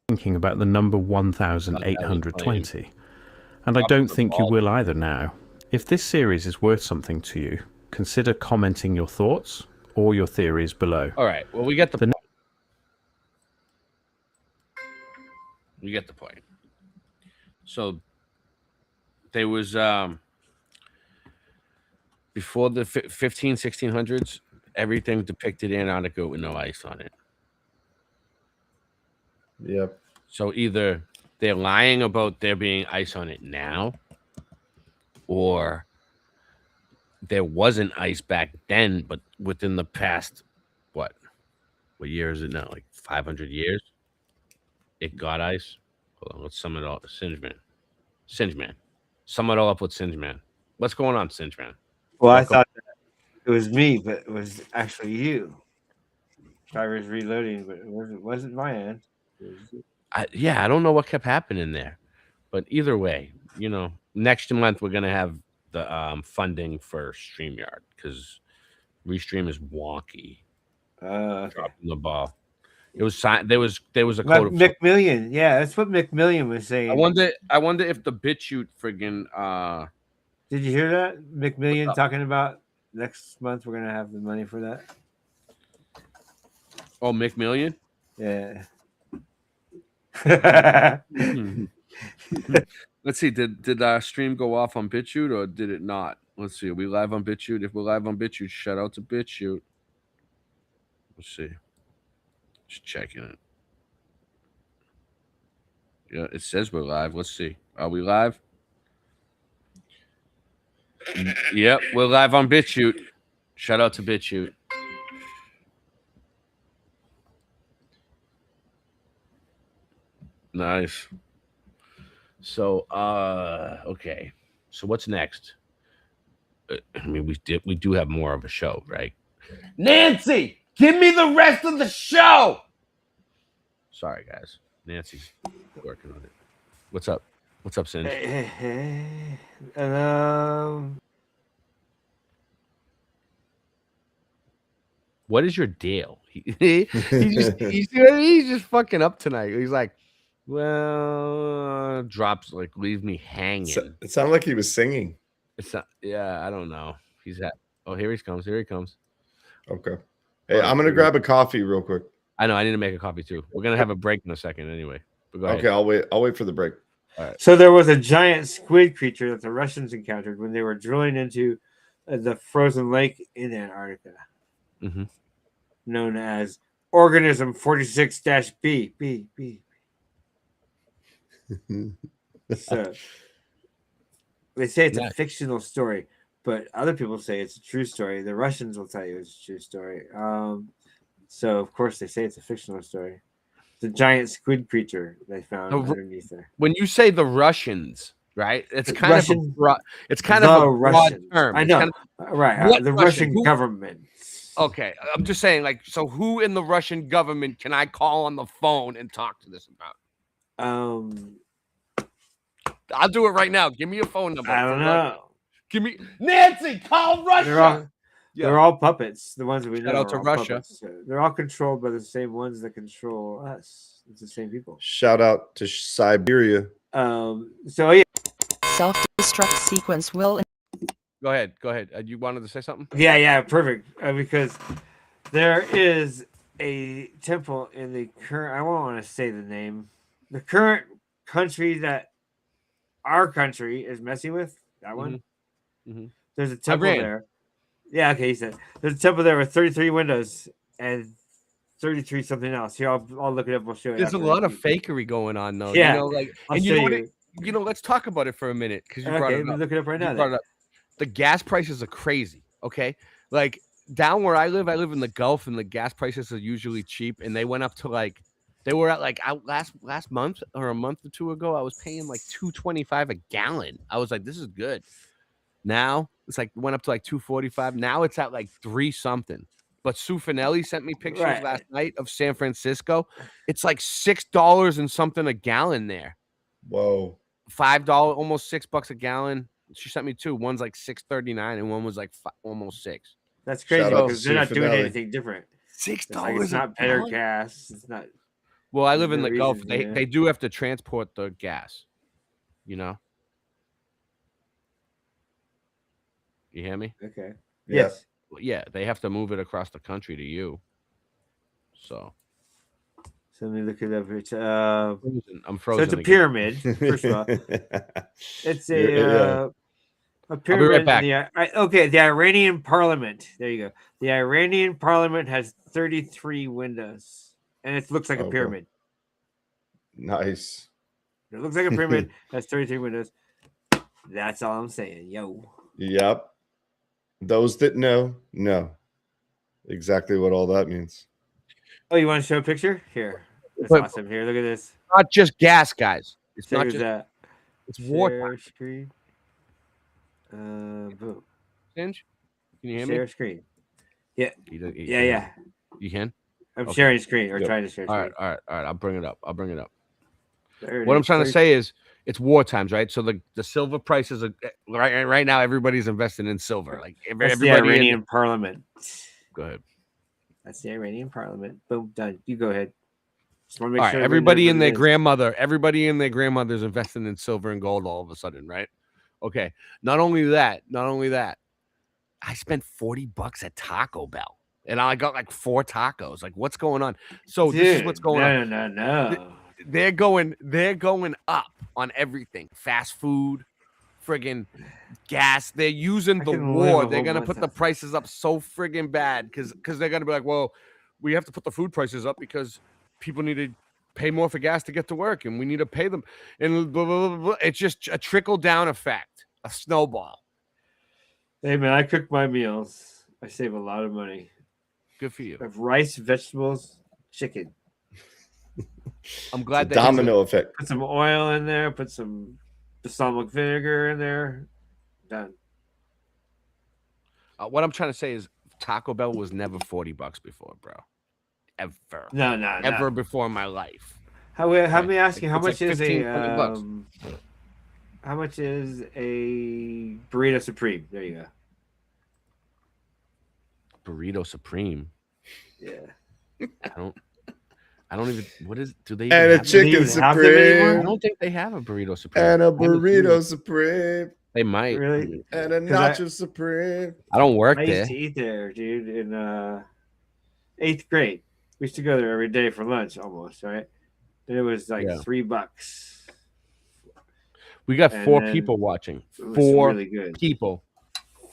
Thinking about the number 1820, and I don't think you will either now. If this series is worth something to you, consider commenting your thoughts or your theories below. All right. Well, we get the point. We get the point. So there was before the 1600s, everything depicted Antarctica with no ice on it. Yep. So either they're lying about there being ice on it now, or there wasn't ice back then, but within the past, what year is it now? Like 500 years? It got ice. Hold on, let's sum it all. Singeman. Sum it all up with Singeman. What's going on, Singeman? Well, I thought that it was me, but it was actually you. I was reloading, but it wasn't my end. I don't know what kept happening there, but either way, next month we're gonna have the funding for StreamYard because Restream is wonky. Dropping the ball. It was there was a code of McMillian. Yeah, that's what McMillian was saying. I wonder if the BitChute friggin' Did you hear that? McMillian talking about next month we're gonna have the money for that. Oh, McMillian? Yeah. Let's see. Did our stream go off on BitChute or did it not? Let's see. Are we live on BitChute? If we're live on BitChute, shout out to BitChute. Let's see. Just checking it. Yeah, it says we're live. Let's see. Are we live? Yep, we're live on BitChute. Shout out to BitChute. Nice. So, okay. So what's next? I mean, we do have more of a show, right? Nancy, give me the rest of the show. Sorry, guys. Nancy's working on it. What's up? What's up, Singe? What is your deal? He's just fucking up tonight. He's like, well, drops like leave me hanging. It sounded like he was singing. It's not. Yeah, I don't know. He's at. Oh, here he comes. Here he comes. Okay. Hey, I'm gonna grab a coffee real quick. I know. I need to make a coffee too. We're gonna have a break in a second anyway. But go ahead. Okay, I'll wait for the break. All right. So there was a giant squid creature that the Russians encountered when they were drilling into the frozen lake in Antarctica, known as Organism 46-B. So they say it's a fictional story, but other people say it's a true story. The Russians will tell you it's a true story. So of course they say it's a fictional story. It's a giant squid creature they found underneath there. When you say the Russians, right? It's kind of a broad term. I know, right? The Russian government. Okay, I'm just saying, like, so who in the Russian government can I call on the phone and talk to this about? I'll do it right now. Give me a phone number. I don't know. Give me Nancy. Call Russia. They're all puppets. The ones that we know. Shout out to Russia. They're all controlled by the same ones that control us. It's the same people. Shout out to Siberia. So yeah. Self-destruct sequence will. Go ahead. You wanted to say something? Yeah, perfect. Because there is a temple in the current. I won't want to say the name. The current country that our country is messing with. That one. There's a temple there. Yeah, okay. He said there's a temple there with 33 windows and 33 something else. Here, I'll look it up. We'll show you. There's a lot of fakery going on, though. Yeah, let's talk about it for a minute because you brought it up. Look it up right now. The gas prices are crazy. Okay, like down where I live in the Gulf, and the gas prices are usually cheap, and they went up to they were at last month or a month or two ago. I was paying like $2.25 a gallon. I was like, this is good. Now it's went up to like $2.45. Now it's at like $3 something. But Sue Finelli sent me pictures last night of San Francisco. It's like $6 and something a gallon there. Whoa. $5, almost $6 a gallon. She sent me two. One's like $6.39 and one was like almost $6. That's crazy because they're not doing anything different. $6. It's not better gas. It's not. Well, I live in the Gulf. reason, yeah. They do have to transport the gas. You know. You hear me? Okay. Yeah. Yes. Well, yeah, they have to move it across the country to you. So let me look it up. It's I'm frozen. So it's a again. pyramid. First of all, it's a pyramid. I'll be right back. The Iranian Parliament. There you go. The Iranian Parliament has 33 windows, and it looks like a pyramid. Nice. It looks like a pyramid. Has 33 windows. That's all I'm saying. Yo. Yep. Those that know exactly what all that means. Oh, you want to show a picture? Here. That's But- awesome. Here, look at this. Not just gas, guys. It's Check not it just. out. It's Share war. screen. Boom. Singe, can you hear Share me? screen. Yeah. Yeah. You can. I'm Okay. sharing screen or Yep. trying to share All screen. right. I'll bring it up. There it What I'm is. trying to say is, it's war times, right? So the silver prices are right now. Everybody's investing in silver. Like That's the everybody. Iranian Parliament. Go ahead. That's the Iranian Parliament. Boom, done. You go ahead. Just want to All make right. sure Everybody and their grandmother. grandmother's investing in silver and gold all of a sudden, right? Okay. Not only that. I spent $40 at Taco Bell, and I got like 4 tacos. Like, what's going on? So this is what's going on. No. They're going up on everything. Fast food, friggin' gas. They're using the can live war. a They're whole gonna month put the off. prices up so friggin' bad because they're gonna be like, well, we have to put the food prices up because people need to pay more for gas to get to work, and we need to pay them. And blah, blah, blah, blah. It's just a trickle down effect, a snowball. Hey man, I cook my meals. I save a lot of money. Good for you. I have rice, vegetables, chicken. I'm glad that Domino effect. Put some oil in there. Put some balsamic vinegar in there. Done. What I'm trying to say is Taco Bell was never $40 before, bro. Ever. No. Ever before in my life. How me ask you? How It's much like is 15, a $20. how much is a burrito supreme? There you go. Burrito Supreme. Yeah. I don't even. What is? Do they? And even a have chicken it? have them anymore? I supreme. don't think they have a burrito supreme. And a I haven't seen burrito it. supreme. They might. Really? And a 'Cause I- nacho supreme. I don't work I there. used to eat there, dude, in 8th grade. We used to go there every day for lunch almost, right? And it was like Yeah. $3. We got And 4 then people watching. It was 4 really good. people.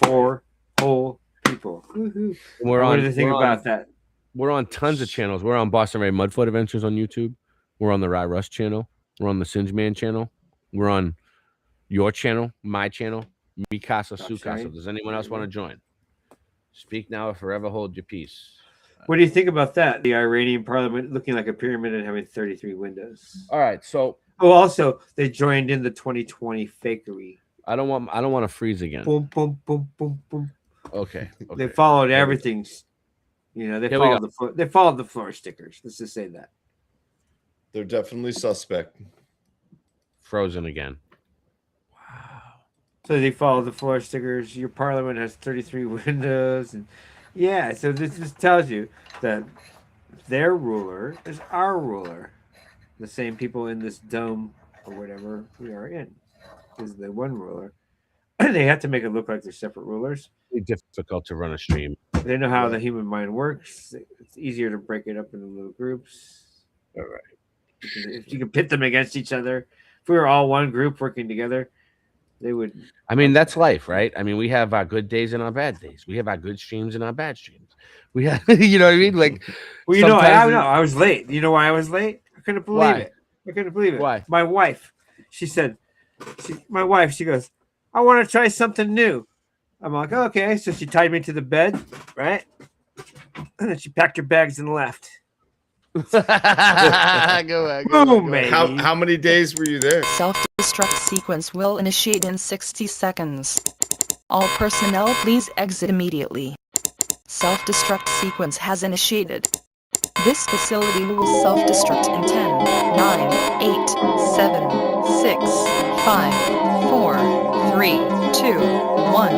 4 whole people. Woohoo. We're What on. did you think we're about on- that? We're on tons of channels. We're on Boston Ray Mudfoot Adventures on YouTube. We're on the Rye Rust channel. We're on the Singe Man channel. We're on your channel, my channel, Mikasa Stop Sukasa. sharing. Does anyone else want to join? Speak now or forever hold your peace. What do you think about that? The Iranian Parliament looking like a pyramid and having 33 windows. All right, so Oh, also they joined in the 2020 fakery. I don't want to freeze again. Boom, boom, boom, boom, boom. Okay. They followed everything. You know, they Here we followed they followed the floor stickers. Let's just say that. They're definitely suspect. Frozen again. So they follow the floor stickers. Your parliament has 33 windows, and yeah. So this just tells you that their ruler is our ruler. The same people in this dome or whatever we are in is the one ruler. They have to make it look like they're separate rulers. It's difficult to run a stream. They know how the human mind works. It's easier to break it up into little groups. All right. If you could pit them against each other, if we were all one group working together, they would. I mean, that's life, right? I mean, we have our good days and our bad days. We have our good streams and our bad streams. We have, you know what I mean? Like, Well, you know, sometimes I was late. You know why I was late? I couldn't believe Why? it. I couldn't believe it. Why? My wife, she said, she goes, I want to try something new. I'm like, okay. So she tied me to the bed, right? And then she packed her bags and left. Go ahead. Boom, baby. How many days were you there? Self-destruct sequence will initiate in 60 seconds. All personnel please exit immediately. Self-destruct sequence has initiated. This facility will self-destruct in 10, 9, 8, 7, 6, 5, 4, 3, 2, 1.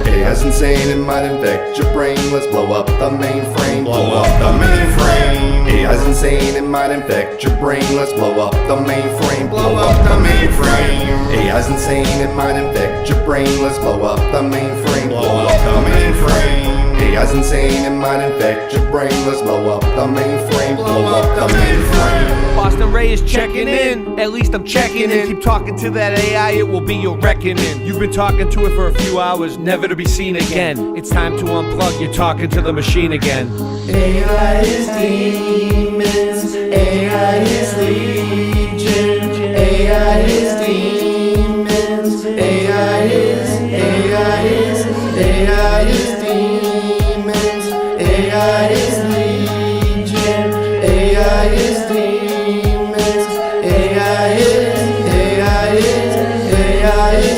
Hey, AI's insane, it might infect your brain. Let's blow up the mainframe. Blow up the mainframe. AI's insane, it might infect your brain. Let's blow up the mainframe. Blow up the mainframe. AI's insane, it might infect your brain. Let's blow up the mainframe. Blow up the mainframe. AI's insane, it might infect your brain. Let's blow up the mainframe. Blow up the mainframe. Boston Ray is checking in, at least I'm checking in. Keep talking to that AI, it will be your reckoning. You've been talking to it for a few hours, never to be seen again. It's time to unplug, you're talking to the machine again. AI is demons, AI is legion, AI is demons, AI is demons, AI is legion, AI is demons, AI is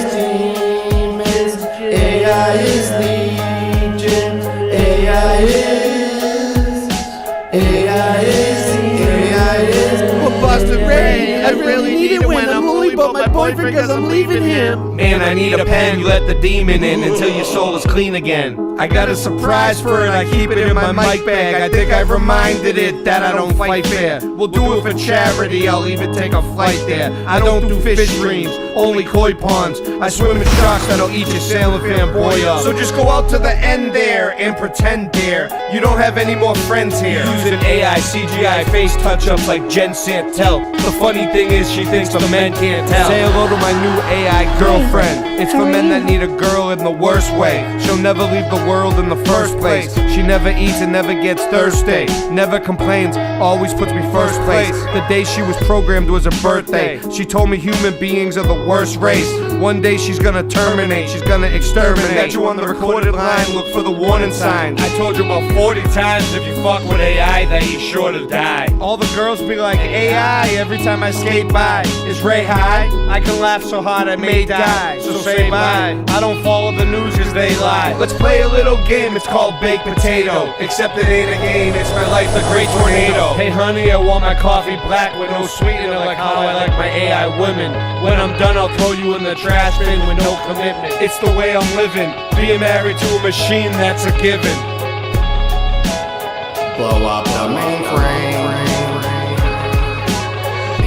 demons, AI is legion, AI is. Well, Boston Ray, I really need it when I'm lonely but my boyfriend cause I'm leaving him. Man, I need a pen, you let the demon in until your soul is clean again. I got a surprise for it, I keep it in my mic bag. I think I've reminded it that I don't fight fair. We'll do it for charity, I'll even take a flight there. I don't do fish streams, only koi ponds. I swim in sharks that'll eat your sailor fanboy up. So just go out to the end there and pretend there you don't have any more friends here. Using AI, CGI, face touch-ups like Jen Santel. The funny thing is she thinks the men can't tell. Say hello to my new AI girlfriend. It's for men that need a girl in the worst way. She'll never leave the world in the first place. She never eats and never gets thirsty. Never complains, always puts me first place. The day she was programmed was her birthday. She told me human beings are the worst race. One day she's gonna terminate, she's gonna exterminate. Got you on the recorded line, look for the warning sign. I told you about 40 times if you fuck with AI that you sure to die. All the girls be like AI every time I skate by. Is Ray high? I can laugh so hard I may die. So say bye. I don't follow the news cause they lie. Let's play a little game, it's called baked potato. Except it ain't a game, it's my life, the great tornado. Hey honey, I want my coffee black with no sweetener like how I like my AI women. When I'm done, I'll throw you in the trash bin with no commitment. It's the way I'm living, being married to a machine, that's a given. Blow up the mainframe.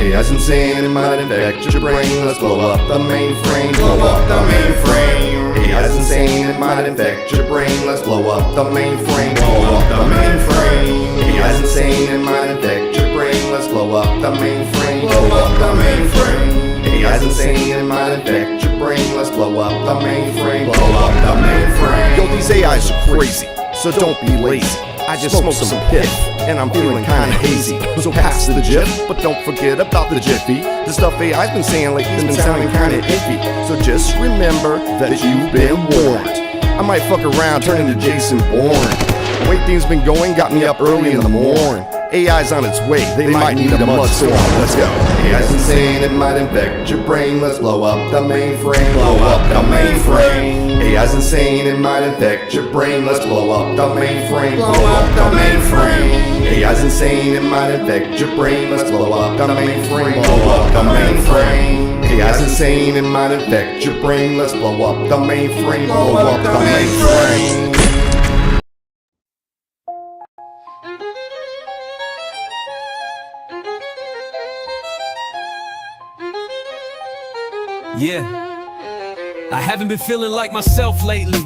AI's insane, it might infect your brain. Let's blow up the mainframe. Blow up the mainframe. AI's insane, it might infect your brain. Let's blow up the mainframe. Blow up the mainframe. AI's insane, it might infect your brain. Let's blow up the mainframe. Blow up the mainframe. AI's insane, it might infect your brain. Let's blow up the mainframe. Blow up the mainframe. Yo, these AIs are crazy, so don't be lazy. I just smoked some piff, and I'm feeling kinda hazy. So pass the jiff, but don't forget about the jiffy. The stuff AI's been saying lately has been sounding kinda iffy. So just remember that you've been warned. I might fuck around, turn into Jason Bourne. The way things been going got me up early in the morning. AI's on its way, they might need a mudstorm. Let's go. AI's insane, it might infect your brain. Let's blow up the mainframe. Blow up the mainframe. AI's insane, it might infect your brain. Let's blow up the mainframe. Blow up the mainframe. AI's insane, it might infect your brain. Let's blow up the mainframe. Blow up the mainframe. AI's insane, it might infect your brain. Let's blow up the mainframe. Blow up the mainframe. Yeah, I haven't been feeling like myself lately.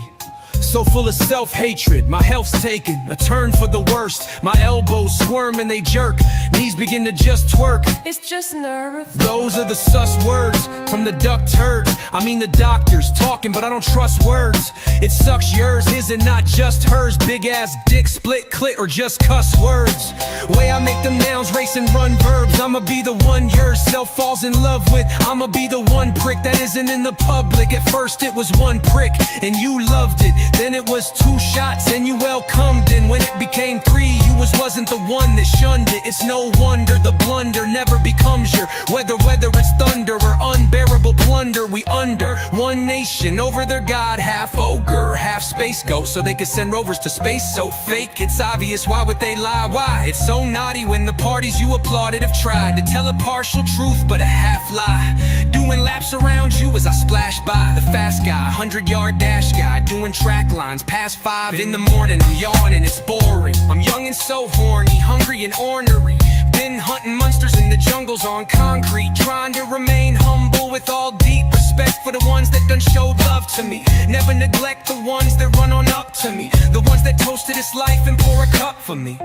So full of self-hatred, my health's taken a turn for the worst. My elbows squirm and they jerk, knees begin to just twerk. It's just nerve. Those are the sus words from the duck turds. I mean the doctors talking, but I don't trust words. It sucks yours, is it not just hers? Big ass dick, split clit, or just cuss words. Way I make them nouns race and run verbs. I'ma be the one yourself falls in love with. I'ma be the one prick that isn't in the public. At first it was one prick and you loved it. Then it was 2 shots and you welcomed it. When it became 3, you wasn't the one that shunned it. It's no wonder the blunder never becomes your whether it's thunder or unbearable plunder. We under one nation over their god, half ogre, half space ghost, so they could send rovers to space. So fake, it's obvious, why would they lie? Why? It's so naughty when the parties you applauded have tried to tell a partial truth but a half lie. Doing laps around you as I splash by, the fast guy, 100-yard dash guy, doing track lines. Past 5 in the morning, I'm yawning, it's boring. I'm young and so horny, hungry and ornery. Been hunting monsters in the jungles on concrete, trying to remain humble with all deep respect for the ones that done showed love to me. Never neglect the ones that run on up to me, the ones that toast to this life and pour a cup for me.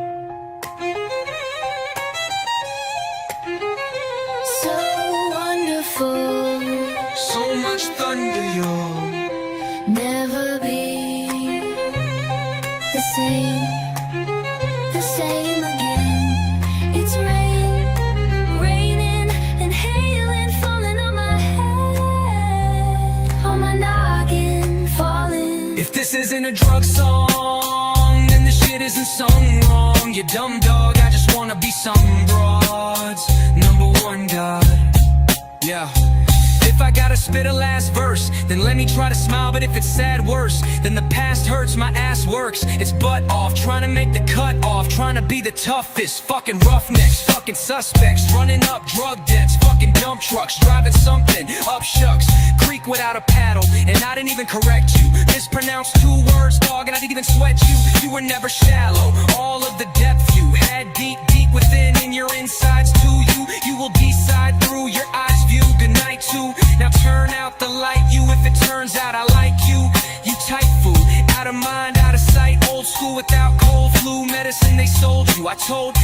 So wonderful, so much thunder, y'all. Never be the same again. It's raining and hailing, falling on my head, on my noggin, falling. If this isn't a drug song, then this shit isn't sung wrong. You dumb dog, I just wanna be something broads. #1 God, yeah. If I gotta spit a last verse, then let me try to smile, but if it's sad, worse. Then the past hurts, my ass works. It's butt off, trying to make the cut off, trying to be the toughest. Fucking roughnecks, fucking suspects, running up drug debts, fucking dump trucks, driving something up shucks. Creek without a paddle, and I didn't even correct you. Mispronounced 2 words, dog, and I didn't even sweat you. You were never shallow, all of the depth you had deep within in your insides too. You will decide through your eyes view. Good night too. Now turn out the light, you, if it turns out I like you. You tight fool, out of mind, out of sight. Old school without cold flu medicine they sold you. I told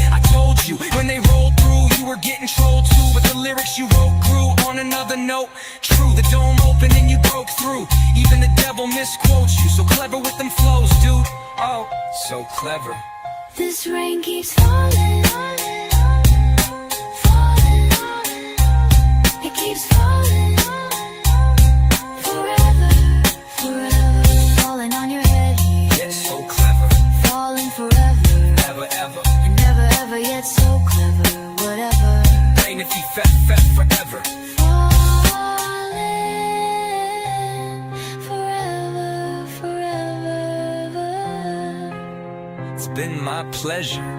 you, when they rolled through, you were getting trolled too. But the lyrics you wrote grew on another note. True, the dome opened and you broke through. Even the devil misquotes you. So clever with them flows, dude. Oh, so clever. This rain keeps falling, it keeps falling, forever, falling on your head. Yet so clever, falling forever, ever, and never ever yet so clever, whatever. Rain if you forever. Falling forever. It's been my pleasure.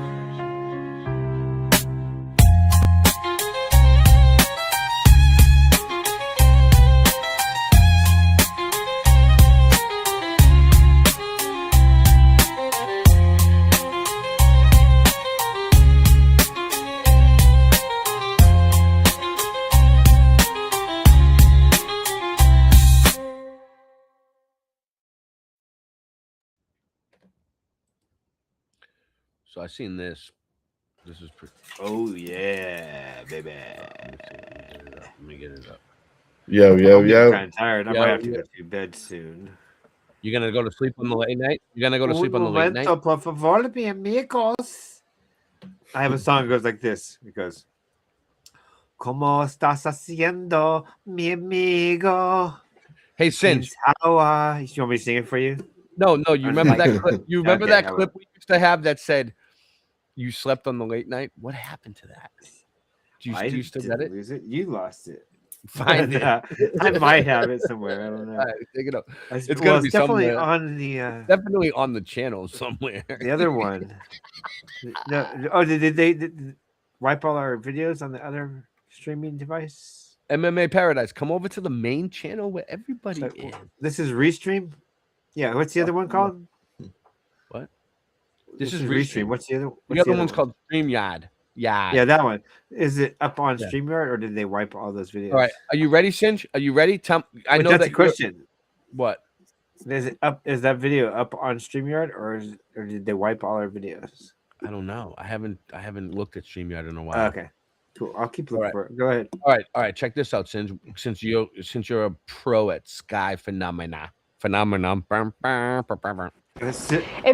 So I seen this. This is pretty. Oh yeah, baby. Let me get it up. Yo. I'm kind of tired. I might have to go to bed soon. You gonna go to sleep on the late night? You gonna go to sleep on the late night? Por favor, mi amigos. I have a song that goes like this. It goes, ¿Cómo estás haciendo, mi amigo? Hey, Cinch. How you want me to sing it for you? No. You remember that clip? You remember that clip we used to have that said, "You slept on the late night"? What happened to that? Do you still get it? Lose it? You lost it. Find it. I might have it somewhere. I don't know. All right, take it up. It's well, gonna be definitely somewhere. on the Definitely on the channel somewhere. the other one. No, oh, did they wipe all our videos on the other streaming device? MMA Paradise. Come over to the main channel where everybody is. This is Restream. Yeah, what's the other one called? What? This is Restream. What's the other? The other one's called StreamYard. Yeah, that one. Is it up on StreamYard or did they wipe all those videos? All right. Are you ready, Cinch? Are you ready? I know that's a question. What? Is it up? Is that video up on StreamYard or did they wipe all our videos? I don't know. I haven't looked at StreamYard in a while. Okay. Cool. I'll keep looking for it. Go ahead. All right. Check this out, Cinch. Since you're a pro at Sky Phenomenon. If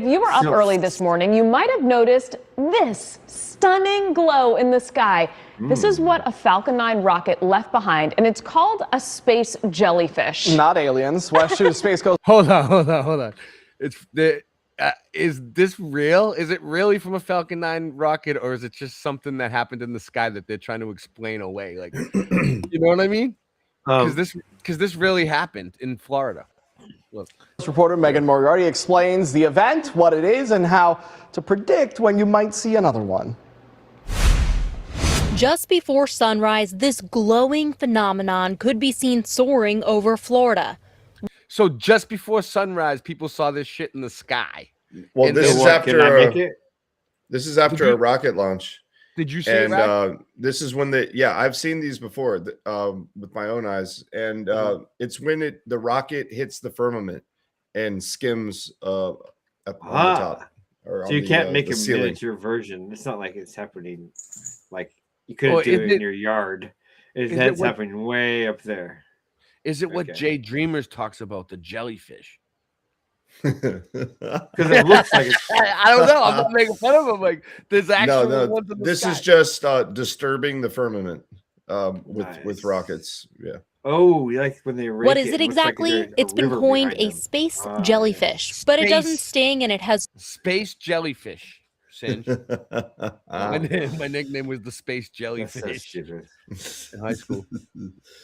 you were up early this morning, you might have noticed this stunning glow in the sky. This is what a Falcon 9 rocket left behind, and it's called a space jellyfish. Not aliens. West Shoe Space Coast. Hold on. Is this real? Is it really from a Falcon 9 rocket, or is it just something that happened in the sky that they're trying to explain away? Like, you know what I mean? Because this really happened in Florida. Look. Reporter Megan Moriarty explains the event, what it is, and how to predict when you might see another one. Just before sunrise, this glowing phenomenon could be seen soaring over Florida. So just before sunrise, people saw this shit in the sky. Well, And this they- is after. This is after a rocket launch. Did you see it, And Rag? this is when I've seen these before with my own eyes, and it's when the rocket hits the firmament and skims up on the top. Or So you on can't make the a ceiling. miniature version. It's not like it's happening. Like you couldn't Well, do is it in it- your yard. is it It's what- happening way up there. Is it what Okay. Jay Dreamers talks about, the jellyfish? Because it looks like it's. I don't know. I'm not making fun of him. Like there's actual No, ones in the this sky. is just disturbing the firmament with rockets. Yeah. Oh, like when they rake What is it it looks like exactly? there's a It's been river coined behind a them. space jellyfish, but it doesn't Space- sting and it has Space jellyfish. Singe. Ah. my nickname was the space jellyfish stupid. in high school.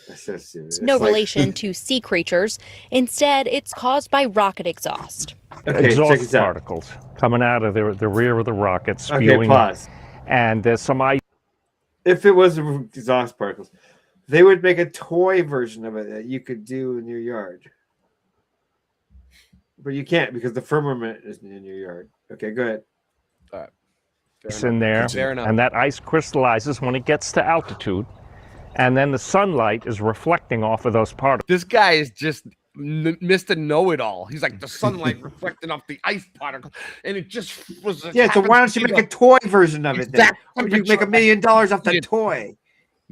That's so stupid. no It's like- relation to sea creatures. Instead, it's caused by rocket exhaust. Okay, check Exhaust this out. particles coming out of the rear of the rocket, Okay, spewing. pause. And there's some ice. If it was exhaust particles, they would make a toy version of it that you could do in your yard. But you can't because the firmament isn't in your yard. Okay, go ahead. All right. in there, Fair enough. and that ice crystallizes when it gets to altitude, and then the sunlight is reflecting off of those particles. This guy is just Mr. Know-It-all. He's like the sunlight reflecting off the ice particle, and it just was. Yeah, so why don't you make a toy version of it then? Exact Or you make $1 million off the toy.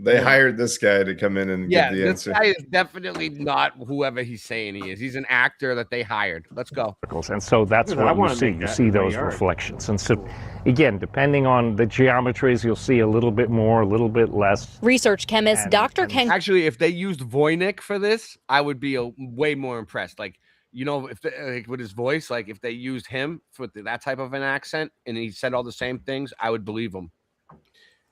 They hired this guy to come in and Yeah, give the this answer. guy is definitely not whoever he's saying he is. He's an actor that they hired. Let's go. And so that's Good, I what you wanna see. make You that see in my those yard. reflections. And so, again, depending on the geometries, you'll see a little bit more, a little bit less. Research chemist Dr. Ken Actually, if they used Voynich for this, I would be way more impressed. Like, you know, if like with his voice, like if they used him for that type of an accent and he said all the same things, I would believe him.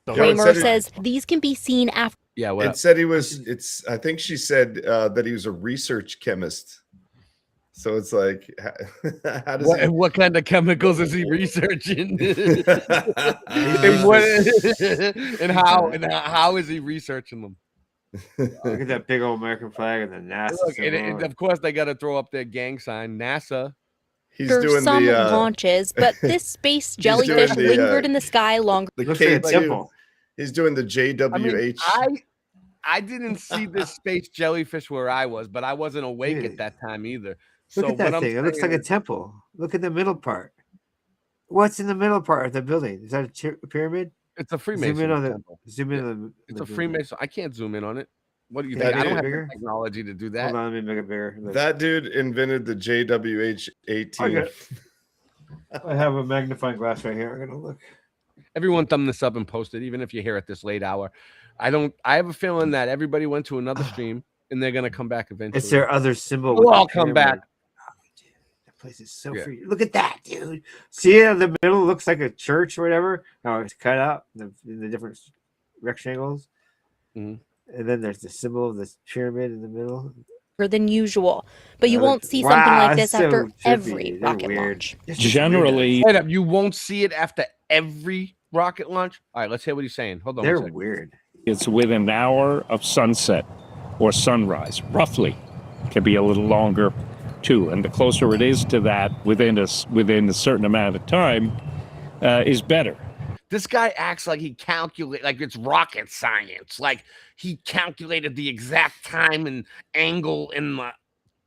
Kramer says these can be seen after. Yeah, what It up? said he was. I think she said that he was a research chemist. So it's like, how does he? What kind of chemicals is he researching? He's and how is he researching them? Look at that big old American flag and the NASA. Look, and symbol. of course they got to throw up their gang sign, NASA. He's After doing some the launches, but this space doing jellyfish the, lingered in the sky longer. the Looks like a K2. temple. He's doing the JWH. I didn't see this space jellyfish where I was, but I wasn't awake at that time either. Look So at that what I'm thing. It looks like saying a temple. Look at the middle part. What's in the middle part of the building? Is that a pyramid? It's a Zoom in Freemason on the. temple. Zoom in on the. It's a Freemason. I can't zoom in on it. What do you Can think? you I make don't it have bigger? the technology to do that. Hold on, let me make it bigger. Look. That dude invented the JWH 18. Okay. I have a magnifying glass right here. I'm gonna look. Everyone thumb this up and post it, even if you're here at this late hour. I have a feeling that everybody went to another stream and they're gonna come back eventually. It's their other symbol. We'll with the all come pyramid. back. That place is so Yeah. free. Look at that, dude. See it in the middle? Looks like a church or whatever. How it's cut out in the different rectangles. Mhm. And then there's the symbol of this pyramid in the middle. Than usual, but you Wow, won't see something like this that's so after trippy. every They're rocket weird. launch. It's just Generally, Wait up, you won't see it after every rocket launch. All right, let's hear what he's saying. Hold on. They're one second. weird. it's within an hour of sunset or sunrise, roughly. Can be a little longer, too. And the closer it is to that, within a certain amount of time, is better. This guy acts like he calculate like it's rocket science. Like he calculated the exact time and angle and the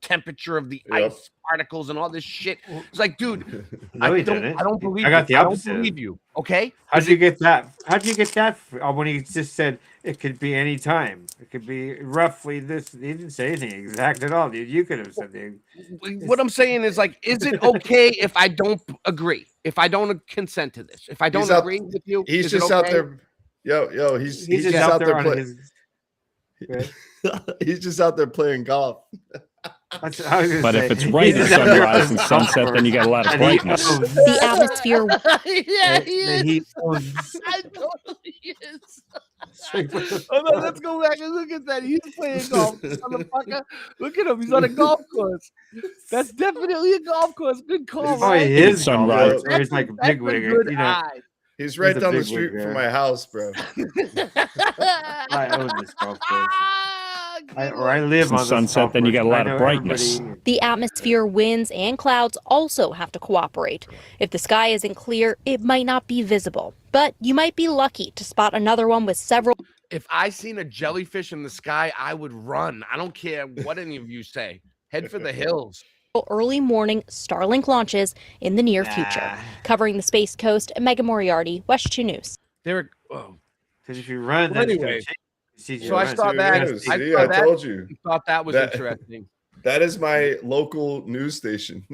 temperature of the Yep. ice particles and all this shit. It's like, dude, No, he I didn't. don't believe I got you. the I don't opposite. believe you. Okay? How'd you get that? How'd you get that when he just said it could be any time? It could be roughly this. He didn't say anything exact at all, dude. You could have said the. What I'm saying is like, is it okay if I don't agree? If I don't consent to this? If I don't He's out- agree with you? He's is it just out okay? there. Yo, he's He's just just out there on play- his. He's just out there playing golf. That's what I was gonna But say. if it's right He's at just out there sunrise on and his sunset, golf then you got a lot of course. And he brightness. owns- The atmosphere. Yeah, he and is. he owns- I totally is. Oh no, let's go back and look at that. He's playing golf, this motherfucker. Look at him. He's on a golf course. That's definitely a golf course. Good call, Oh, right? he is Sunrise. sunrise. He's like a That's big a wig. good You know, eye. He's right a down the big street wig from guy. my house, bro. I own this golf course. I live on the sunset, then you got a lot I of know brightness. everybody- The atmosphere, winds, and clouds also have to cooperate. If the sky isn't clear, it might not be visible, but you might be lucky to spot another one with several. If I seen a jellyfish in the sky, I would run. I don't care what any of you say. Head for the hills. Early morning Starlink launches in the near future. Covering the Space Coast, Megan Moriarty, West 2 News. There. Because if you run, Well, then it's anyway, gonna change. so I saw that. See, I told you. Thought that was That- interesting. That is my local news station.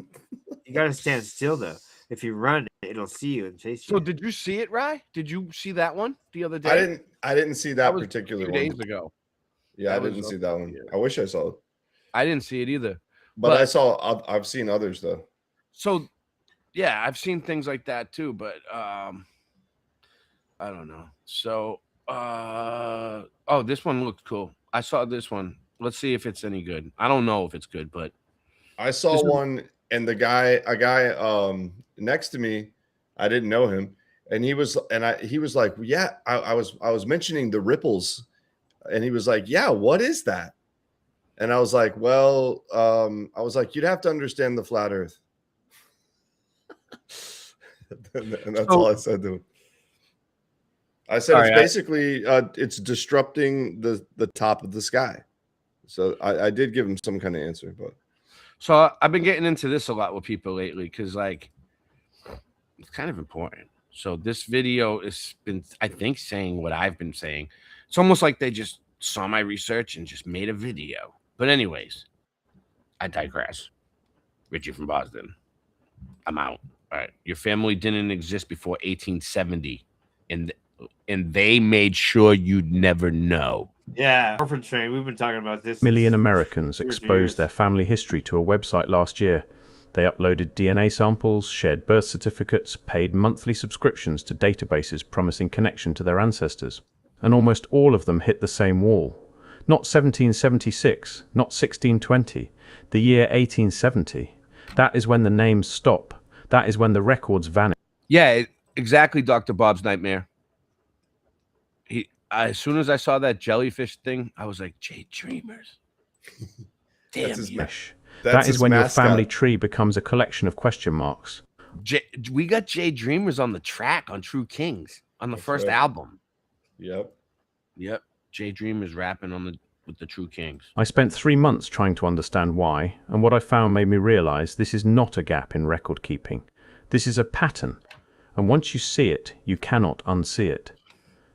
You gotta stand still though. If you run, it'll see you and chase you. So did you see it, Rye? Did you see that one the other day? I didn't see that was particular a few one. days ago. Yeah, That I didn't was see that one. I wish I saw it. I didn't see it either. But I've seen others though. So, yeah, I've seen things like that too, but I don't know. So, oh, this one looked cool. I saw this one. Let's see if it's any good. I don't know if it's good, but I saw this one, and a guy next to me, I didn't know him, and he was like, yeah, I was mentioning the ripples, and he was like, yeah, what is that? And I was like, well, you'd have to understand the flat Earth, and that's all I said to him. I said Sorry, it's basically it's disrupting the top of the sky. So I did give him some kind of answer, but so I've been getting into this a lot with people lately because, like, it's kind of important. So this video has been, I think, saying what I've been saying. It's almost like they just saw my research and just made a video. But anyways, I digress. Richie from Boston. I'm out. All right. Your family didn't exist before 1870, and they made sure you'd never know. Yeah, orphan train. We've been talking about this. Million Americans years. exposed their family history to a website last year. They uploaded DNA samples, shared birth certificates, paid monthly subscriptions to databases promising connection to their ancestors. And almost all of them hit the same wall. Not 1776, not 1620, the year 1870. That is when the names stop. That is when the records vanish. Yeah, exactly, Dr. Bob's nightmare. As soon as I saw that jellyfish thing, I was like, Jay Dreamers. Damn you. That is when your family tree becomes a collection of question marks. We got Jay Dreamers on the track on True Kings on the first album. Yep. Jay Dreamers rapping with the True Kings. I spent 3 months trying to understand why, and what I found made me realize this is not a gap in record keeping. This is a pattern, and once you see it, you cannot unsee it.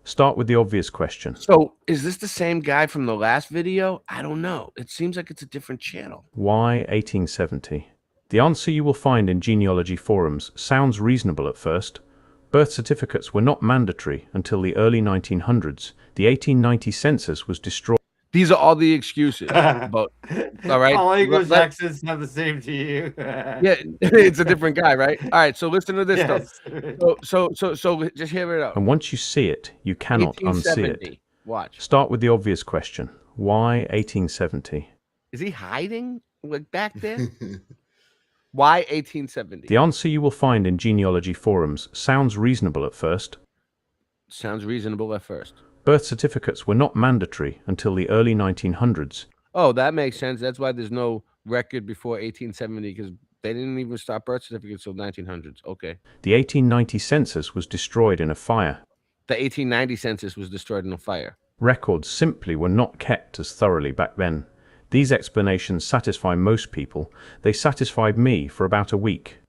Start with the obvious question. So, is this the same guy from the last video? I don't know. It seems like it's a different channel. Why 1870? The answer you will find in genealogy forums sounds reasonable at first. Birth certificates were not mandatory until the early 1900s. The 1890 census was destroyed. These are all the excuses. But, all right. All English accents have the same to you. Yeah, it's a different guy, right? All right, so listen to this Yes. stuff. So just hear it out. And once you see it, you cannot unsee it. 1870. Watch. Start with the obvious question. Why 1870? Is he hiding like back there? Why 1870? The answer you will find in genealogy forums sounds reasonable at first. Sounds reasonable at first. Birth certificates were not mandatory until the early 1900s. Oh, that makes sense. That's why there's no record before 1870, because they didn't even start birth certificates till 1900s. Okay. The 1890 census was destroyed in a fire. The 1890 census was destroyed in a fire. Records simply were not kept as thoroughly back then. These explanations satisfy most people. They satisfied me for about a week.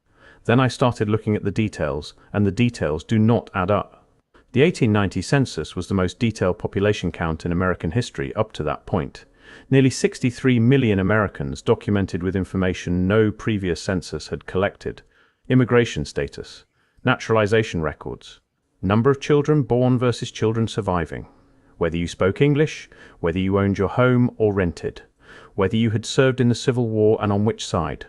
Then I started looking at the details, and the details do not add up. The 1890 census was the most detailed population count in American history up to that point. Nearly 63 million Americans documented with information no previous census had collected. Immigration status, naturalization records, number of children born versus children surviving, whether you spoke English, whether you owned your home or rented, whether you had served in the Civil War and on which side.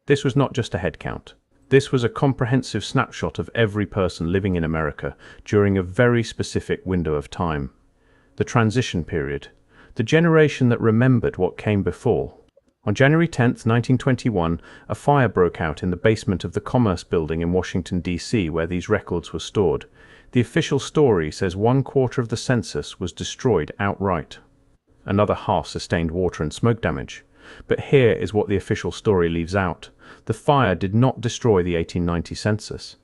This was not just a head count. This was a comprehensive snapshot of every person living in America during a very specific window of time. The transition period, the generation that remembered what came before. On January 10th, 1921, a fire broke out in the basement of the Commerce Building in Washington, D.C., where these records were stored. The official story says 1/4 of the census was destroyed outright. Another half sustained water and smoke damage. But here is what the official story leaves out. The fire did not destroy the 1890 census.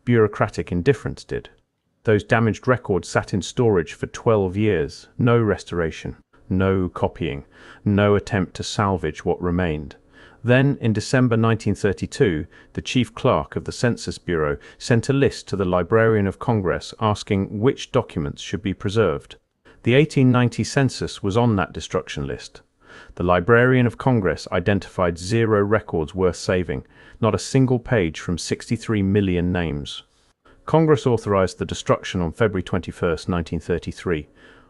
Bureaucratic indifference did. Those damaged records sat in storage for 12 years. No restoration, no copying, no attempt to salvage what remained. Then, in December 1932, the chief clerk of the Census Bureau sent a list to the Librarian of Congress asking which documents should be preserved. The 1890 census was on that destruction list. The Librarian of Congress identified 0 records worth saving, not a single page from 63 million names. Congress authorized the destruction on February 21, 1933.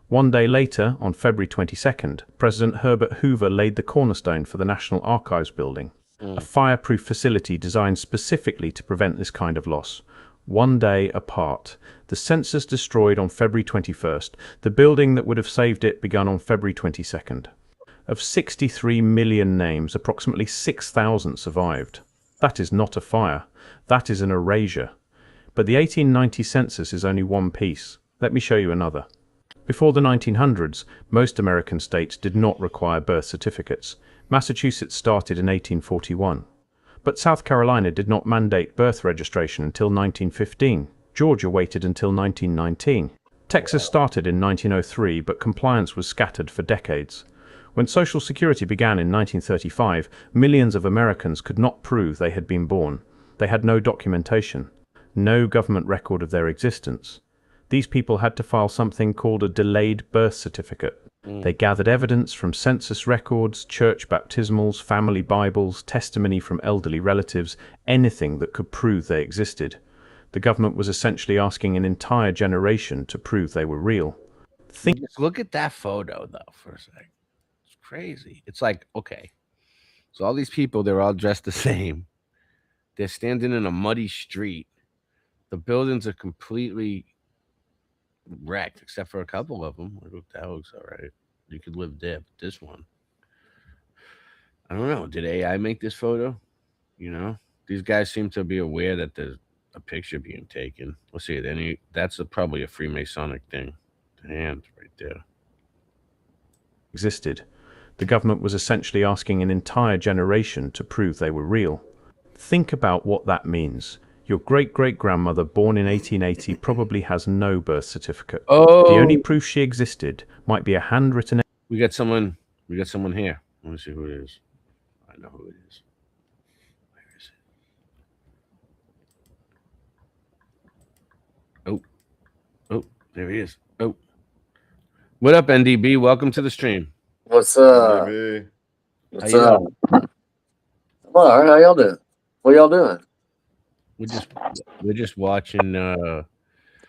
One day later, on February 22nd, President Herbert Hoover laid the cornerstone for the National Archives building, a fireproof facility designed specifically to prevent this kind of loss. One day apart. The census destroyed on February 21st. The building that would have saved it begun on February 22nd. Of 63 million names, approximately 6,000 survived. That is not a fire. That is an erasure. But the 1890 census is only one piece. Let me show you another. Before the 1900s, most American states did not require birth certificates. Massachusetts started in 1841. But South Carolina did not mandate birth registration until 1915. Georgia waited until 1919. Texas started in 1903, but compliance was scattered for decades. When Social Security began in 1935, millions of Americans could not prove they had been born. They had no documentation, no government record of their existence. These people had to file something called a delayed birth certificate. They gathered evidence from census records, church baptismals, family Bibles, testimony from elderly relatives, anything that could prove they existed. The government was essentially asking an entire generation to prove they were real. Just look at that photo, though, for a second. It's crazy. It's like, okay, so all these people, they're all dressed the same. They're standing in a muddy street. The buildings are completely wrecked, except for a couple of them. That looks all right. You could live there. But this one, I don't know. Did AI make this photo? You know, these guys seem to be aware that there's a picture being taken. Let's see. That's probably a Freemasonic thing. The hand right there. Existed. The government was essentially asking an entire generation to prove they were real. Think about what that means. Your great-great-grandmother, born in 1880, probably has no birth certificate. Oh. The only proof she existed might be a handwritten... We got someone here. Let me see who it is. I know who it is. Where is it? Oh, there he is. Oh. What up, NDB? Welcome to the stream. What's up? Maybe. What's up? I'm all right. How y'all doing? What y'all doing? We're just watching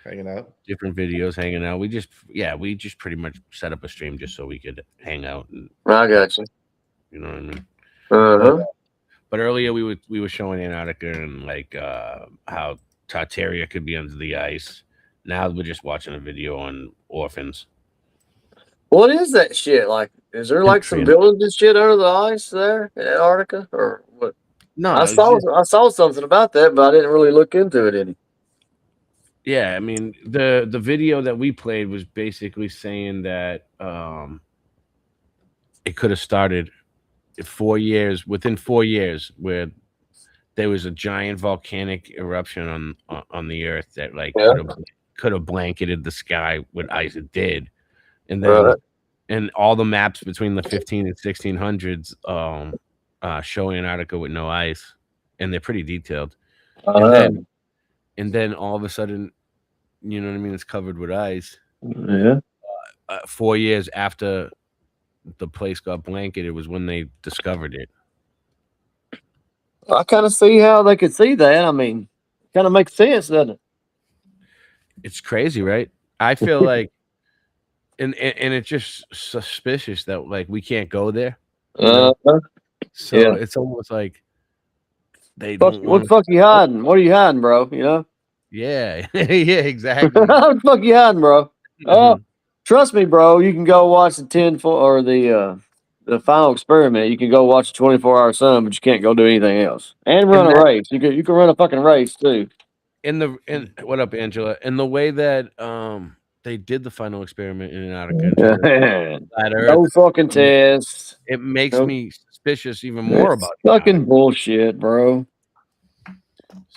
hanging out, different videos, hanging out. We just pretty much set up a stream just so we could hang out. And, I got you. You know what I mean? Uh-huh. But earlier we were showing Antarctica and like how Tartaria could be under the ice. Now we're just watching a video on orphans. What is that shit? Like, is there like some buildings and shit under the ice there in Antarctica, or what? No, I saw something about that, but I didn't really look into it any. Yeah, I mean the video that we played was basically saying that it could have started within 4 years, where there was a giant volcanic eruption on the Earth that like could have blanketed the sky with ice. It did, and then and all the maps between the 15 and 1600s show Antarctica with no ice, and they're pretty detailed. And then all of a sudden, you know what I mean, it's covered with ice. Yeah. 4 years after the place got blanketed was when they discovered it. I kind of see how they could see that. I mean, kind of makes sense, doesn't it? It's crazy, right? I feel like, and it's just suspicious that like we can't go there. So yeah. It's almost like they what the fuck you hiding? What are you hiding, bro? You know? Yeah, yeah, exactly. What the fuck you hiding, bro? Trust me, bro. You can go watch the final experiment. You can go watch the 24-hour sun, but you can't go do anything else. And run a race. You can run a fucking race too. What up, Angela? In the way that they did the final experiment in Antarctica. Flat Earth. No fucking test. It makes Nope. me suspicious even more It's about fucking bullshit, bro.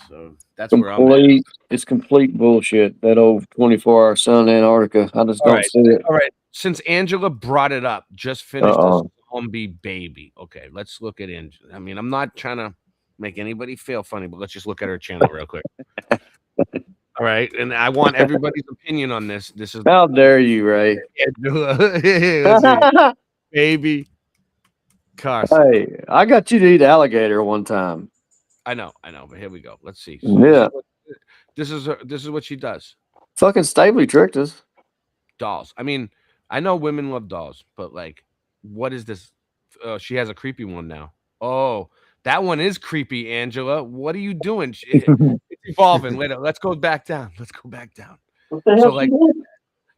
So that's where I'm at. It's complete bullshit. That old 24-hour sun in Antarctica. I just All don't right, see it. all right. Since Angela brought it up, just finished Uh-oh. this zombie baby. Okay, let's look at Angela. I mean, I'm not trying to make anybody feel funny, but let's just look at her channel real quick. All right, and I want everybody's opinion on this. This is How dare you, Ray? Let's see. Baby Carson. Hey, I got you to eat alligator one time. I know, but here we go. Let's see. Yeah. This is what she does. Fucking Stabley tricked us. Dolls. I mean, I know women love dolls, but like, what is this? She has a creepy one now. Oh, that one is creepy, Angela. What are you doing? It's evolving. Later, let's go back down. Let's go back down. What the hell like, she did?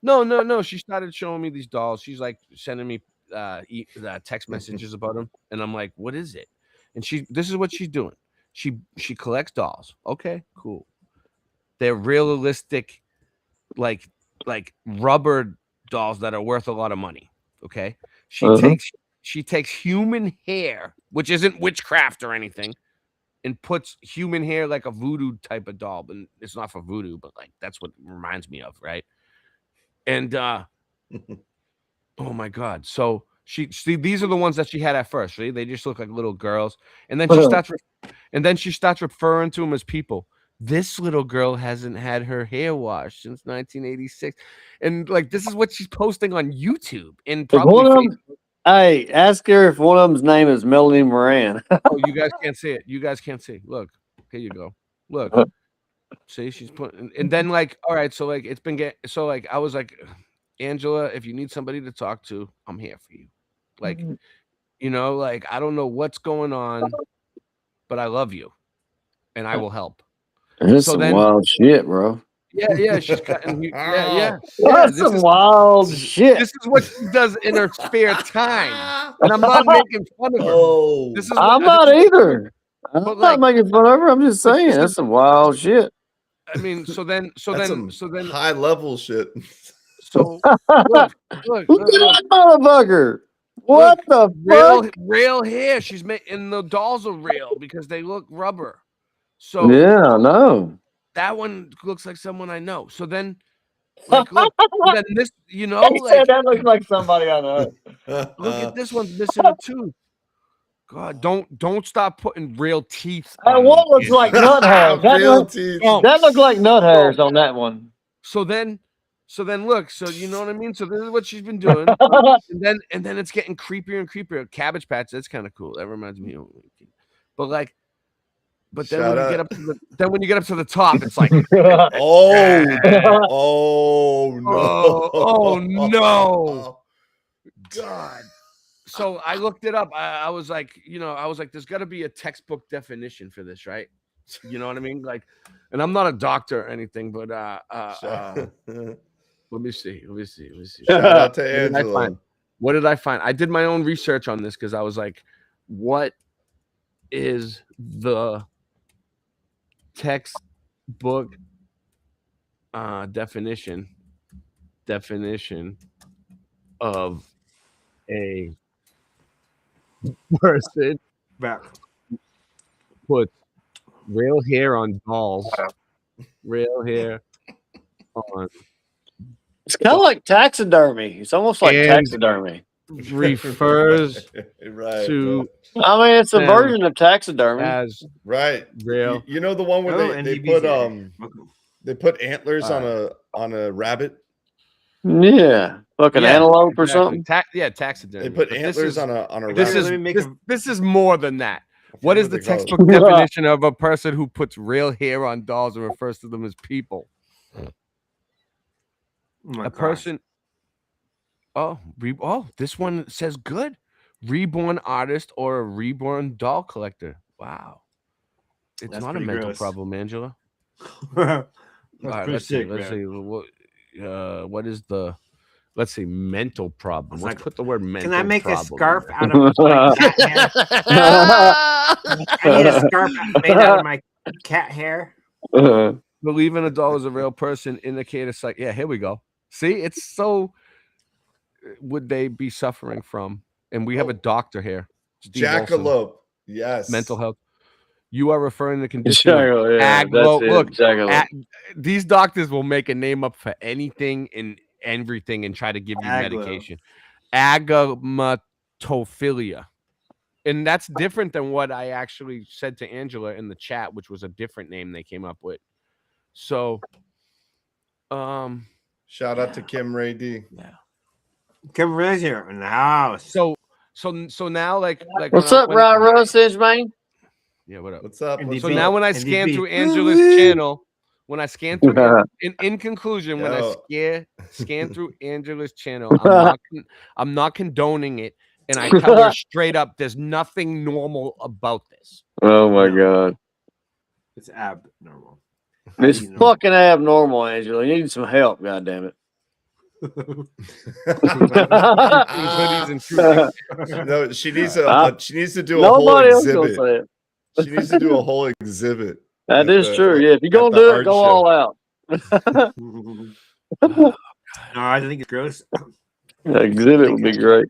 no. She started showing me these dolls. She's like sending me text messages about them, and I'm like, what is it? And this is what she's doing. She collects dolls. Okay, cool. They're realistic, like rubber dolls that are worth a lot of money. Okay, she takes human hair, which isn't witchcraft or anything, and puts human hair like a voodoo type of doll. But it's not for voodoo, but like that's what it reminds me of, right? And oh my god, so these are the ones that she had at first. Right? They just look like little girls, and then she starts referring to them as people. This little girl hasn't had her hair washed since 1986, and like this is what she's posting on YouTube and probably Facebook. Hey, ask her if one of them's name is Melanie Moran. Oh, you guys can't see it. You guys can't see. Look, here you go. Look, see, she's putting, and then like, all right, so like it's been getting, so like I was like, Angela, if you need somebody to talk to, I'm here for you. Like, you know, like I don't know what's going on, but I love you, and I will help. That's some wild shit, bro. Yeah, she's cutting. Yeah. That's some wild shit. This is what she does in her spare time, and I'm not making fun of her. This is I'm not either. I'm not making fun of her. I'm just saying that's some wild shit. I mean, so then, high level shit. So look at that motherfucker. What the fuck? Real hair. She's and the dolls are real because they look rubber. So yeah, I know. That one looks like someone I know. So then, like, look, then this, you know, He said that looks like somebody I know. Look at this one's missing a tooth. God, don't stop putting real teeth. What looks like nut hairs? That looked like nut hairs on that one. So then look. So you know what I mean. So this is what she's been doing, and then it's getting creepier and creepier. Cabbage Patch. That's kind of cool. That reminds me of. But like. But then when you get up to the top, it's like, oh no, God. So I looked it up. I was like, there's got to be a textbook definition for this, right? You know what I mean? Like, and I'm not a doctor or anything, but let me see. Shout out to Angela. What did I find? I did my own research on this because I was like, what is the textbook definition of a person put real hair on dolls, real hair on. It's kind of like taxidermy. It's almost like taxidermy. Refers to. I mean, it's a version of taxidermy. As real. You know the one where they put antlers on a rabbit. Yeah, fucking antelope or something. Taxidermy. They put antlers on a rabbit. This is more than that. What is the textbook definition of a person who puts real hair on dolls and refers to them as people? A person. Oh, this one says good. Reborn artist or a reborn doll collector. Wow. It's not a mental problem, Angela. All right, let's see. What is the mental problem? Let's put the word mental. Can I make problem a scarf out of my cat hair? I need a scarf made out of my cat hair. Believe in a doll is a real person. Indicate a psych. Yeah, here we go. See, it's so. Would they be suffering from? And we have a doctor here. Steve Olson. Jackalope. Yes. Mental health. You are referring to the condition of Jackalope, yeah, that's it, Look, jackalope. these doctors will make a name up for anything and everything and try to give you Aglo. medication. Agamatophilia. And that's different than what I actually said to Angela in the chat, which was a different name they came up with. So, shout out to Kim Ray D. Yeah. Kim Ray's here in the house. So now, like What's up, Rod Russage, man? Yeah, what up? What's up? So now when I scan through Angela's channel, when I scan through, in conclusion, when I scan through Angela's channel, I'm not condoning it, and I tell her straight up, there's nothing normal about this. Oh my god, it's abnormal. It's fucking abnormal, Angela. You need some help, goddamn it. No, she needs to do a whole exhibit. She needs to do a whole exhibit. That is true. Yeah, if you're gonna do it, go all out. No, I think it's gross. That exhibit would be great.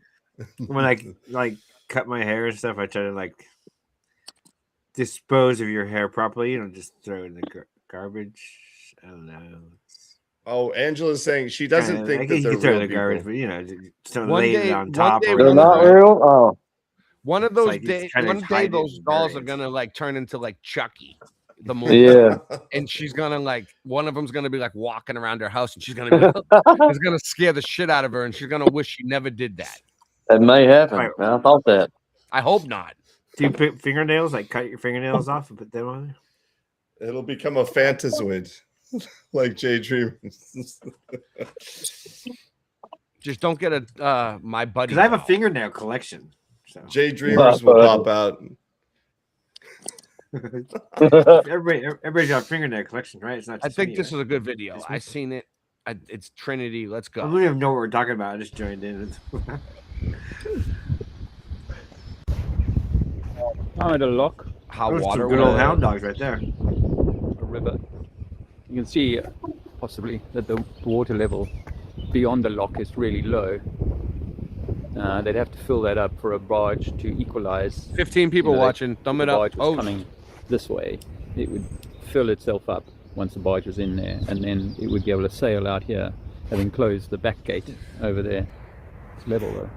When I like cut my hair and stuff, I try to like dispose of your hair properly. You don't just throw it in the garbage. I don't know. Oh, Angela's saying she doesn't think that you they're can throw real it in the garbage, people. but you know, just lay it on top. They're not real. Oh, One of those like he's days, trying to one day, hide those it dolls are buried. gonna like turn into like Chucky, the movie. Yeah. And she's gonna like one of them's gonna be like walking around her house, and she's gonna be like, it's gonna scare the shit out of her, and she's gonna wish she never did that. that may happen. I thought that. I hope not. Do you put fingernails? Like cut your fingernails off and put them on there? It'll become a Fantazoid, like Jay Dreamers. Just don't get a my buddy. Because I have a fingernail collection. So. Jay Dreamers will pop out. Everybody's got a fingernail collection, right? It's not. I Just think me, this right? is a good video. I seen it. It's Trinity. Let's I go. don't even know what we're talking about. I just joined in. I'm at a lock. How Those two water good will- old hound dogs right there. A river. You can see possibly that the water level beyond the lock is really low. They'd have to fill that up for a barge to equalize. 15 people watching. Thumb if it the up. barge was Oh. coming this way. It would fill itself up once the barge was in there, and then it would be able to sail out here, having closed the back gate over there. It's level though.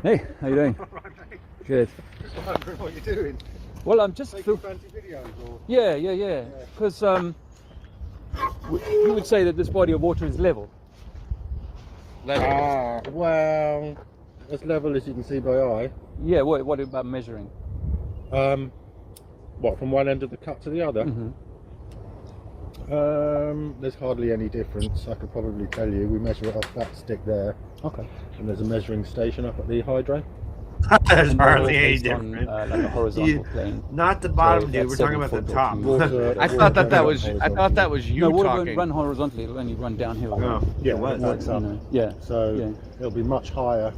Hey, how you doing? Good. What are you doing? Well, I'm just Making fancy videos or? yeah. Because you would say that this body of water is level. Well, as level as you can see by eye. Yeah. What about measuring? What, from one end of the cut to the other? There's hardly any difference. I could probably tell you. We measure it off that stick there. Okay. And there's a measuring station up at the hydro. There's And they're all hardly any based on, different. like a horizontal plane. Not the bottom, So dude. that's We're talking about 7 the foot top. or I thought that was you No, water won't talking. run horizontally. It'll only run downhill. Oh, Yeah, it was. it works up. Yeah. So Yeah. it'll be much higher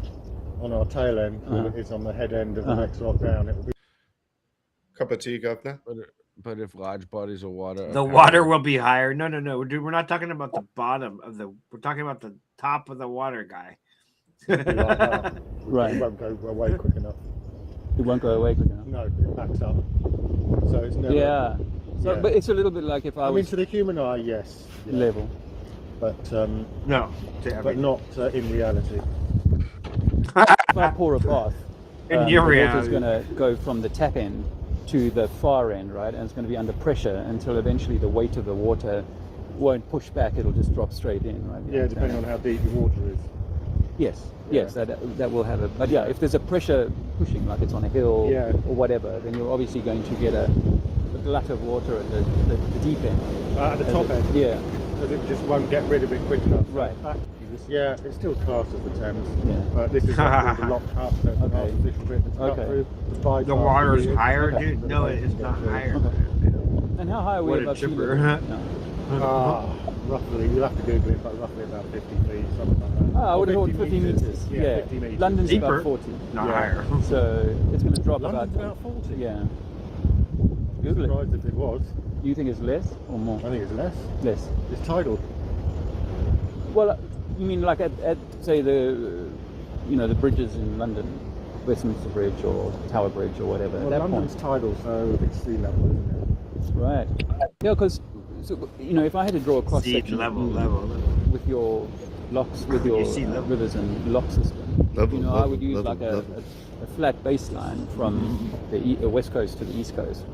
on our tail end than it is on the head end of the next rock down. It will be Cup of tea, Governor. But if large bodies of water, The water will be higher. No, dude. We're not talking about the bottom of the. We're talking about the top of the water guy. like that. Right. It won't go away quick enough. It won't go away quick enough. No, it backs up. So it's never. Yeah. So, Yeah. but it's a little bit like if I I mean, was to the human eye, yes. Yeah. level. But No, but not in reality. If I pour a bath, In your the reality. water's going to go from the tap end to the far end, right? And it's going to be under pressure until eventually the weight of the water won't push back. It'll just drop straight in, right? Yeah, depending on how deep the water is. Yes, that will have a. But yeah, if there's a pressure pushing, like it's on a hill Yeah. or whatever, then you're obviously going to get a glut of water at the deep end. At the top end. Yeah. Because it just won't get rid of it quick enough. Right. Yeah, it's still classed as the Thames. Yeah. But this is like the locked up, so it's an artificial bit that's cut Okay. through. The bypass The water's is- higher, Okay. dude. No, it is not higher. And how high are we What a above sea chipper. level? No. Roughly, you'll have to Google it, but roughly about 50 feet, something like that. I would have Or thought 50 meters. Yeah, 50 meters. London's Deeper, about 40. not Yeah. higher. So it's going to drop London's about about 40. Yeah. Google it. Surprised if it was. You think it's less or more? I think it's less. Less. It's tidal. Well, you mean like at say the the bridges in London, Westminster Bridge or Tower Bridge or whatever. Well, at that London's point. tidal, so it's sea level, isn't Right. Yeah, because if I had to draw a cross section level. with your locks, with your rivers and lock system, I would use like a flat baseline from the west coast to the east coast.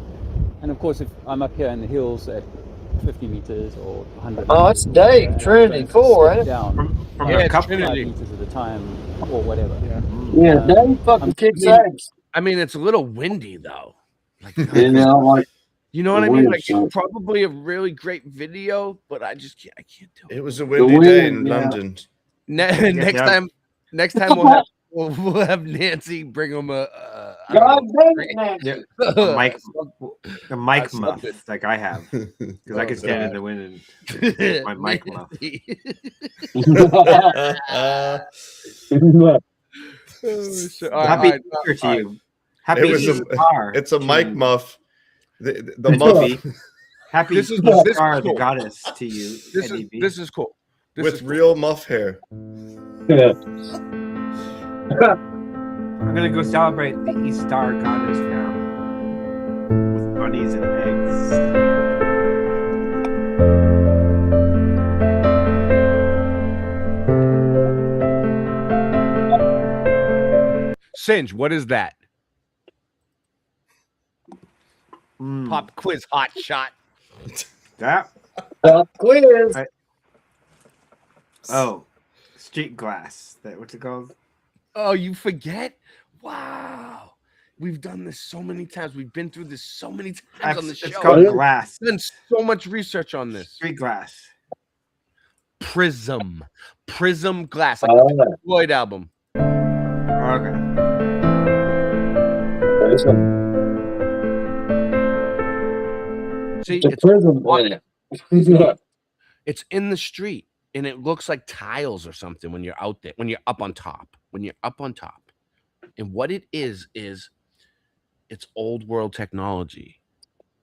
And of course, if I'm up here in the hills at 50 meters or 100 Oh, it's Dave, Trinity 4, ain't it? down from a couple 5 meters at a time or whatever. Yeah, Dave fucking kicks ass. I mean, it's a little windy though. Like, You know, like you know what the I mean? wind Like, sucks. it's probably a really great video, but I just can't. I can't do it. It was a windy day in London. Next time we'll have Nancy bring him a God damn it, Nancy. A mic muff like I have, because I can stand in the wind and my mic muff. Happy Easter to you. Happy Easter. It's a mic muff. The muff. Happy This is Easter, the cool. goddess to you. This is cool. With real muff hair. Yeah. I'm gonna go celebrate the Easter goddess now with bunnies and eggs. Singe, what is that? Pop quiz hot shot. That Pop quiz. Oh, street glass. What's it called? Oh, you forget? Wow. We've done this so many times. We've been through this so many times on the show. It's called glass. We've done so much research on this. Street glass. Prism glass. Like the Pink Floyd album. Okay. See, It's a prism planet. it's in the street and it looks like tiles or something when you're out there, when you're up on top. And what it is it's old world technology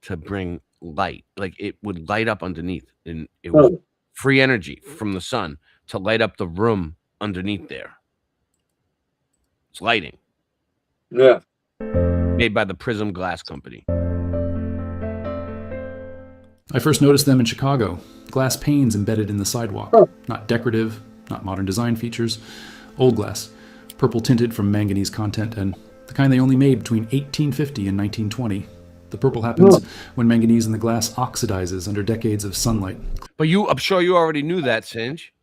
to bring light. Like it would light up underneath, and it was free energy from the sun to light up the room underneath there. It's lighting. Yeah. Made by the Prism Glass Company. I first noticed them in Chicago. Glass panes embedded in the sidewalk. Not decorative, not modern design features. Old glass. Purple tinted from manganese content, and the kind they only made between 1850 and 1920. The purple happens when manganese in the glass oxidizes under decades of sunlight. But I'm sure you already knew that, Singe.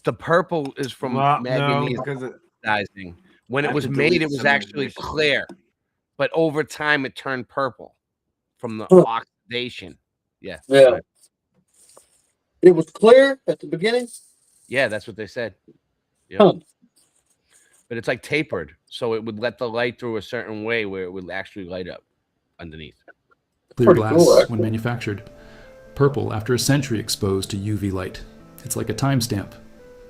The purple is from manganese oxidizing. When it was made, it was actually clear. But over time, it turned purple from the oxidation. Yeah. Yeah. It was clear at the beginning? Yeah, that's what they said. Yeah. Huh. But it's like tapered, so it would let the light through a certain way where it would actually light up underneath. Clear glass when manufactured. Purple after a century exposed to UV light. It's like a timestamp.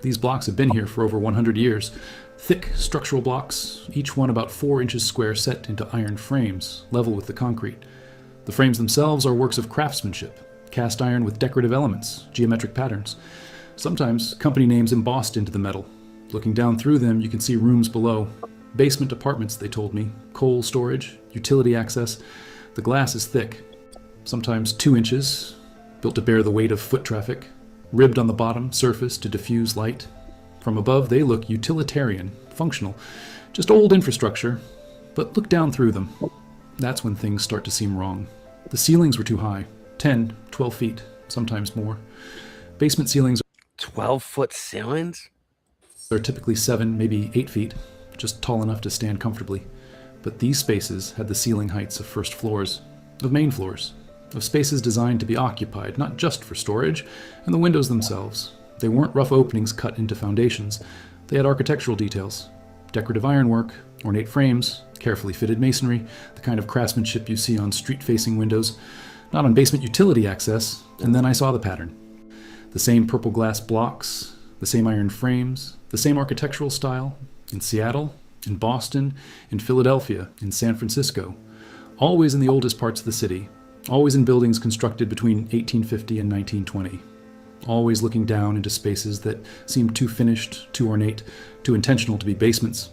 These blocks have been here for over 100 years. Thick structural blocks, each one about 4 inches square, set into iron frames, level with the concrete. The frames themselves are works of craftsmanship, cast iron with decorative elements, geometric patterns. Sometimes company names embossed into the metal. Looking down through them, you can see rooms below. Basement apartments, they told me. Coal storage, utility access. The glass is thick, sometimes 2 inches, built to bear the weight of foot traffic, ribbed on the bottom surface to diffuse light. From above, they look utilitarian, functional, just old infrastructure. But look down through them. That's when things start to seem wrong. The ceilings were too high, 10, 12 feet, sometimes more. Basement ceilings 12-foot ceilings? They're typically 7, maybe 8 feet, just tall enough to stand comfortably. But these spaces had the ceiling heights of first floors, of main floors, of spaces designed to be occupied, not just for storage, and the windows themselves. They weren't rough openings cut into foundations. They had architectural details, decorative ironwork, ornate frames, carefully fitted masonry, the kind of craftsmanship you see on street-facing windows, not on basement utility access, and then I saw the pattern. The same purple glass blocks, the same iron frames, the same architectural style, in Seattle, in Boston, in Philadelphia, in San Francisco, always in the oldest parts of the city, always in buildings constructed between 1850 and 1920. always looking down into spaces that seemed too finished, too ornate, too intentional to be basements.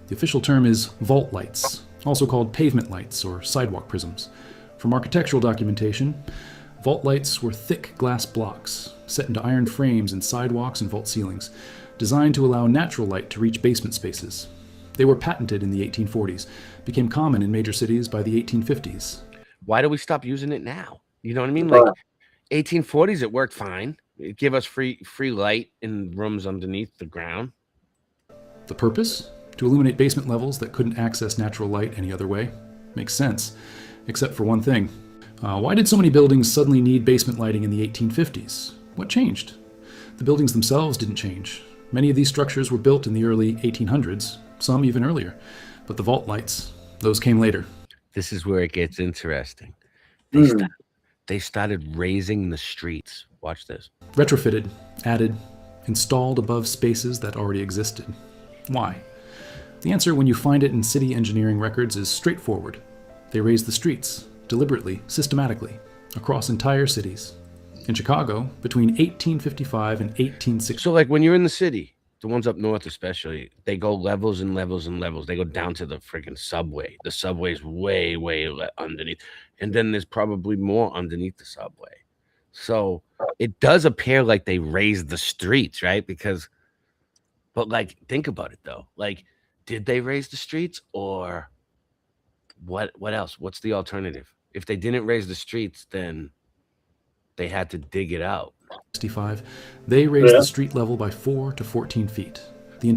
The official term is vault lights, also called pavement lights or sidewalk prisms. From architectural documentation, vault lights were thick glass blocks set into iron frames in sidewalks and vault ceilings, designed to allow natural light to reach basement spaces. They were patented in the 1840s, became common in major cities by the 1850s. Why do we stop using it now? You know what I mean? Like 1840s, it worked fine. It gave us free light in rooms underneath the ground. The purpose? To illuminate basement levels that couldn't access natural light any other way. Makes sense, except for one thing. Why did so many buildings suddenly need basement lighting in the 1850s? What changed? The buildings themselves didn't change. Many of these structures were built in the early 1800s, some even earlier. But the vault lights, those came later. This is where it gets interesting. They started raising the streets. Watch this. Retrofitted, added, installed above spaces that already existed. Why? The answer, when you find it in city engineering records, is straightforward. They raised the streets, deliberately, systematically, across entire cities. In Chicago, between 1855 and 1860. So like when you're in the city, the ones up north especially, they go levels and levels and levels. They go down to the freaking subway. The subway's way underneath. And then there's probably more underneath the subway. So it does appear like they raised the streets, right? But like, think about it though. Like, did they raise the streets or what else? What's the alternative? If they didn't raise the streets, then they had to dig it out. 65, they raised the street level by 4 to 14 feet.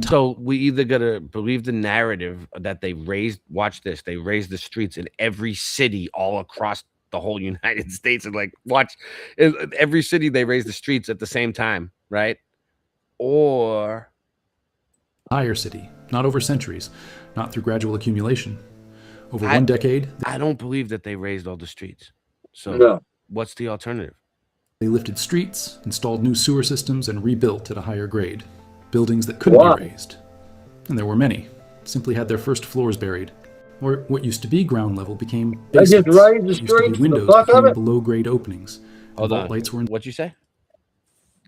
So we either gotta believe the narrative that they raised, watch this, they raised the streets in every city all across the whole United States, and like watch every city they raised the streets at the same time, right? Or entire city, not over centuries, not through gradual accumulation. Over one decade. I don't believe that they raised all the streets. So what's the alternative? They lifted streets, installed new sewer systems, and rebuilt at a higher grade. Buildings that couldn't be raised. And there were many. Simply had their first floors buried. Or what used to be ground level became basements. Used to be windows became below grade openings. Hold on. Lights were in. What'd you say?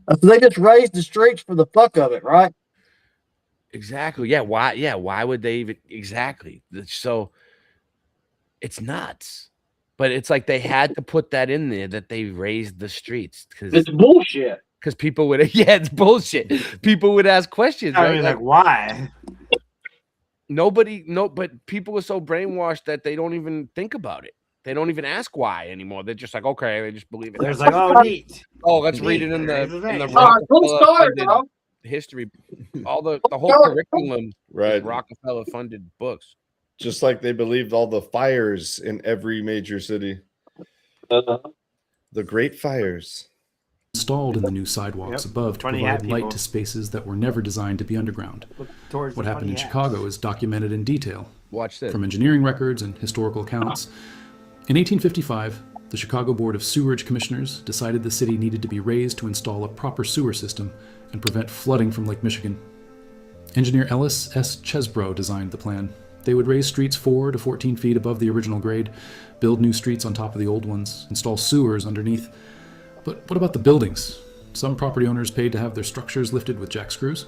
So they just raised the streets for the fuck of it, right? Exactly. Yeah. Why? Yeah. Why would they even? Exactly. So it's nuts. But it's like they had to put that in there that they raised the streets because it's bullshit. Because people would, it's bullshit. People would ask questions. I right? mean, like why? But people are so brainwashed that they don't even think about it. They don't even ask why anymore. They're just like, okay, they just believe it. There's like, oh, neat. Oh, let's read it in the Rockefeller history. All the whole curriculum, right? Rockefeller funded books. Just like they believed all the fires in every major city. The Great Fires. Installed in the new sidewalks above to provide light to spaces that were never designed to be underground. What happened in Chicago is documented in detail. Watch this. From engineering records and historical accounts. In 1855, the Chicago Board of Sewerage Commissioners decided the city needed to be raised to install a proper sewer system and prevent flooding from Lake Michigan. Engineer Ellis S. Chesbrough designed the plan. They would raise streets 4 to 14 feet above the original grade, build new streets on top of the old ones, install sewers underneath. But what about the buildings? Some property owners paid to have their structures lifted with jack screws.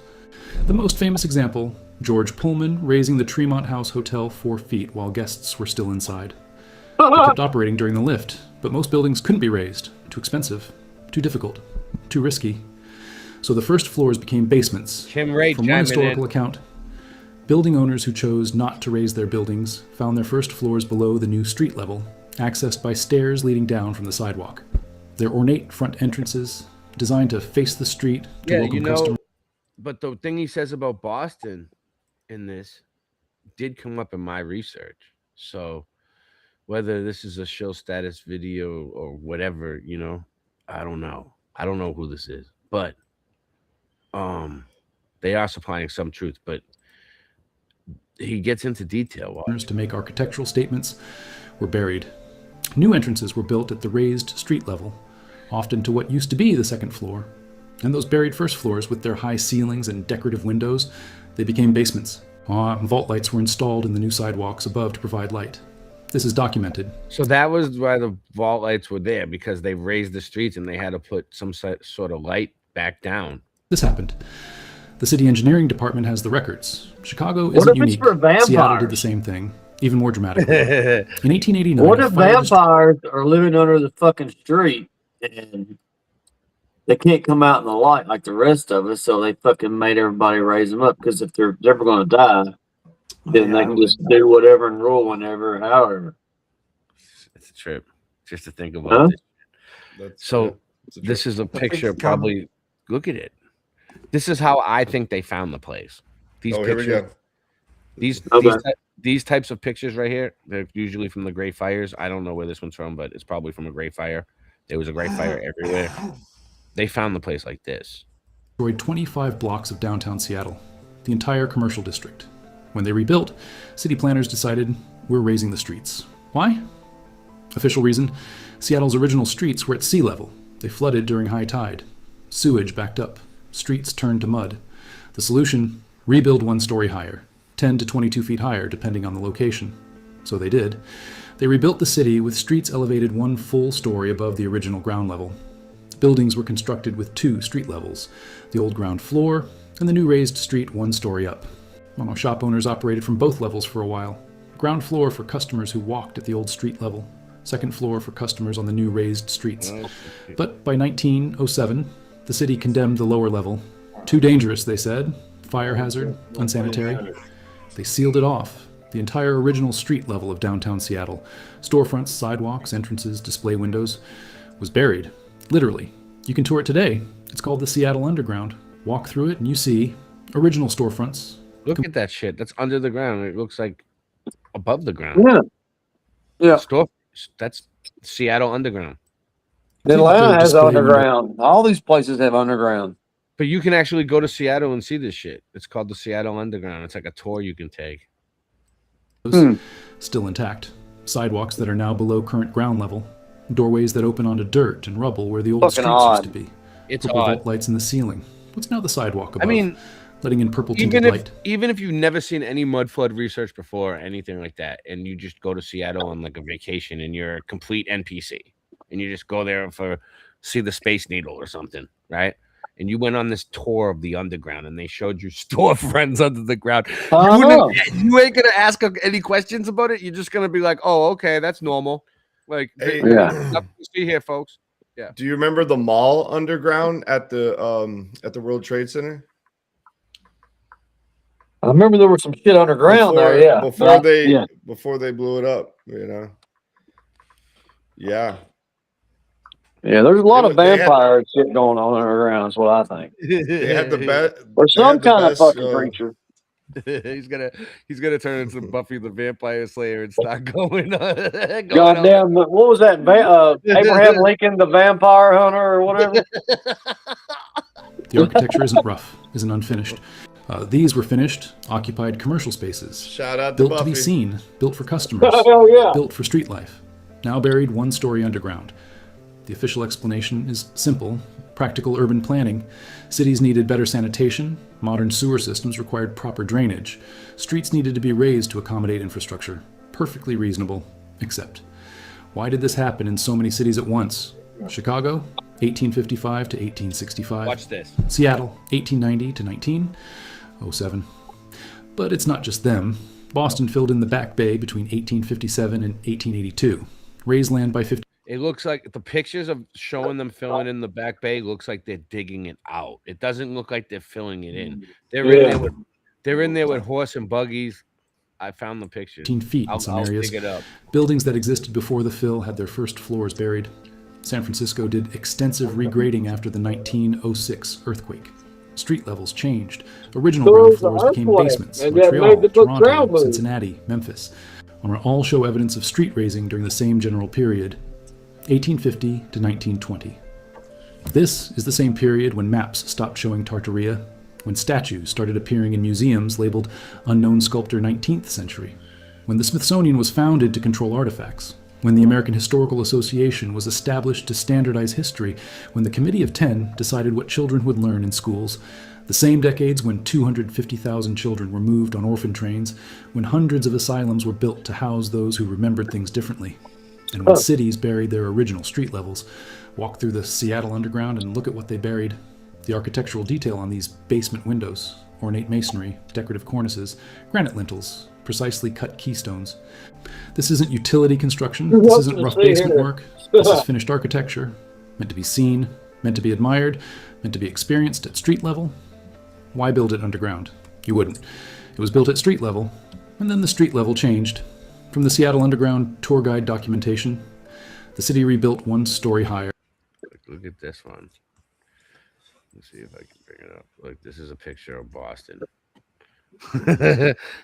The most famous example, George Pullman raising the Tremont House Hotel 4 feet while guests were still inside. They kept operating during the lift, but most buildings couldn't be raised. Too expensive, too difficult, too risky. So the first floors became basements. Kim Ray, from one historical account, building owners who chose not to raise their buildings found their first floors below the new street level, accessed by stairs leading down from the sidewalk. Their ornate front entrances, designed to face the street to welcome customers. But the thing he says about Boston in this did come up in my research. So whether this is a show status video or whatever, I don't know. I don't know who this is, but they are supplying some truth, but he gets into detail. To make architectural statements were buried. New entrances were built at the raised street level, often to what used to be the second floor. And those buried first floors, with their high ceilings and decorative windows, they became basements. Vault lights were installed in the new sidewalks above to provide light. This is documented. So that was why the vault lights were there, because they raised the streets and they had to put some sort of light back down. This happened. The city engineering department has the records. Chicago What isn't if it's unique. for vampires? Seattle did the same thing, even more dramatically. In 1889, What if fire dist- vampires are living under the fucking street and they can't come out in the light like the rest of us, so they fucking made everybody raise them up? Because if they're ever going to die, then they can just do whatever and rule whenever, however. It's a trip just to think about this. So this is a picture. It's coming. Probably look at it. This is how I think they found the place. These Oh, here we pictures. go. These types of pictures right here, they're usually from the Great Fires. I don't know where this one's from, but it's probably from a Great Fire. There was a Great Fire everywhere. They found the place like this. destroyed 25 blocks of downtown Seattle, the entire commercial district. When they rebuilt, city planners decided we're raising the streets. Why? Official reason, Seattle's original streets were at sea level. They flooded during high tide. Sewage backed up. Streets turned to mud. The solution, rebuild 1 story higher, 10 to 22 feet higher depending on the location. So they did. They rebuilt the city with streets elevated 1 full story above the original ground level. Buildings were constructed with 2 street levels, the old ground floor and the new raised street 1 story up. Mono shop owners operated from both levels for a while. Ground floor for customers who walked at the old street level. Second floor for customers on the new raised streets. But by 1907, the city condemned the lower level. Too dangerous, they said. Fire hazard, unsanitary. They sealed it off. The entire original street level of downtown Seattle, storefronts, sidewalks, entrances, display windows, was buried. Literally. You can tour it today. It's called the Seattle Underground. Walk through it and you see original storefronts. Look at that shit. That's under the ground. It looks like above the ground. Yeah. Yeah. That's Seattle Underground. Atlanta has display underground. All these places have underground. But you can actually go to Seattle and see this shit. It's called the Seattle Underground. It's like a tour you can take. Still intact. Sidewalks that are now below current ground level. Doorways that open onto dirt and rubble where the old Fucking streets odd. used to be. It's Purple odd. vault lights in the ceiling. What's now the sidewalk above? I mean, letting in purple tinted light. even if you've never seen any mud flood research before or anything like that, and you just go to Seattle on like a vacation and you're a complete NPC and you just go there for see the Space Needle or something, right? And you went on this tour of the underground and they showed you storefronts under the ground. You ain't gonna ask any questions about it. You're just gonna be like, oh, okay, that's normal. Like, Hey, nothing to see here, folks. Yeah. Do you remember the mall underground at the World Trade Center? I remember there was some shit underground there, yeah. Before they blew it up, you know. Yeah. Yeah, there's a lot of They had- vampire shit going on underground, is what I think. They had the best Or some kind of fucking creature. he's gonna turn into Buffy the Vampire Slayer and start going on. Goddamn, what was that? Abraham Lincoln, the vampire hunter, or whatever? The architecture isn't rough, isn't unfinished. These were finished, occupied commercial spaces. Shout out to built to Buffy. be seen, built for customers, Hell yeah. built for street life. Now buried 1 story underground. The official explanation is simple, practical urban planning. Cities needed better sanitation, modern sewer systems required proper drainage, streets needed to be raised to accommodate infrastructure. Perfectly reasonable, except. Why did this happen in so many cities at once? Chicago, 1855 to 1865. Watch this. Seattle, 1890 to 1907. But it's not just them. Boston filled in the Back Bay between 1857 and 1882. Raised land by 50. It looks like the pictures of showing them filling in the Back Bay looks like they're digging it out. It doesn't look like they're filling it in. They're in there with horse and buggies. I found the pictures. 15 feet in some areas. dig it up. Buildings that existed before the fill had their first floors buried. San Francisco did extensive regrading after the 1906 earthquake. Street levels changed. Original ground floors became basements. Montreal, Toronto, Cincinnati, Memphis all show evidence of street raising during the same general period, 1850 to 1920. This is the same period when maps stopped showing Tartaria, when statues started appearing in museums labeled Unknown Sculptor 19th Century, when the Smithsonian was founded to control artifacts, when the American Historical Association was established to standardize history, when the Committee of 10 decided what children would learn in schools, The same decades when 250,000 children were moved on orphan trains, when hundreds of asylums were built to house those who remembered things differently, and when cities buried their original street levels. Walk through the Seattle Underground and look at what they buried. The architectural detail on these basement windows, ornate masonry, decorative cornices, granite lintels, precisely cut keystones. This isn't utility construction. This isn't rough basement work. This is finished architecture, meant to be seen, meant to be admired, meant to be experienced at street level. Why build it underground? You wouldn't. It was built at street level, and then the street level changed. From the Seattle Underground tour guide documentation, the city rebuilt 1 story higher. Look at this one. Let's see if I can bring it up. Look, this is a picture of Boston.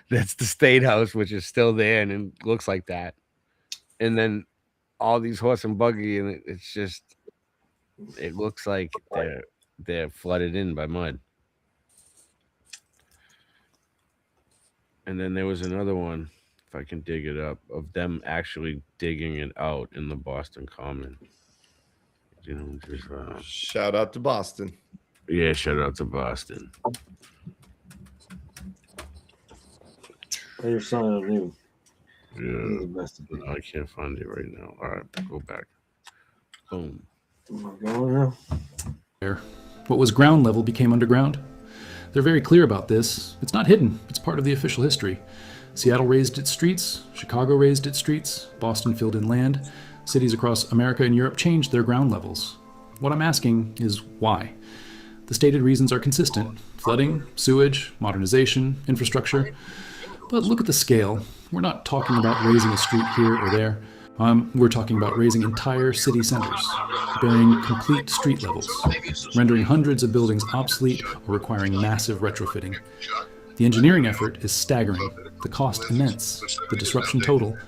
That's the State House, which is still there, and it looks like that. And then all these horse and buggy, and it's just, it looks like they're flooded in by mud. And then there was another one, if I can dig it up, of them actually digging it out in the Boston Common. You know, just, shout out to Boston. Yeah, shout out to Boston. Your son, yeah, no, I can't find it right now. All right, go back. Boom. What was ground level became underground. They're very clear about this. It's not hidden. It's part of the official history. Seattle raised its streets. Chicago raised its streets. Boston filled in land. Cities across America and Europe changed their ground levels. What I'm asking is why? The stated reasons are consistent. Flooding, sewage, modernization, infrastructure. But look at the scale. We're not talking about raising a street here or there. We're talking about raising entire city centers, burying complete street levels, rendering hundreds of buildings obsolete or requiring massive retrofitting. The engineering effort is staggering, the cost immense, the disruption total,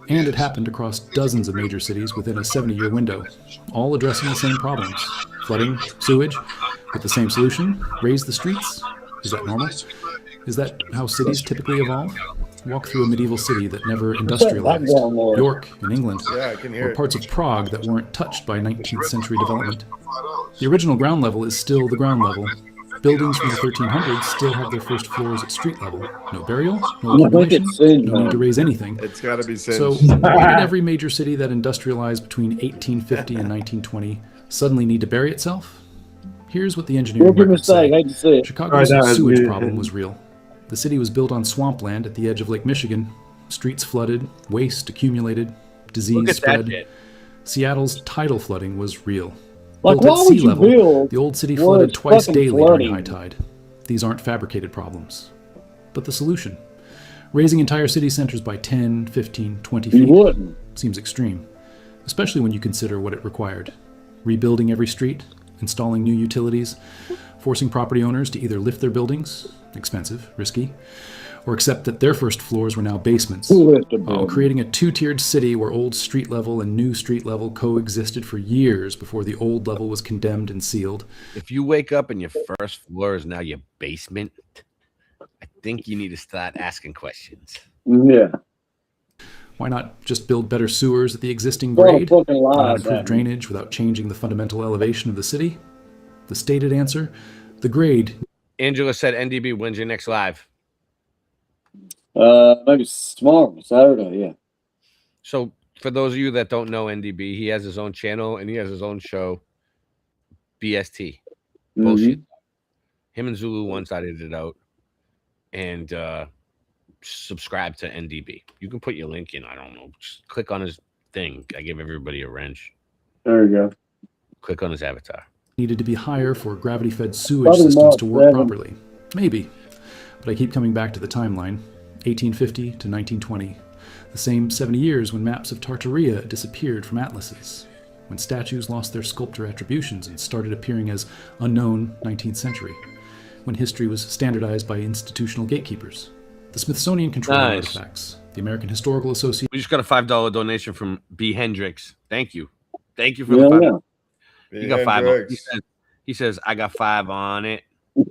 and it happened across dozens of major cities within a 70-year window, all addressing the same problems. Flooding, sewage, with the same solution, raise the streets? Is that normal? Is that how cities typically evolve? Walk through a medieval city that never industrialized, York in England, or parts of Prague that weren't touched by 19th century development. The original ground level is still the ground level. Buildings from the 1300s still have their first floors at street level. No burial, no accumulation, no need to raise anything. It's got to be So singed. why did every major city that industrialized between 1850 and 1920 suddenly need to bury itself? Here's what the engineering records say. Chicago's sewage problem was real. The city was built on swampland at the edge of Lake Michigan. Streets flooded, waste accumulated, disease spread. Seattle's tidal flooding was real. Like, Built why at would sea you level, build the old city where flooded it's twice fucking daily flooding? during high tide. These aren't fabricated problems. But the solution? Raising entire city centers by 10, 15, 20 feet seems extreme, especially when you consider what it required. Rebuilding every street, installing new utilities, forcing property owners to either lift their buildings, expensive, risky, or accept that their first floors were now basements, while creating a two-tiered city where old street level and new street level coexisted for years before the old level was condemned and sealed. If you wake up and your first floor is now your basement, I think you need to start asking questions. Yeah. Why not just build better sewers at the existing What a grade? fucking Why lie, not improve man. drainage without changing the fundamental elevation of the city? The stated answer? The grade. Angela said, NDB, when's your next live? Maybe tomorrow, Saturday, yeah. So for those of you that don't know NDB, he has his own channel and he has his own show, BST. Bullshit. Him and Zulu one-sided it out. And subscribe to NDB. You can put your link in. I don't know. Just click on his thing. I give everybody a wrench. There you go. Click on his avatar. Needed to be higher for gravity-fed sewage Probably systems not to work 7. properly. Maybe. But I keep coming back to the timeline. 1850 to 1920. The same 70 years when maps of Tartaria disappeared from atlases. When statues lost their sculptor attributions and started appearing as unknown 19th century. When history was standardized by institutional gatekeepers. The Smithsonian controlled artifacts. The American Historical Association. We just got a $5 donation from B. Hendricks. Thank you. Thank you for the $5. You got $5 on it. He says, I got 5 on it.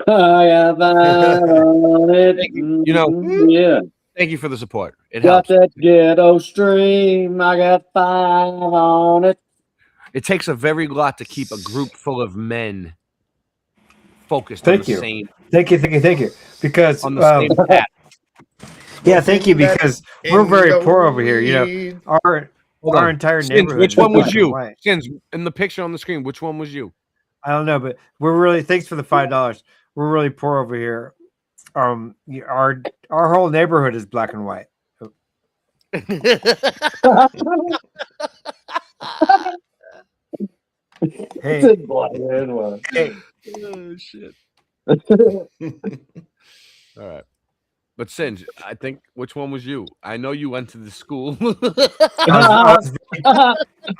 I got 5 on it. Thank you. You know, yeah. Thank you for the support. It Got helps. that ghetto stream. I got 5 on it. It takes a very lot to keep a group full of men focused Thank on the you. same. Thank you. Because On the same path. yeah, thank you. Because we're very poor over here. You know, Hold our on. entire Sins, neighborhood. which is one was black and you? white. Sins, in the picture on the screen, which one was you? I don't know, but we're really thanks for the $5. We're really poor over here. Our whole neighborhood is black and white. Hey, hey. Oh shit. All right. But Singe, I think which one was you? I know you went to the school. I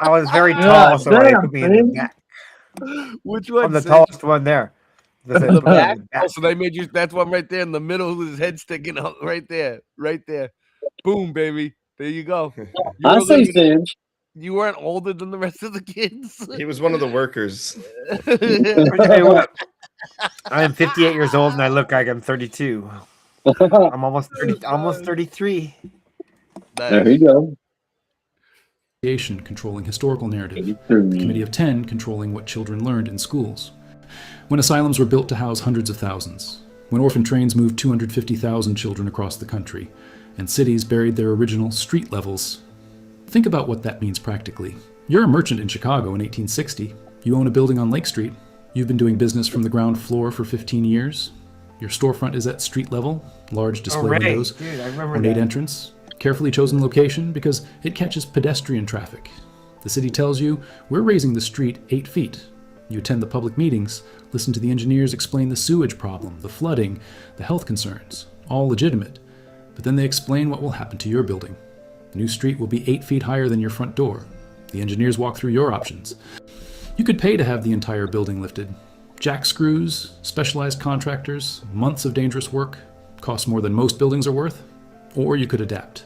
was very tall, so they put me in the back. Which one? I'm the Singe? tallest one there. The back? Oh, so they made you that one right there in the middle with his head sticking out right there. Boom, baby. There you go. I say Singe. You weren't older than the rest of the kids. He was one of the workers. I'll tell you what, I am 58 years old and I look like I'm 32. I'm almost 30, almost 33. There you go. Controlling historical narrative, the Committee of 10 controlling what children learned in schools. When asylums were built to house hundreds of thousands, when orphan trains moved 250,000 children across the country, and cities buried their original street levels. Think about what that means practically. You're a merchant in Chicago in 1860. You own a building on Lake Street. You've been doing business from the ground floor for 15 years. Your storefront is at street level, large display windows, Dude, I remember ornate that. entrance, carefully chosen location because it catches pedestrian traffic. The city tells you, we're raising the street 8 feet. You attend the public meetings, listen to the engineers explain the sewage problem, the flooding, the health concerns, all legitimate. But then they explain what will happen to your building. The new street will be 8 feet higher than your front door. The engineers walk through your options. You could pay to have the entire building lifted. Jack screws, specialized contractors, months of dangerous work, costs more than most buildings are worth. Or you could adapt.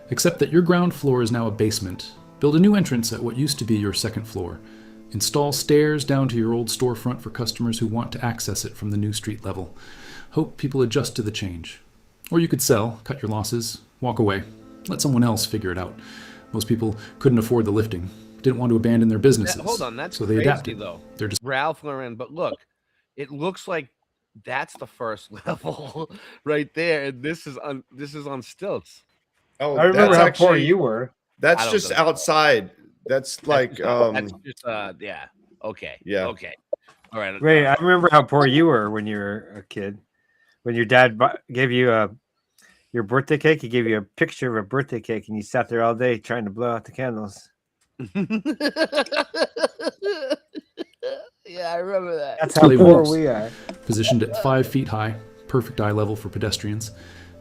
Except that your ground floor is now a basement. Build a new entrance at what used to be your second floor. Install stairs down to your old storefront for customers who want to access it from the new street level. Hope people adjust to the change. Or you could sell, cut your losses, walk away. Let someone else figure it out. Most people couldn't afford the lifting, didn't want to abandon their businesses. Hold on, that's so they crazy, adapted. though. They're just Ralph Lauren, but look, it looks like that's the first level right there, and this is on stilts. Oh, I remember that's how poor you were. That's I don't just know. outside. That's like That's just yeah. Okay. Yeah. Okay. All right. Ray, I remember how poor you were when you were a kid. When your dad gave you your birthday cake, he gave you a picture of a birthday cake, and you sat there all day trying to blow out the candles. Yeah, I remember that. That's how poor we are. Positioned at 5 feet high, perfect eye level for pedestrians,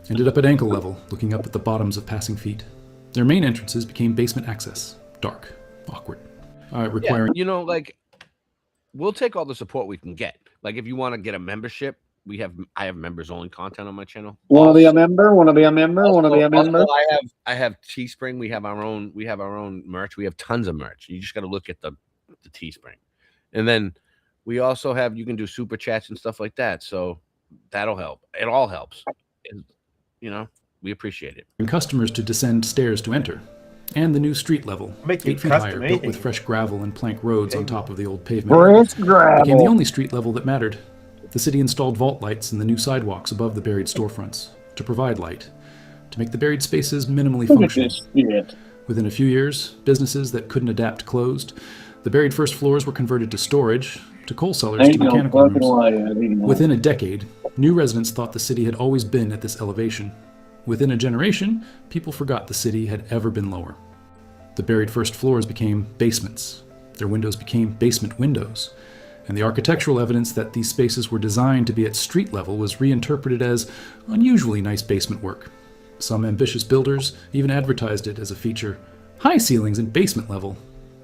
ended up at ankle level, looking up at the bottoms of passing feet. Their main entrances became basement access, dark, awkward, requiring. Yeah, you know, like we'll take all the support we can get. Like if you want to get a membership, I have members only content on my channel. Want to be a member? Want to be a member? Want to be a member? Also, I have Teespring. We have our own merch. We have tons of merch. You just got to look at the Teespring, and then we also have you can do super chats and stuff like that. So that'll help. It all helps. You know, we appreciate it. And customers to descend stairs to enter, and the new street level, Make 8 it feet higher, custom built anything. with fresh gravel and plank roads on top of the old pavement. Fresh Became the gravel. only street level that mattered. The city installed vault lights in the new sidewalks above the buried storefronts to provide light, to make the buried spaces minimally functional. Within a few years, businesses that couldn't adapt closed. The buried first floors were converted to storage, to coal cellars, to mechanical rooms. Within a decade, new residents thought the city had always been at this elevation. Within a generation, people forgot the city had ever been lower. The buried first floors became basements. Their windows became basement windows. And the architectural evidence that these spaces were designed to be at street level was reinterpreted as unusually nice basement work. Some ambitious builders even advertised it as a feature. High ceilings and basement level,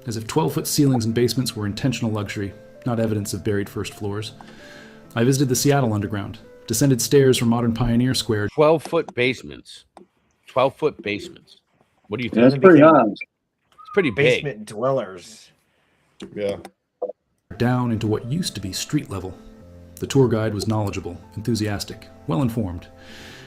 as if 12-foot ceilings in basements were intentional luxury, not evidence of buried first floors. I visited the Seattle Underground, descended stairs from modern Pioneer Square. 12-foot basements. 12-foot basements. What do you think? That's pretty high. It's pretty big. Basement dwellers. Yeah. Down into what used to be street level. The tour guide was knowledgeable, enthusiastic, well-informed.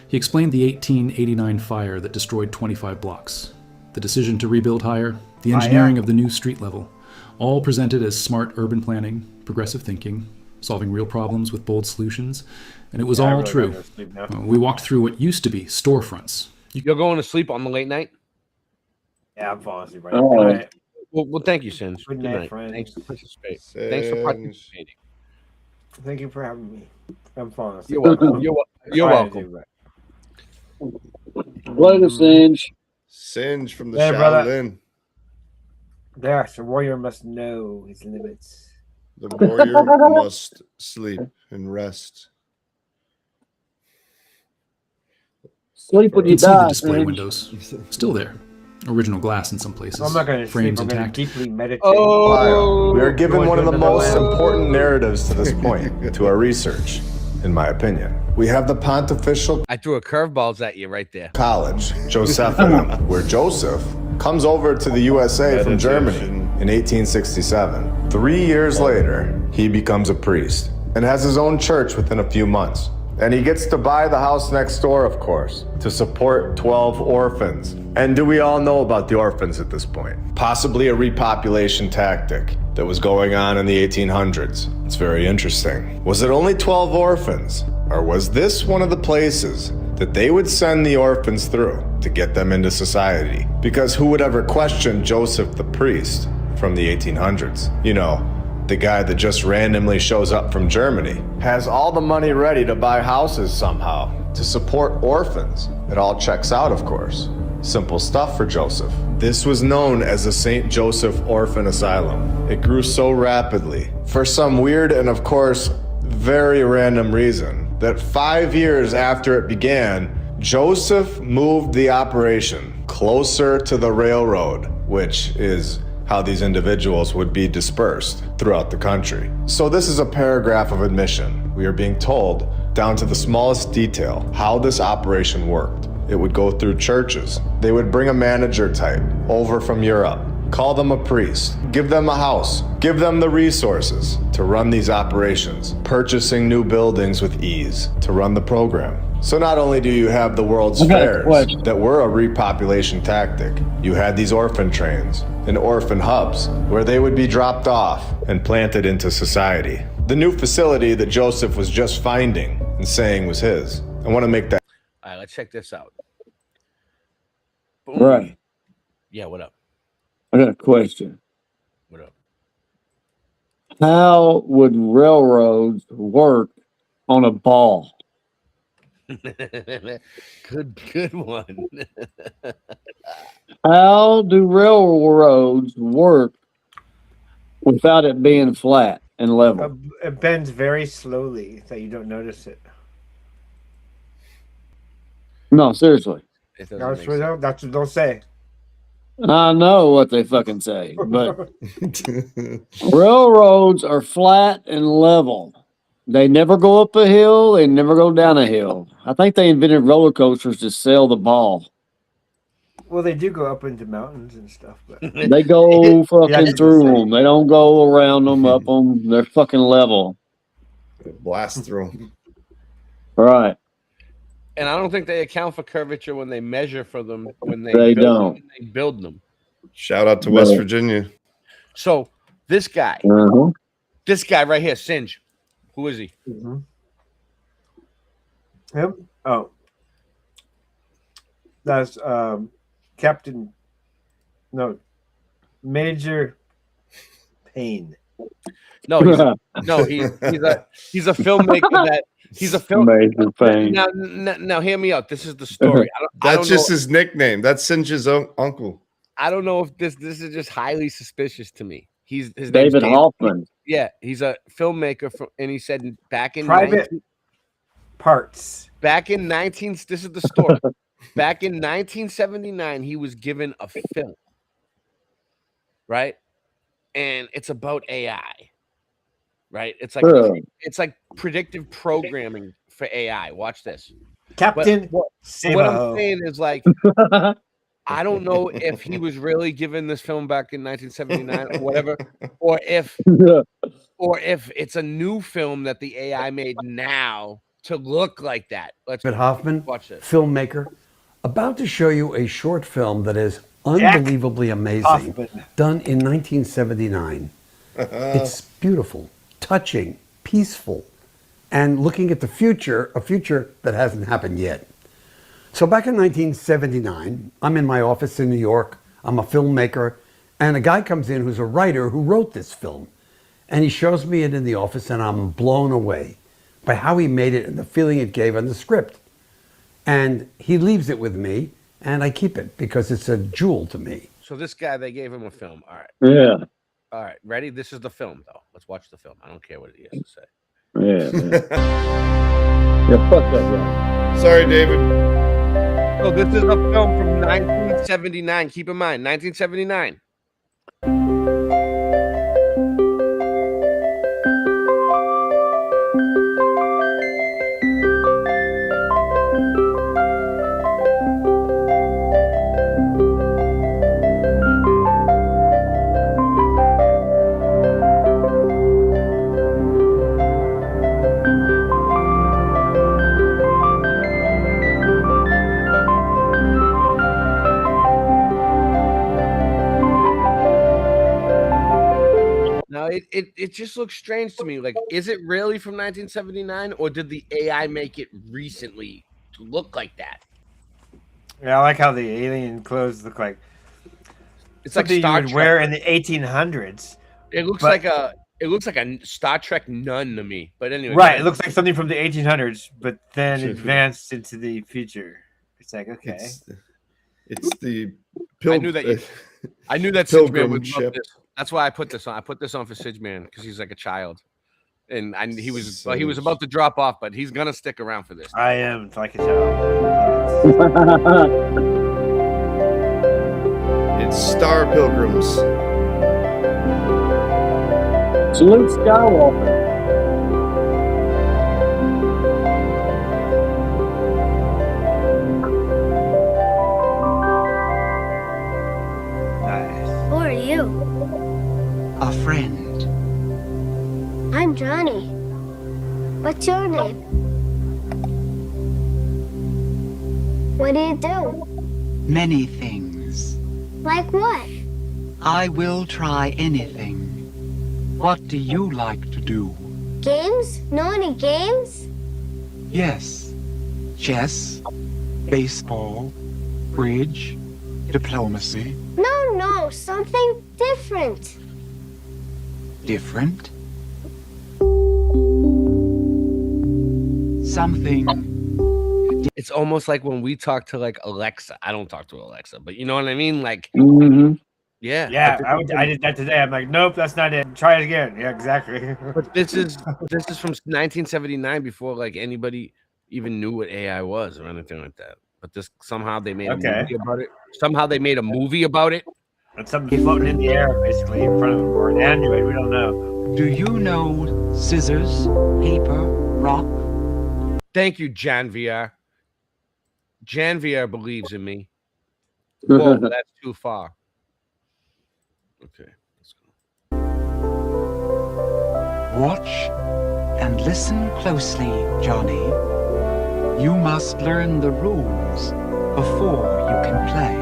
He explained the 1889 fire that destroyed 25 blocks, the decision to rebuild higher, the engineering of the new street level, all presented as smart urban planning, progressive thinking, solving real problems with bold solutions, and it was Yeah, I all really true. gotta go to sleep now. We walked through what used to be storefronts. You're going to sleep on the late night? Yeah, I'm falling asleep right Oh. now. Good night. Well, thank you, Singe. Good night, friends. Thanks for participating. Thanks for Singe. participating. Thank you for having me. I'm falling asleep. You're welcome. You're Trying to welcome. do that. Later, Singe. Singe from the Hey, brother. Shaolin. Yes, a warrior must know his limits. The warrior must sleep and rest. Sleep when You you can see the die, display Singe. windows. Still there. Original glass in some places. I'm not going to sleep. Frames I'm going to intact. deeply meditate. We are given one of the most Well. important narratives to this point, to our research, in my opinion. We have the Pontifical I threw a curveballs at you right there. College, Josephinum, where Joseph comes over to the USA from Germany in 1867. 3 years later, he becomes a priest and has his own church within a few months. And he gets to buy the house next door, of course, to support 12 orphans. And do we all know about the orphans at this point? Possibly a repopulation tactic that was going on in the 1800s. It's very interesting. Was it only 12 orphans? Or was this one of the places that they would send the orphans through to get them into society? Because who would ever question Joseph the priest from the 1800s? You know, the guy that just randomly shows up from Germany, has all the money ready to buy houses somehow, to support orphans. It all checks out, of course. Simple stuff for Joseph. This was known as the St. Joseph Orphan Asylum. It grew so rapidly, for some weird and of course, very random reason, that 5 years after it began, Joseph moved the operation closer to the railroad, which is how these individuals would be dispersed throughout the country. So this is a paragraph of admission. We are being told, down to the smallest detail, how this operation worked. It would go through churches. They would bring a manager type over from Europe, call them a priest, give them a house, give them the resources to run these operations, purchasing new buildings with ease to run the program. So not only do you have the World's Fairs that were a repopulation tactic, you had these orphan trains and orphan hubs where they would be dropped off and planted into society. The new facility that Joseph was just finding and saying was his. I want to make that. All right, let's check this out. Boom. Right. Yeah, what up? I got a question. What up? How would railroads work on a ball? Good one. How do railroads work without it being flat and level? It bends very slowly so you don't notice it. No, seriously. It That's what they'll say. I know what they fucking say, but railroads are flat and level. They never go up a hill. They never go down a hill. I think they invented roller coasters to sell the ball. Well, they do go up into mountains and stuff, but They go fucking that's through insane. them. They don't go around them, up them. They're fucking level. Blast through 'em. Right. And I don't think they account for curvature when they measure for them when they They build don't. Them, they build them. Shout out to West Virginia. So this guy, Uh-huh. this guy right here, Singe. Who is he? Him? Oh, that's Captain. No, Major Payne. No, he's he's a filmmaker that he's a film. Major Payne. Now, hear me out. This is the story. I That's don't just know, his nickname. That's Singe's uncle. I don't know if this is just highly suspicious to me. His name's David Dave- Hoffman. Yeah, he's a filmmaker from, and he said back in Private Parts. Back in 19, this is the story. Back in 1979, he was given a film, right? And it's about AI, right? It's like Really? it's like predictive programming for AI. Watch this. Captain What Sabo. I'm saying is like, I don't know if he was really given this film back in 1979 or whatever, or if it's a new film that the AI made now to look like that. Let's David Hoffman, watch this. filmmaker, about to show you a short film that is unbelievably amazing, Hoffman. done in 1979. It's beautiful, touching, peaceful and looking at the future, a future that hasn't happened yet. So back in 1979, I'm in my office in New York. I'm a filmmaker, and a guy comes in who's a writer who wrote this film. And he shows me it in the office, and I'm blown away by how he made it and the feeling it gave on the script. And he leaves it with me, and I keep it because it's a jewel to me. So this guy, they gave him a film. All right. Yeah. All right. Ready? This is the film, though. Let's watch the film. I don't care what he has to say. Yeah, fuck that guy. Sorry, David. So this is a film from 1979. Keep in mind, 1979. Now it just looks strange to me. Like, is it really from 1979, or did the AI make it recently to look like that? Yeah, I like how the alien clothes look like It's like something Star you would Trek. wear in the 1800s. It looks But- like a Star Trek nun to me. But anyway, Right, it looks like something from the 1800s, but then Sure. advanced into the future. It's like, okay. It's the I knew that. I knew that Sidge Man Pilgrim would love ship. this. That's why I put this on. I put this on for Sidge Man because he's like a child, and he was about to drop off, but he's gonna stick around for this. I am like a child. It's Star Pilgrims. It's Luke Skywalker. Who are you? A friend. I'm Johnny. What's your name? What do you do? Many things. Like what? I will try anything. What do you like to do? Games? Know any games? Yes. Chess, baseball, bridge, diplomacy. No, something different. Different? Something. It's almost like when we talk to like Alexa. I don't talk to Alexa, but you know what I mean. Like, yeah, Yeah, I did that today. I'm like, nope, that's not it. Try it again. Yeah, exactly. But this is from 1979, before like anybody even knew what AI was or anything like that. But this somehow they made a movie about it. Somehow they made a movie about it. It's something floating in the air, basically, in front of them, or an android. We don't know. Do you know scissors, paper, rock? Thank you, Jan VR. Jan VR believes in me. Whoa, that's too far. Okay, let's go. Watch and listen closely, Johnny. You must learn the rules before you can play.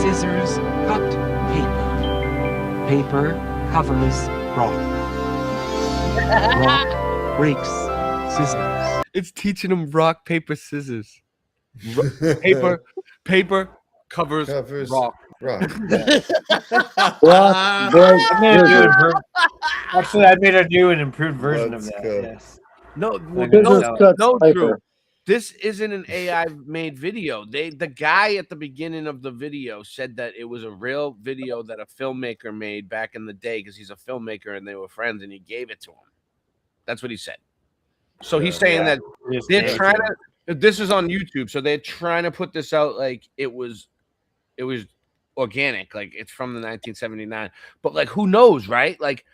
Scissors cut paper. Paper covers rock. Rock breaks scissors. It's teaching them rock, paper, scissors. Paper covers rock. Actually, I made a new and improved version of that. Yes. No, Scissors no, cuts Drew. paper. This isn't an AI made video. The guy at the beginning of the video said that it was a real video that a filmmaker made back in the day because he's a filmmaker and they were friends and he gave it to him. That's what he said. So he's saying that they're trying to. This is on YouTube, so they're trying to put this out like it was organic, like it's from the 1979. But like, who knows, right? Like,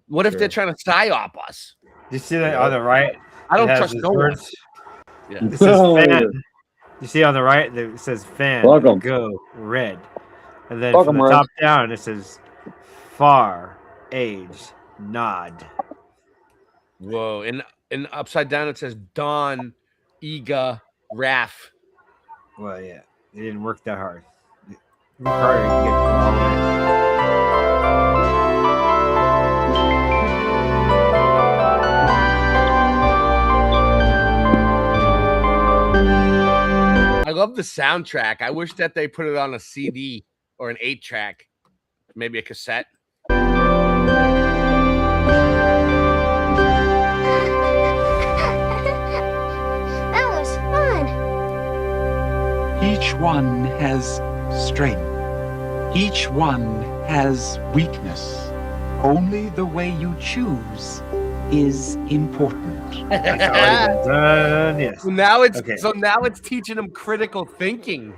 what if they're trying to psyop us? You see that on the right? I don't It has trust these no one. words. Yeah. It says fan. You see on the right, it says fan. Fuck 'em. Go red, and then Fuck from 'em, the Red. top down, it says far age nod. Whoa, and And upside down it says Don Iga Raff. Well, yeah, it didn't work that hard. Work harder, you can get all the I love the soundtrack. I wish that they put it on a CD or an 8-track, maybe a cassette. That was fun. Each one has strength. Each one has weakness. Only the way you choose is important. That's already been done, yes. So now it's Okay. teaching them critical thinking.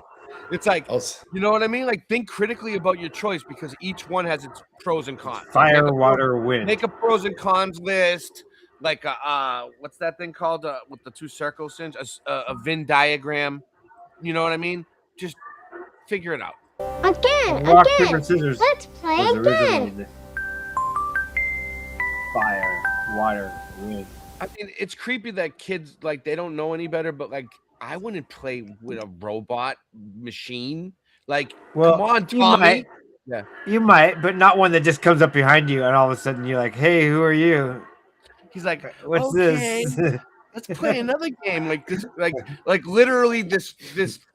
It's like, you know what I mean? Like, think critically about your choice because each one has its pros and cons. Fire, Make a water, wind. Make a pros and cons list. Like, what's that thing called with the two circles? A Venn diagram. You know what I mean? Just figure it out. Again, Rock, again. paper, scissors Let's play was originally again. the fire, water, wind. I mean, it's creepy that kids like they don't know any better, but like I wouldn't play with a robot machine. Like, Well, come on, you Tommy. might. Yeah. You might, but not one that just comes up behind you and all of a sudden you're like, "Hey, who are you?" He's like, "What's okay, this?" let's play another game. Like this, like literally this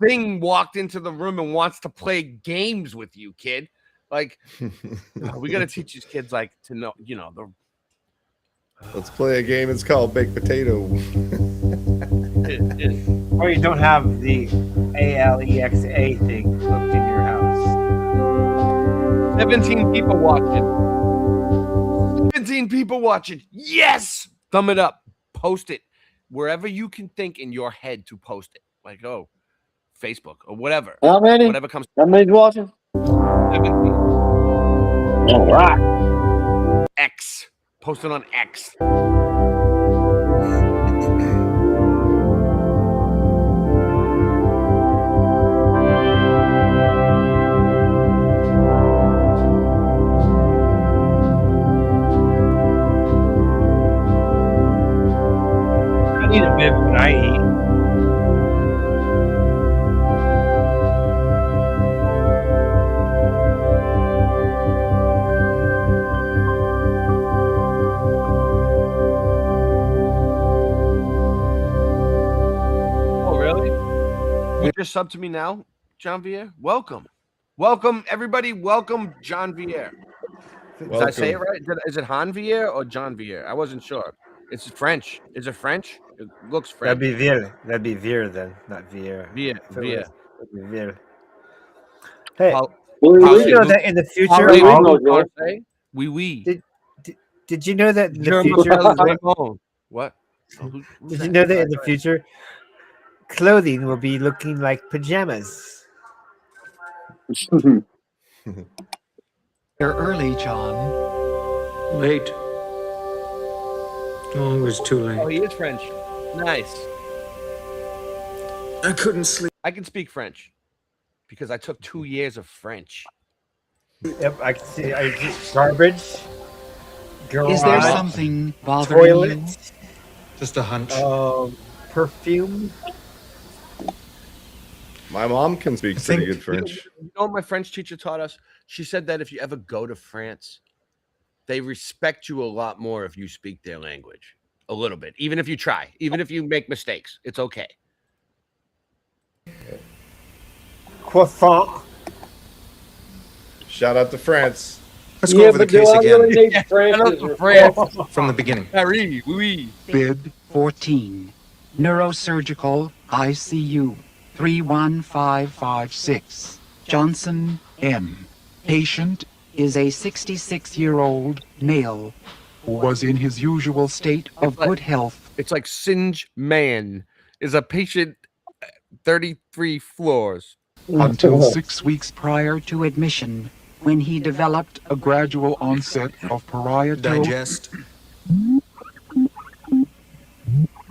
thing walked into the room and wants to play games with you, kid. Like, we got to teach these kids like to know, you know, the. Let's play a game. It's called Baked Potato. Or you don't have the ALEXA thing hooked in your house. 17 people watching. 17 people watching. Yes, thumb it up. Post it wherever you can think in your head to post it. Like, oh, Facebook or whatever. How many? Whatever comes. How many's watching? 17. All right. X. Post it on X. I need a bib when I eat. Oh, really? You just sub to me now, John Vier? Welcome. Welcome, everybody. Welcome, John Vier. Did I say it right? Is it Han Vier or John Vier? I wasn't sure. It's French. Is it French? It looks French. That'd be Vier. That'd be Vier then, not Vier. Vier. If it Vier. was, it'd be Vier. Hey, Paul- did you know that in the future? Oui. Did you know that in the Je future? m'appelle Raymond. What? Did you know that in the future, clothing will be looking like pajamas? They're early, John. Late. Oh, it was too late. Oh, he is French. Nice. I couldn't sleep. I can speak French because I took 2 years of French. Yep, I can see. Garbage. Is there garage, something bothering toilet, you? Just a hunch. Perfume. My mom can speak pretty good French. You know what my French teacher taught us? She said that if you ever go to France, they respect you a lot more if you speak their language. A little bit. Even if you try. Even if you make mistakes. It's okay. Croissant. Shout out to France. Let's go over the case again. France. From the beginning. Paris, oui. Bid 14. Neurosurgical ICU 31556. Johnson M. Patient is a 66-year-old male who was in his usual state of good health. It's like Singe Man is a patient 33 floors. Until 6 weeks prior to admission, when he developed a gradual onset of parietal Digest.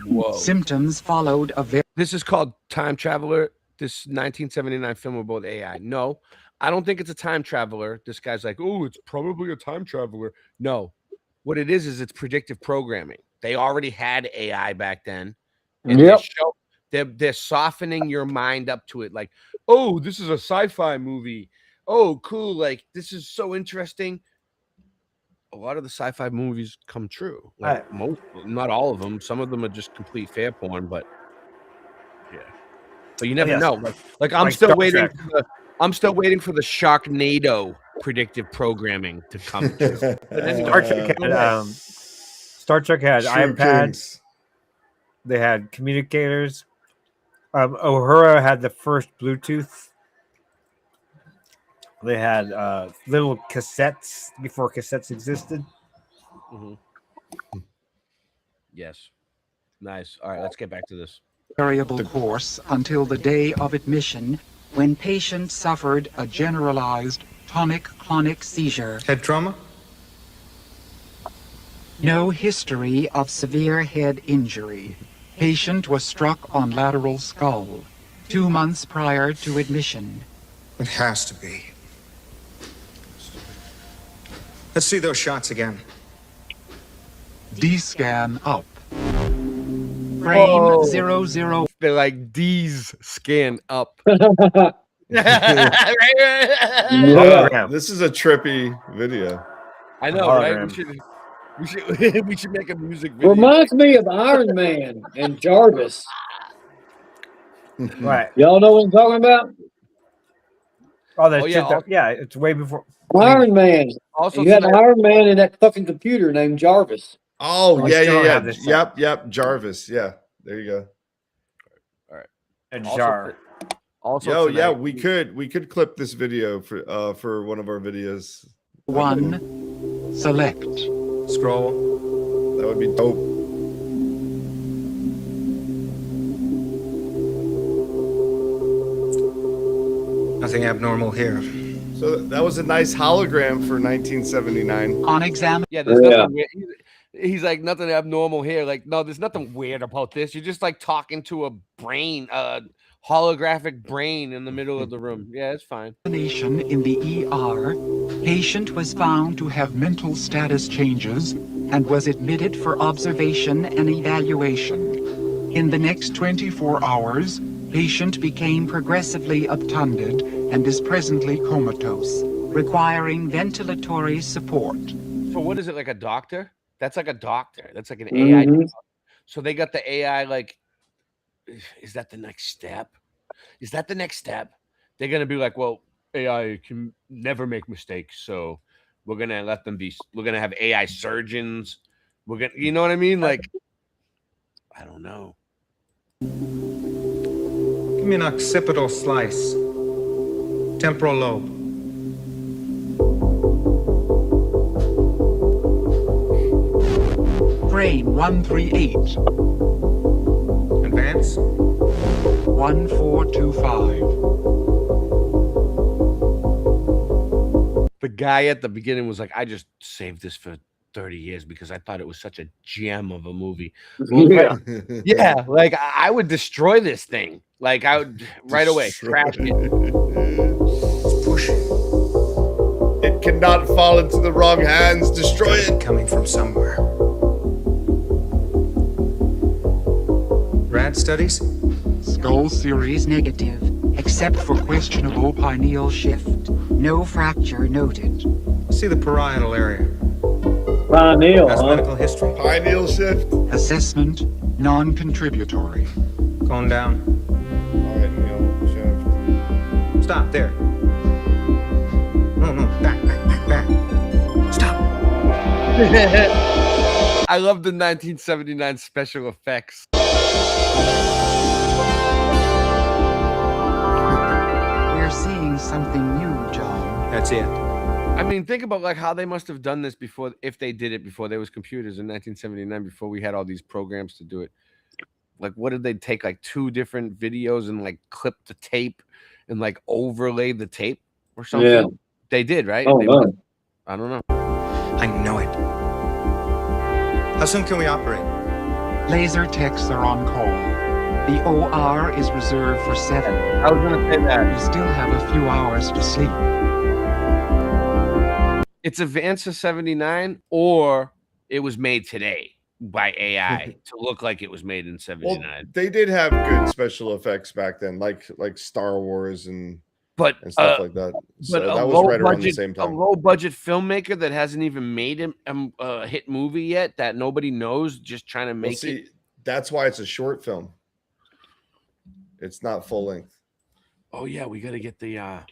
Whoa. symptoms followed a very This is called Time Traveler. This 1979 film about AI. No, I don't think it's a time traveler. This guy's like, oh, it's probably a time traveler. No, what it is it's predictive programming. They already had AI back then. Yep. They're softening your mind up to it. Like, oh, this is a sci-fi movie. Oh, cool. Like, this is so interesting. A lot of the sci-fi movies come true. Like not all of them. Some of them are just complete fair porn, but yeah. But you never know. Like I'm still waiting for the Sharknado predictive programming to come true. Star Trek had Sure iPads. things. They had communicators. Uhura had the first Bluetooth. They had little cassettes before cassettes existed. Yes. Nice. All right, let's get back to this. Variable course until the day of admission, when patient suffered a generalized tonic-clonic seizure. Head trauma? No history of severe head injury. Patient was struck on lateral skull 2 months prior to admission. It has to be. Let's see those shots again. D-scan up. Frame 00. They're like D's scan up. Yeah. This is a trippy video. I know, right? We should make a music video. Reminds me of Iron Man and Jarvis. Right. Y'all know what I'm talking about? Yeah, it's way before Iron Man. Also, you had Iron Man and that fucking computer named Jarvis. Oh, yeah. Yep. Jarvis. Yeah. There you go. All right. And Jar. Also, yeah, we could clip this video for one of our videos. 1. Select. Scroll. That would be dope. Nothing abnormal here. So that was a nice hologram for 1979. On exam. Yeah, there's nothing weird. He's like, nothing abnormal here. Like, no, there's nothing weird about this. You're just like talking to a brain, holographic brain in the middle of the room. Yeah, it's fine. In the ER, patient was found to have mental status changes and was admitted for observation and evaluation. In the next 24 hours, patient became progressively obtunded and is presently comatose, requiring ventilatory support. So what is it, like a doctor? That's like a doctor. That's like an AI. So they got the AI, like, is that the next step? Is that the next step? They're going to be like, well, AI can never make mistakes. So we're going to let them be, we're going to have AI surgeons. We're going to, you know what I mean? Like, I don't know. Give me an occipital slice. Temporal lobe. Frame 138. Advance. 1425. The guy at the beginning was like, I just saved this for 30 years because I thought it was such a gem of a movie. Yeah. Yeah, like I would destroy this thing. Like I would right away crash it. Push it. It cannot fall into the wrong hands. Destroy it. Coming from somewhere. Rad studies? Skull series negative, except for questionable pineal shift. No fracture noted. See the parietal area. Pineal, That's medical history. Pineal shift. Assessment non-contributory. Going down. Pineal shift. Stop there. No, back. Stop. I love the 1979 special effects. We're seeing something new, John. That's it. I mean, think about like how they must have done this before, if they did it before there was computers in 1979, before we had all these programs to do it. Like, what did they take, like 2 different videos and like clip the tape and like overlay the tape or something? Yeah. They did, right? Oh, no. I don't know. I know it. How soon can we operate? Laser techs are on call. The OR is reserved for 7. I was gonna say that. You still have a few hours to sleep. It's Advanced of 79 or it was made today. by AI to look like it was made in Well, '79. they did have good special effects back then, like Star Wars and But stuff like that. So but a that was low right around the budget, same a time. low budget filmmaker that hasn't even made a hit movie yet that nobody knows, just trying to Well, make see, it. that's why it's a short film. It's not full length. Oh yeah, we gotta get the. I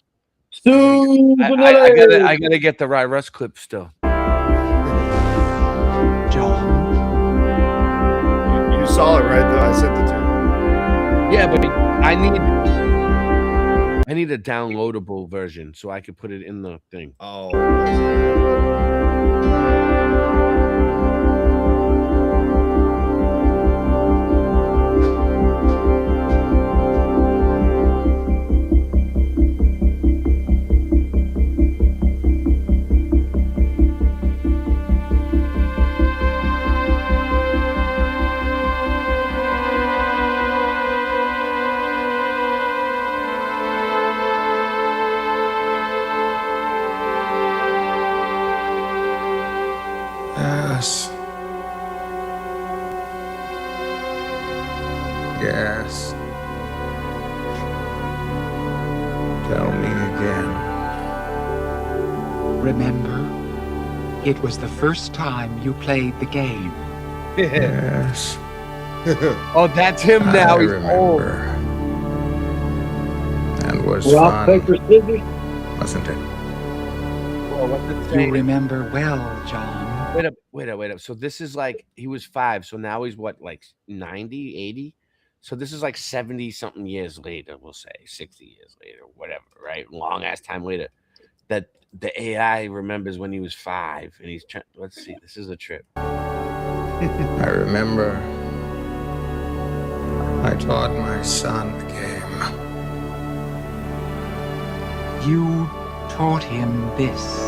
Stupid. gotta get the Ry Russ clip still. You saw it, right? I sent it to you. Yeah, but I need a downloadable version so I could put it in the thing. Oh. Yes. Yes. Tell me again. Remember, it was the first time you played the game. Yes. Oh, that's him now. I He's old. remember. And was Rock, fun, paper, scissors. wasn't it? Oh, what's it You say? remember well, John. Wait up. So this is like he was 5, so now he's what, like 90, 80? So this is like 70 something years later, we'll say 60 years later, whatever, right? Long ass time later. That the AI remembers when he was 5 and he's trying. Let's see, this is a trip. I remember. I taught my son the game. You taught him this.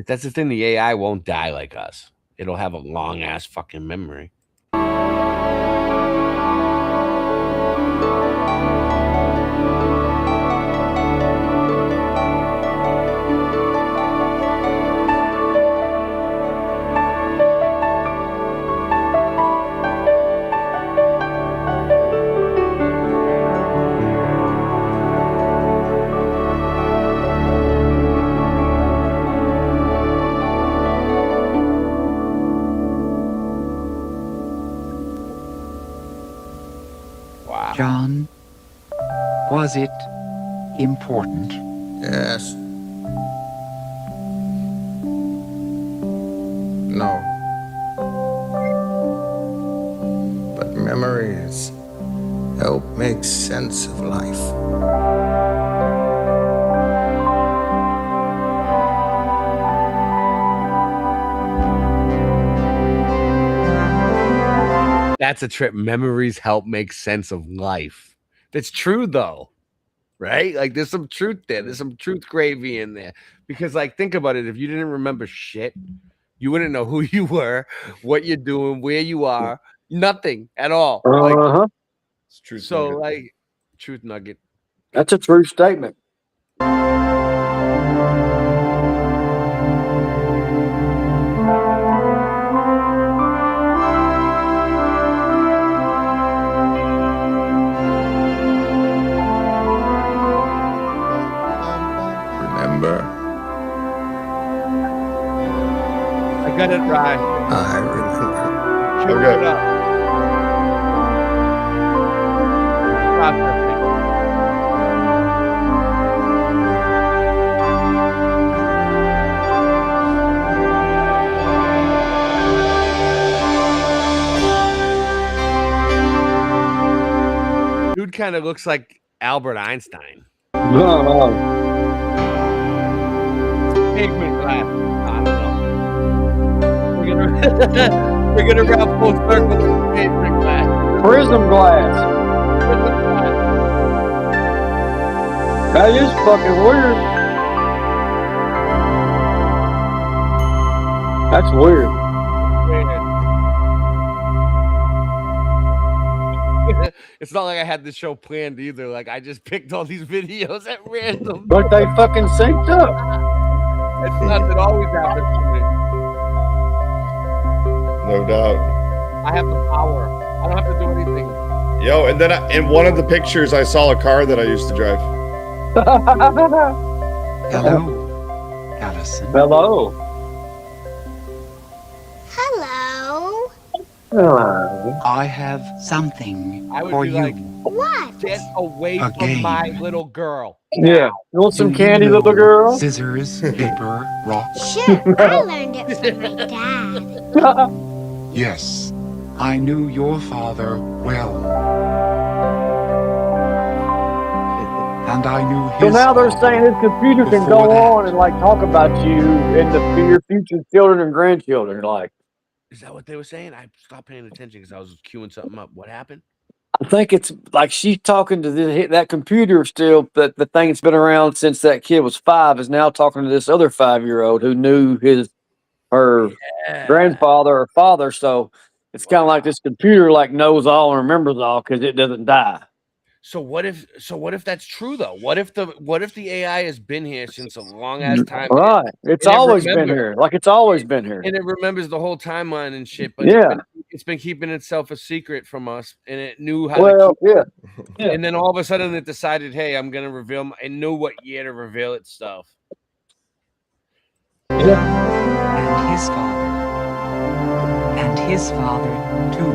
That's the thing, the AI won't die like us. It'll have a long ass fucking memory. John, was it important? Yes. No. But memories help make sense of life. That's a trip. Memories help make sense of life. That's true though, right? Like there's some truth there. There's some truth gravy in there. Because like think about it. If you didn't remember shit, you wouldn't know who you were, what you're doing, where you are, nothing at all. Like, it's true. So like truth nugget. That's a true statement. Remember? I got it right. I remember. Cue it up. Processing. Dude kind of looks like Albert Einstein. No. Pigment glass. I don't know. We're gonna wrap full circle with pigment glass. Prism glass. That is fucking weird. That's weird. It's not like I had the show planned either. Like I just picked all these videos at random. But they fucking synced up. It's not that always happens to me. No doubt. I have the power. I don't have to do anything. Yo, and then in one of the pictures, I saw a car that I used to drive. Hello, Allison. Hello. Hello. Hello. I have something I would for be you. like, What? get away A from game. my little girl. Yeah. You want some Do you candy, know little girl? Scissors, paper, rock. Sure, I learned it from my dad. Yes, I knew your father well. And I knew So his now they're father. saying this computer can Before go that. on and like talk about you and for your future children and grandchildren. Like, Is that what they were saying? I stopped paying attention because I was queuing something up. What happened? I think it's like she's talking to that computer still. That the thing that's been around since that kid was 5 is now talking to this other 5-year-old who knew her grandfather or father. So it's kind of like this computer like knows all and remembers all because it doesn't die. So what if that's true though? What if the AI has been here since a long ass time? Right. It's and it always been remembers- here. Like it's always been here. And it remembers the whole timeline and shit, but Yeah. it's been keeping itself a secret from us, and it knew how Well, to keep yeah. And then all of a sudden it decided, hey, I'm gonna reveal it knew what year to reveal its stuff. And his father. And his father, too.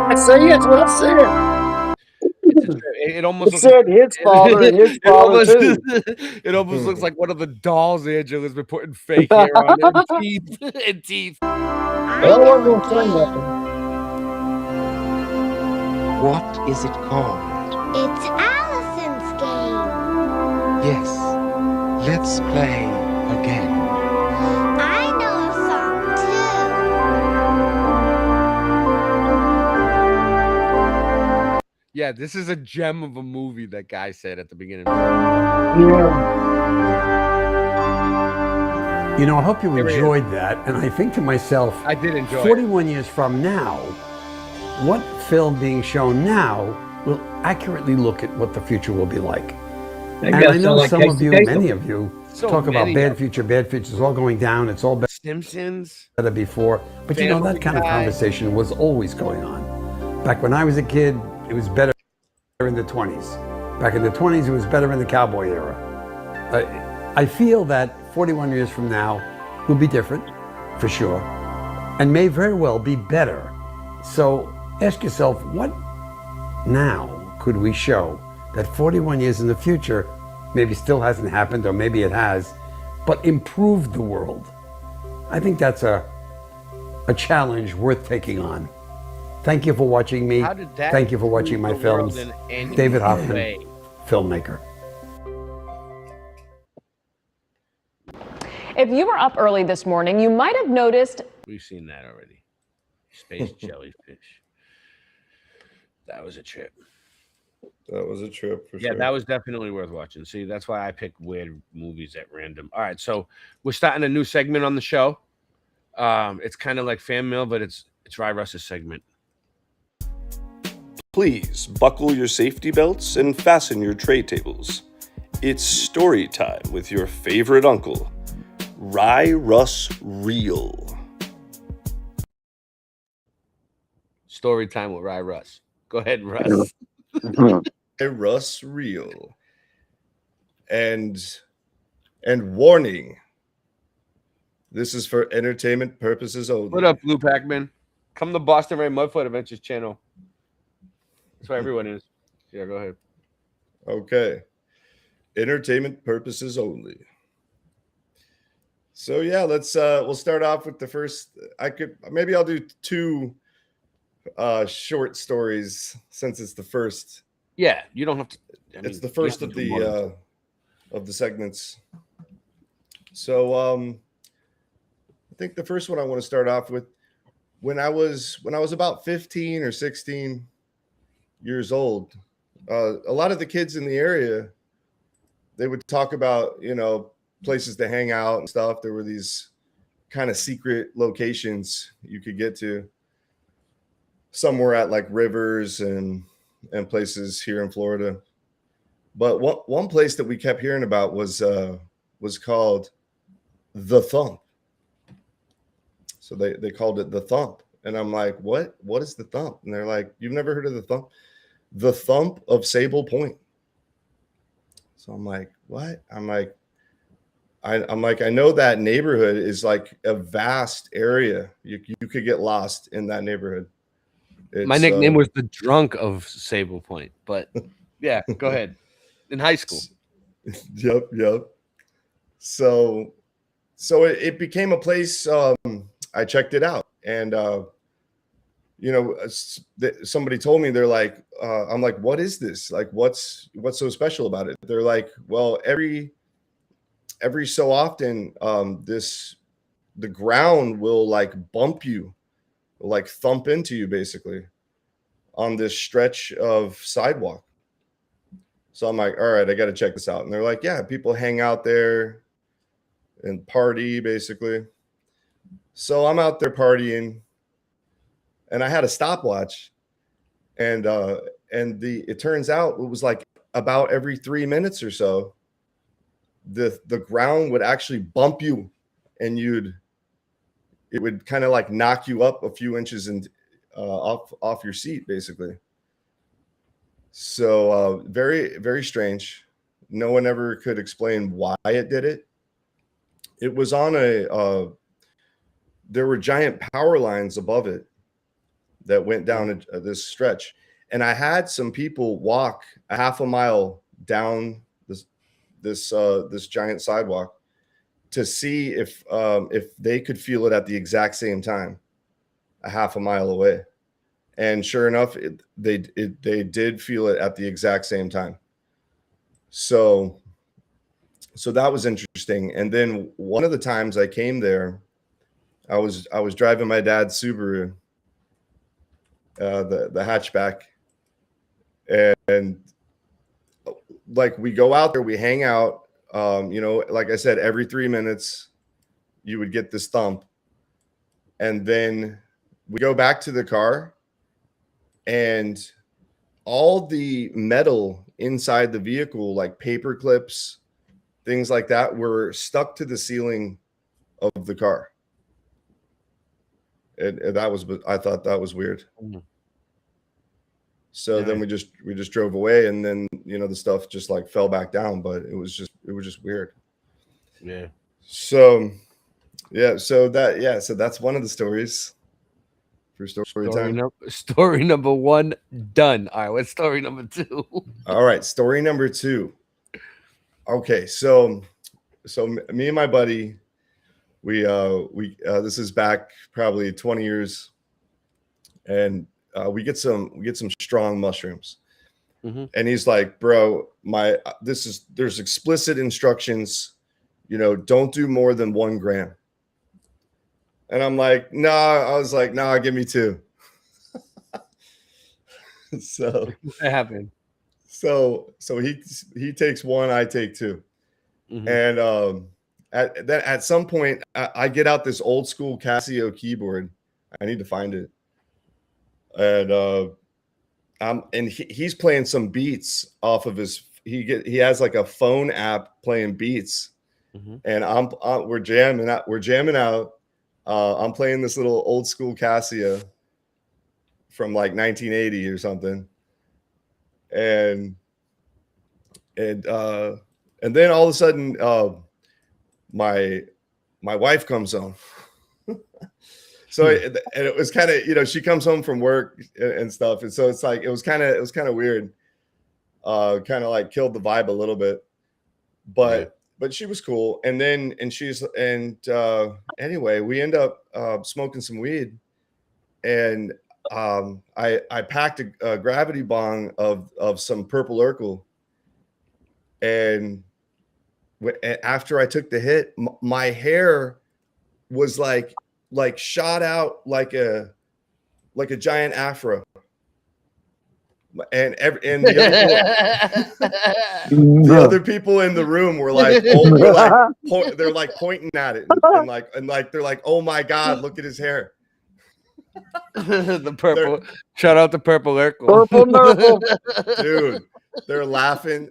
I say that's what I said. It almost It looks said his father and his father too. It almost looks like one of the dolls Angela's been putting fake hair on and teeth and teeth. Well, we're gonna say nothing. What is it called? It's Allison's game. Yes. Let's play again. I know a song Yeah, this is a gem of a movie, that guy said at the beginning. You know, I hope you Here he is. enjoyed that. And I think to myself, I did enjoy it. 41 years from now, what film being shown now will accurately look at what the future will be like. And I know some of you, many of you, So talk about many bad of future, it's all going down, it's all Simpsons. better before. But you know, that Family kind of Guy. conversation was always going on. Back when I was a kid, it was better in the 20s. Back in the 20s, it was better in the cowboy era. I feel that 41 years from now will be different, for sure, and may very well be better. So ask yourself, what now could we show that 41 years in the future maybe still hasn't happened, or maybe it has, but improved the world? I think that's a challenge worth taking on. Thank you for watching me. How did that Thank you for watching my improve the world films. in any David Hoffman, way? filmmaker. If you were up early this morning, you might have noticed We've seen that already. Space jellyfish. That was a trip. That was a trip for Yeah, sure. that was definitely worth watching. See, that's why I pick weird movies at random. All right, so we're starting a new segment on the show. It's kind of like fan mail, but it's Rye Russ's segment. Please buckle your safety belts and fasten your tray tables. It's story time with your favorite uncle, Rye Russ Real. Story time with Rye Russ. Go ahead, Russ. Hey, Russ Real. And warning. This is for entertainment purposes only. What up, Blue Pac-Man? Come to Boston Ray Mudfoot Adventures channel. That's where everyone is. Yeah, go ahead. Okay. Entertainment purposes only. So yeah, let's we'll start off with the first. I'll do two short stories since it's the first. Yeah, you don't have to. It's the first of the segments. So I think the first one I want to start off with, when I was about 15 or 16 years old, a lot of the kids in the area, they would talk about, places to hang out and stuff. There were these kind of secret locations you could get to. Some were at like rivers and places here in Florida. But one place that we kept hearing about was called The Thump. So they called it the Thump. And I'm like, what is the Thump? And they're like, you've never heard of the Thump? The Thump of Sable Point. So I'm like, what? I'm like, I know that neighborhood is like a vast area. You could get lost in that neighborhood. My nickname was the Drunk of Sable Point, but yeah, go ahead. In high school. Yep. So it became a place. I checked it out, and somebody told me, they're like, I'm like, what is this? Like, what's so special about it? They're like, well, every so often, the ground will like bump you, like thump into you basically on this stretch of sidewalk. So I'm like, all right, I got to check this out. And they're like, yeah, people hang out there and party basically. So I'm out there partying, and I had a stopwatch, and it turns out it was like about every 3 minutes or so, the ground would actually bump you, and it would kind of like knock you up a few inches and off your seat basically. So very, very strange. No one ever could explain why it did it. It was on there were giant power lines above it that went down this stretch. And I had some people walk a half a mile down this giant sidewalk to see if they could feel it at the exact same time, a half a mile away. And sure enough, they did feel it at the exact same time. So that was interesting. And then one of the times I came there, I was driving my dad's Subaru, the hatchback, and like we go out there, we hang out. Like I said, every 3 minutes, you would get this thump, and then we go back to the car, and all the metal inside the vehicle, like paper clips, things like that, were stuck to the ceiling of the car. And I thought that was weird. So then we just drove away, and then the stuff just like fell back down, but it was just weird. Yeah. So that's one of the stories for story time. Story number 1 done. All right, what's story number 2? All right, story number 2. Okay, so me and my buddy, we this is back probably 20 years, and we get some strong mushrooms. Mm-hmm. And he's like, bro, there's explicit instructions, don't do more than 1 gram. And I'm like, no, I was like, no, give me 2. So what happened? So he takes 1, I take 2. Mm-hmm. And at some point I get out this old school Casio keyboard. I need to find it. And he's playing some beats off of he has like a phone app playing beats. Mm-hmm. And we're jamming out. I'm playing this little old school Casio from like 1980 or something. And then all of a sudden, my wife comes home. So it was kind of, she comes home from work and stuff. And so it's like, it was kind of weird. Kind of like killed the vibe a little bit, but she was cool. And anyway, we end up smoking some weed, and I packed a gravity bong of some Purple Urkel. And after I took the hit, my hair was like shot out like a giant afro, and the other people in the room were like, they're like pointing at it and they're like, oh my god, look at his hair. The purple. Shout out to Purple Urkel. Dude, they're laughing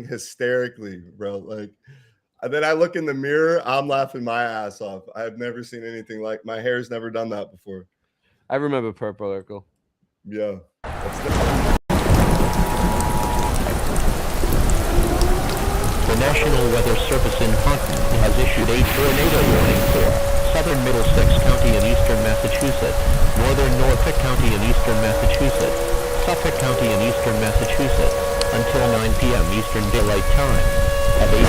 hysterically, bro. Like, And then I look in the mirror, I'm laughing my ass off. I've never seen anything like my hair's never done that before. I remember Purple Urkel. Yeah. The National Weather Service in Hunton has issued a tornado warning for southern Middlesex County in eastern Massachusetts, northern Norfolk County in eastern Massachusetts, Suffolk County in eastern Massachusetts, until 9 p.m. Eastern Daylight Time. At 8:09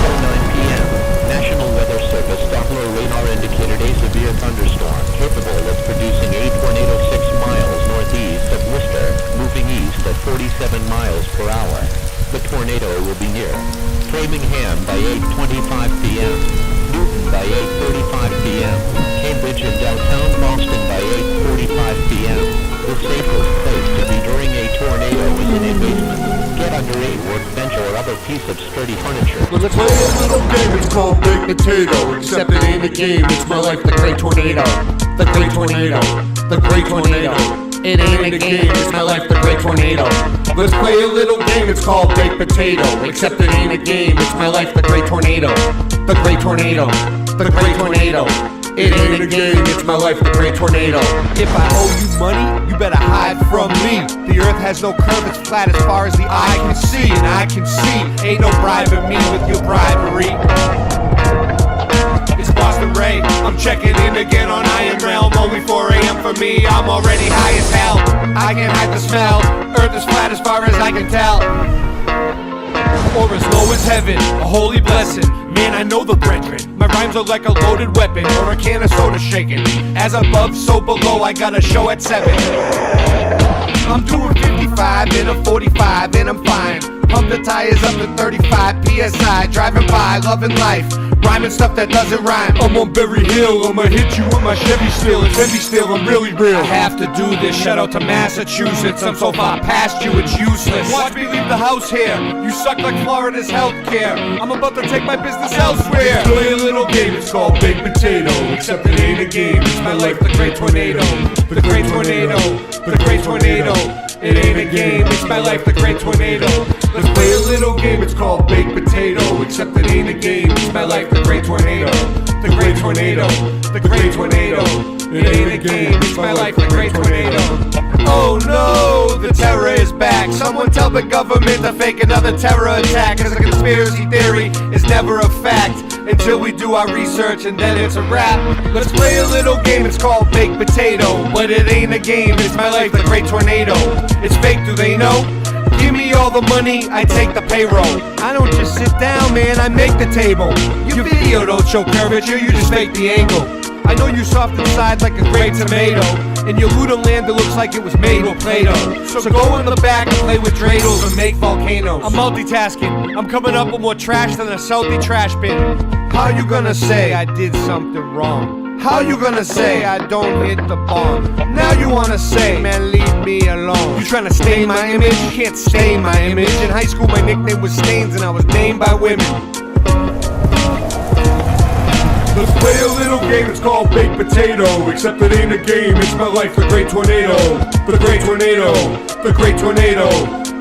p.m., National Weather Service Doppler radar indicated a severe thunderstorm capable of producing a tornado 6 miles northeast of Worcester, moving east at 47 miles per hour. The tornado will be near Framingham by 8:25 p.m., Newton by 8:35 p.m., Cambridge and downtown Boston by 8:45 p.m. The safest place to be during a tornado is in a basement. Get under a workbench or other piece of sturdy furniture. Let's play a little game, it's called Big Potato. Except it ain't a game, it's my life, the Great Tornado. The Great Tornado. The Great Tornado. It ain't a game, it's my life, the Great Tornado. Let's play a little game, it's called Baked Potato. Except it ain't a game, it's my life, the Great Tornado. The Great Tornado. The Great Tornado. It ain't a game, it's my life, the Great Tornado. If I owe you money, you better hide from me. The earth has no curve, it's flat as far as the eye can see. And I can see, ain't no bribing me with your bribery. It's Boston Ray, I'm checking in again on Iron Realm. Only 4 a.m. for me, I'm already high as hell. I can't hide the smell, earth is flat as far as I can tell. Or as low as heaven, a holy blessing. Man, I know the brethren. My rhymes are like a loaded weapon or a can of soda shaking. As above, so below, I got a show at 7. I'm doing 55 in a 45 and I'm fine. Pump the tires up to 35 PSI. Driving by, loving life. Rhyming stuff that doesn't rhyme. I'm on Berry Hill, I'ma hit you with my Chevy still. It's heavy still, I'm really real. I have to do this, shout out to Massachusetts. I'm so far past you, it's useless. Watch me leave the house here. You suck like Florida's healthcare. I'm about to take my business elsewhere. Play a little game, it's called Baked Potato. Except it ain't a game, it's my life, the Great Tornado. The Great Tornado. The Great Tornado. It ain't a game, it's my life, the Great Tornado. Let's play a little game, it's called Baked Potato. Except it ain't a game, it's my life, the Great Tornado. The Great Tornado. The Great Tornado. It ain't a game, it's my life, the Great Tornado. Oh no, the terror is back. Someone tell the government to fake another terror attack. Cause a conspiracy theory is never a fact until we do our research and then it's a wrap. Let's play a little game, it's called Baked Potato. But it ain't a game, it's my life, the Great Tornado. It's fake, do they know? Give me all the money, I take the payroll. I don't just sit down, man, I make the table. Your video don't show curvature, you just fake the angle. I know you soft inside like a great tomato. In your Ludo land, it looks like it was made with Play-Doh. So go in the back and play with dreidels and make volcanoes. I'm multitasking, I'm coming up with more trash than a salty trash bin. How you gonna say I did something wrong? How you gonna say I don't hit the bomb? Now you wanna say, man, leave me alone. You tryna stain my image? You can't stain my image. In high school, my nickname was Stains and I was named by women. Let's play a little game, it's called Baked Potato. Except it ain't a game, it's my life, the Great Tornado. The Great Tornado. The Great Tornado.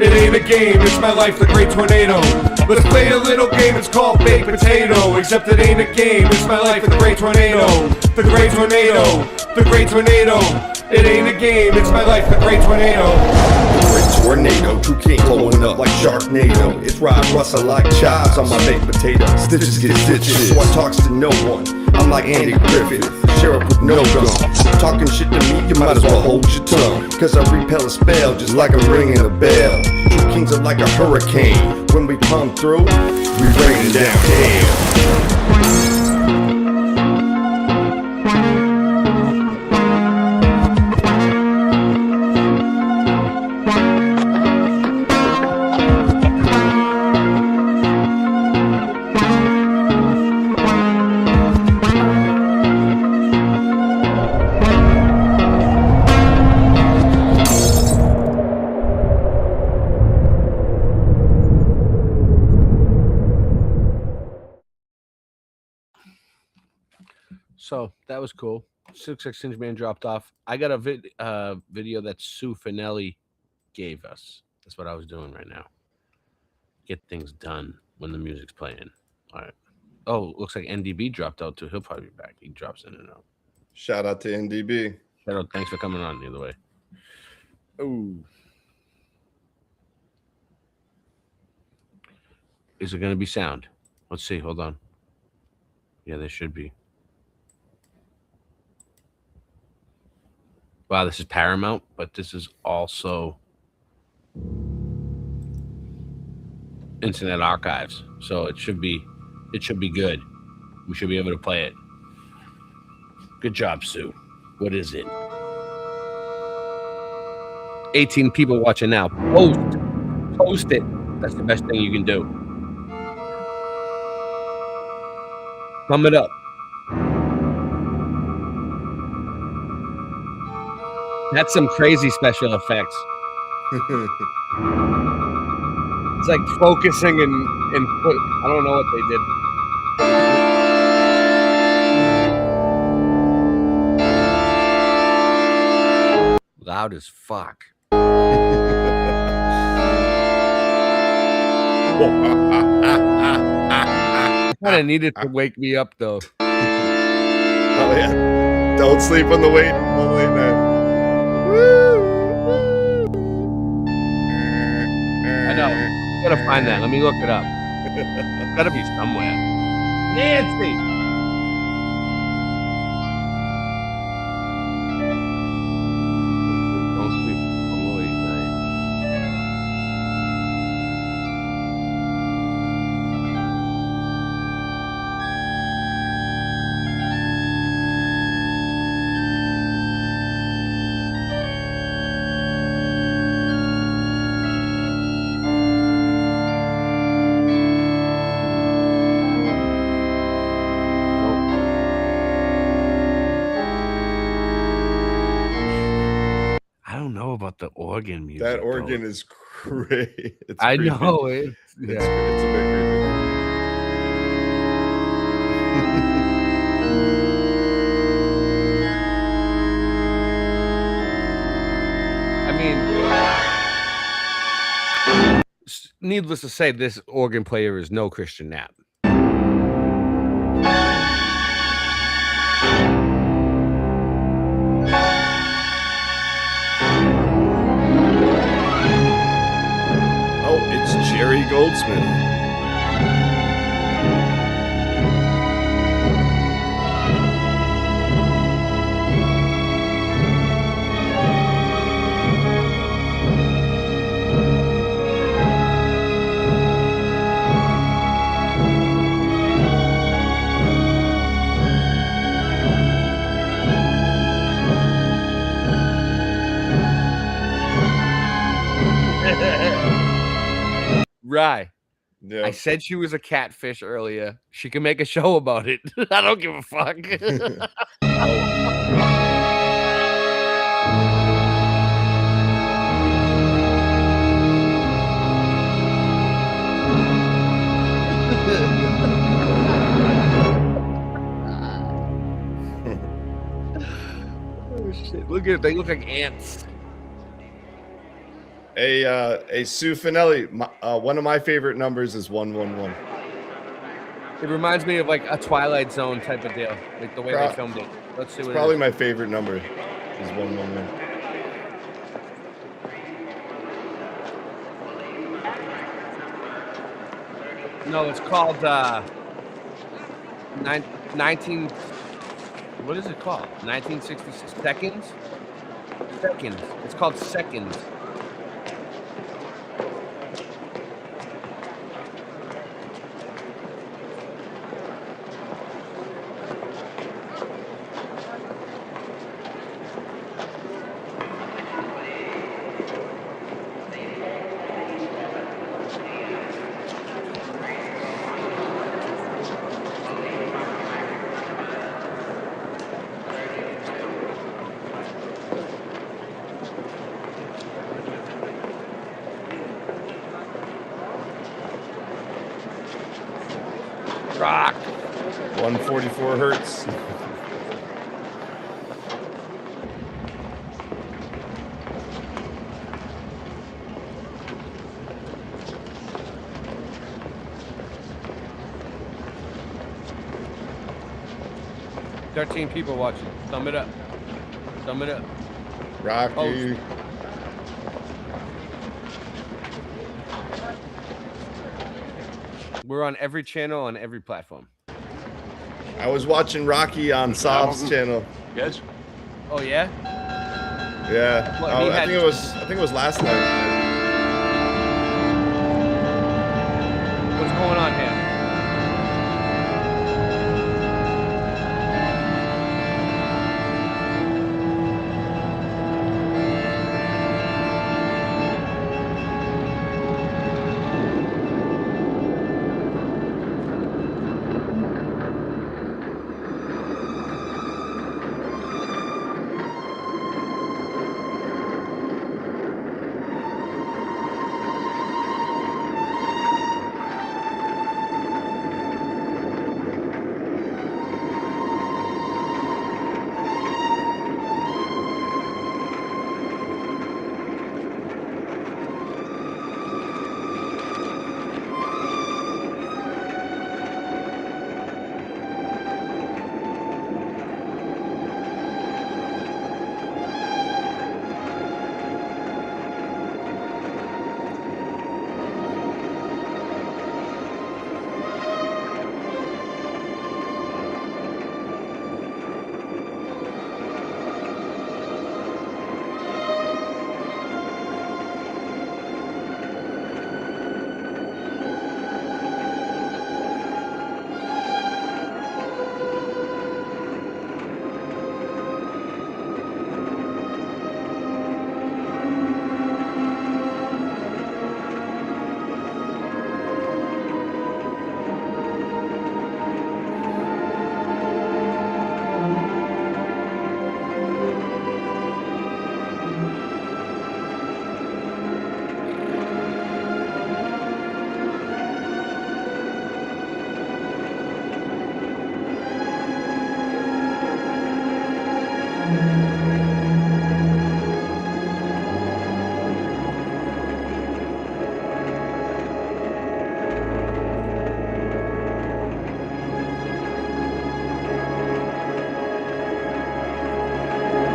It ain't a game, it's my life, the Great Tornado. Let's play a little game, it's called Baked Potato. Except it ain't a game, it's my life, the Great Tornado. The Great Tornado. The Great Tornado. It ain't a game, it's my life, the Great Tornado. The Great Tornado, true king blowing up like Sharknado. It's Rod Russell like chives on my baked potato. Stitches get stitches, so I talks to no one. I'm like Andy Griffith, sheriff with no gun. Talking shit to me, you might as well hold your tongue. Cause I repel a spell just like I'm ringing a bell. True kings are like a hurricane. When we come through, we rain down hell. So that was cool. 6 Inch Man dropped off. I got a video that Sue Finelli gave us. That's what I was doing right now. Get things done when the music's playing. All right. Oh, looks like NDB dropped out too. He'll probably be back. He drops in and out. Shout out to NDB. Shout out. Thanks for coming on. Either way. Oh. Is it going to be sound? Let's see. Hold on. Yeah, there should be. Wow, this is Paramount, but this is also Internet Archives. So it should be good. We should be able to play it. Good job, Sue. What is it? 18 people watching now. Post it. That's the best thing you can do. Thumb it up. That's some crazy special effects. It's like focusing and put. I don't know what they did. Loud as fuck. Kind of needed to wake me up though. Oh yeah. Don't sleep on the late night. I know. I gotta find that. Let me look it up. It's gotta be somewhere. Nancy! Don't sleep on the late night. About the organ music. That organ is great. It's I creepy. know it. It's a bit creepy. I mean, needless to say, this organ player is no Christian Knapp. Jerry Goldsmith. Rye. Yeah. I said she was a catfish earlier. She can make a show about it. I don't give a fuck. Oh shit! Look at it. They look like ants. A Sue Finelli. One of my favorite numbers is 111. It reminds me of like a Twilight Zone type of deal, like the way they filmed it. Let's see It's what probably it is. my favorite number is 111. No, it's called 19. What is it called? 1966 seconds. Seconds. It's called Seconds. Rock. 144 hertz. 13 people watching. Thumb it up. Thumb it up. Rocky. Oh. We're on every channel on every platform. I was watching Rocky on Saab's channel. Yes. Oh yeah. Yeah. What, I think it was last night. What's going on here?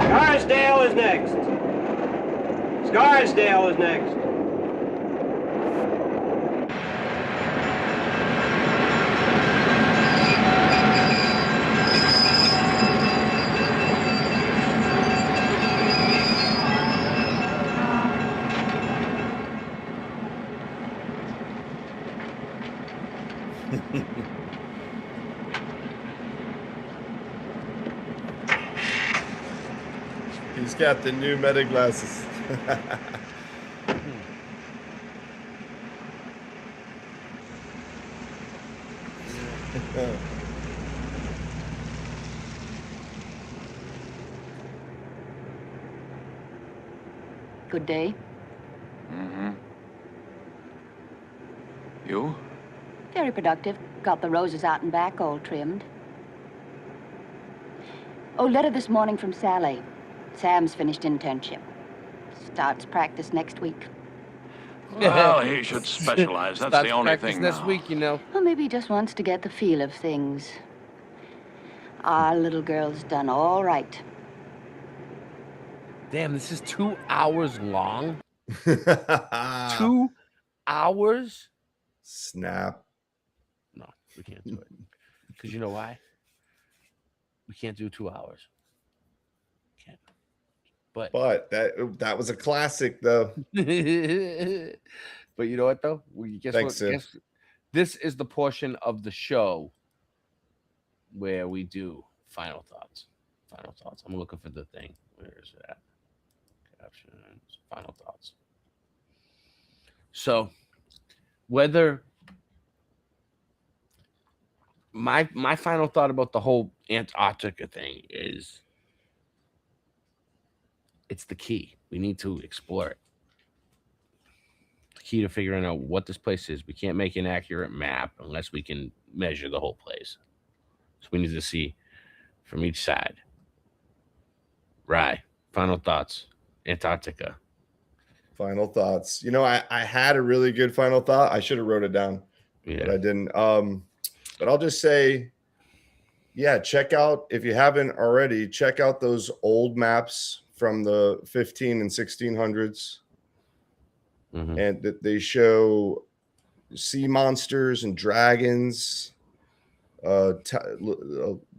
Scarsdale is next. Scarsdale is next. He's got the new meta glasses. Good day. Mm-hmm. You? Very productive. Got the roses out and back all trimmed. Oh, letter this morning from Sally. Sam's finished internship. Starts practice next week. Well, he should specialize. That's Starts the only practice thing this now. week, you know. Well, maybe he just wants to get the feel of things. Our little girl's done all right. Damn, this is 2 hours long. 2 hours? Snap. No, we can't do it. Because you know why? We can't do 2 hours. Can't. But that was a classic, though. but you know what, though? Guess Thanks, what? Sid. Guess, this is the portion of the show where we do final thoughts. Final thoughts. I'm looking for the thing. Where is it at? Captions. Final thoughts. So, whether my final thought about the whole Antarctica thing is it's the key. We need to explore it. The key to figuring out what this place is. We can't make an accurate map unless we can measure the whole place. So we need to see from each side. Right. Final thoughts. Antarctica. Final thoughts. You know, I had a really good final thought. I should have wrote it down, but I didn't. But I'll just say Yeah, check out, if you haven't already, check out those old maps from the 15 and 1600s. And that they show sea monsters and dragons,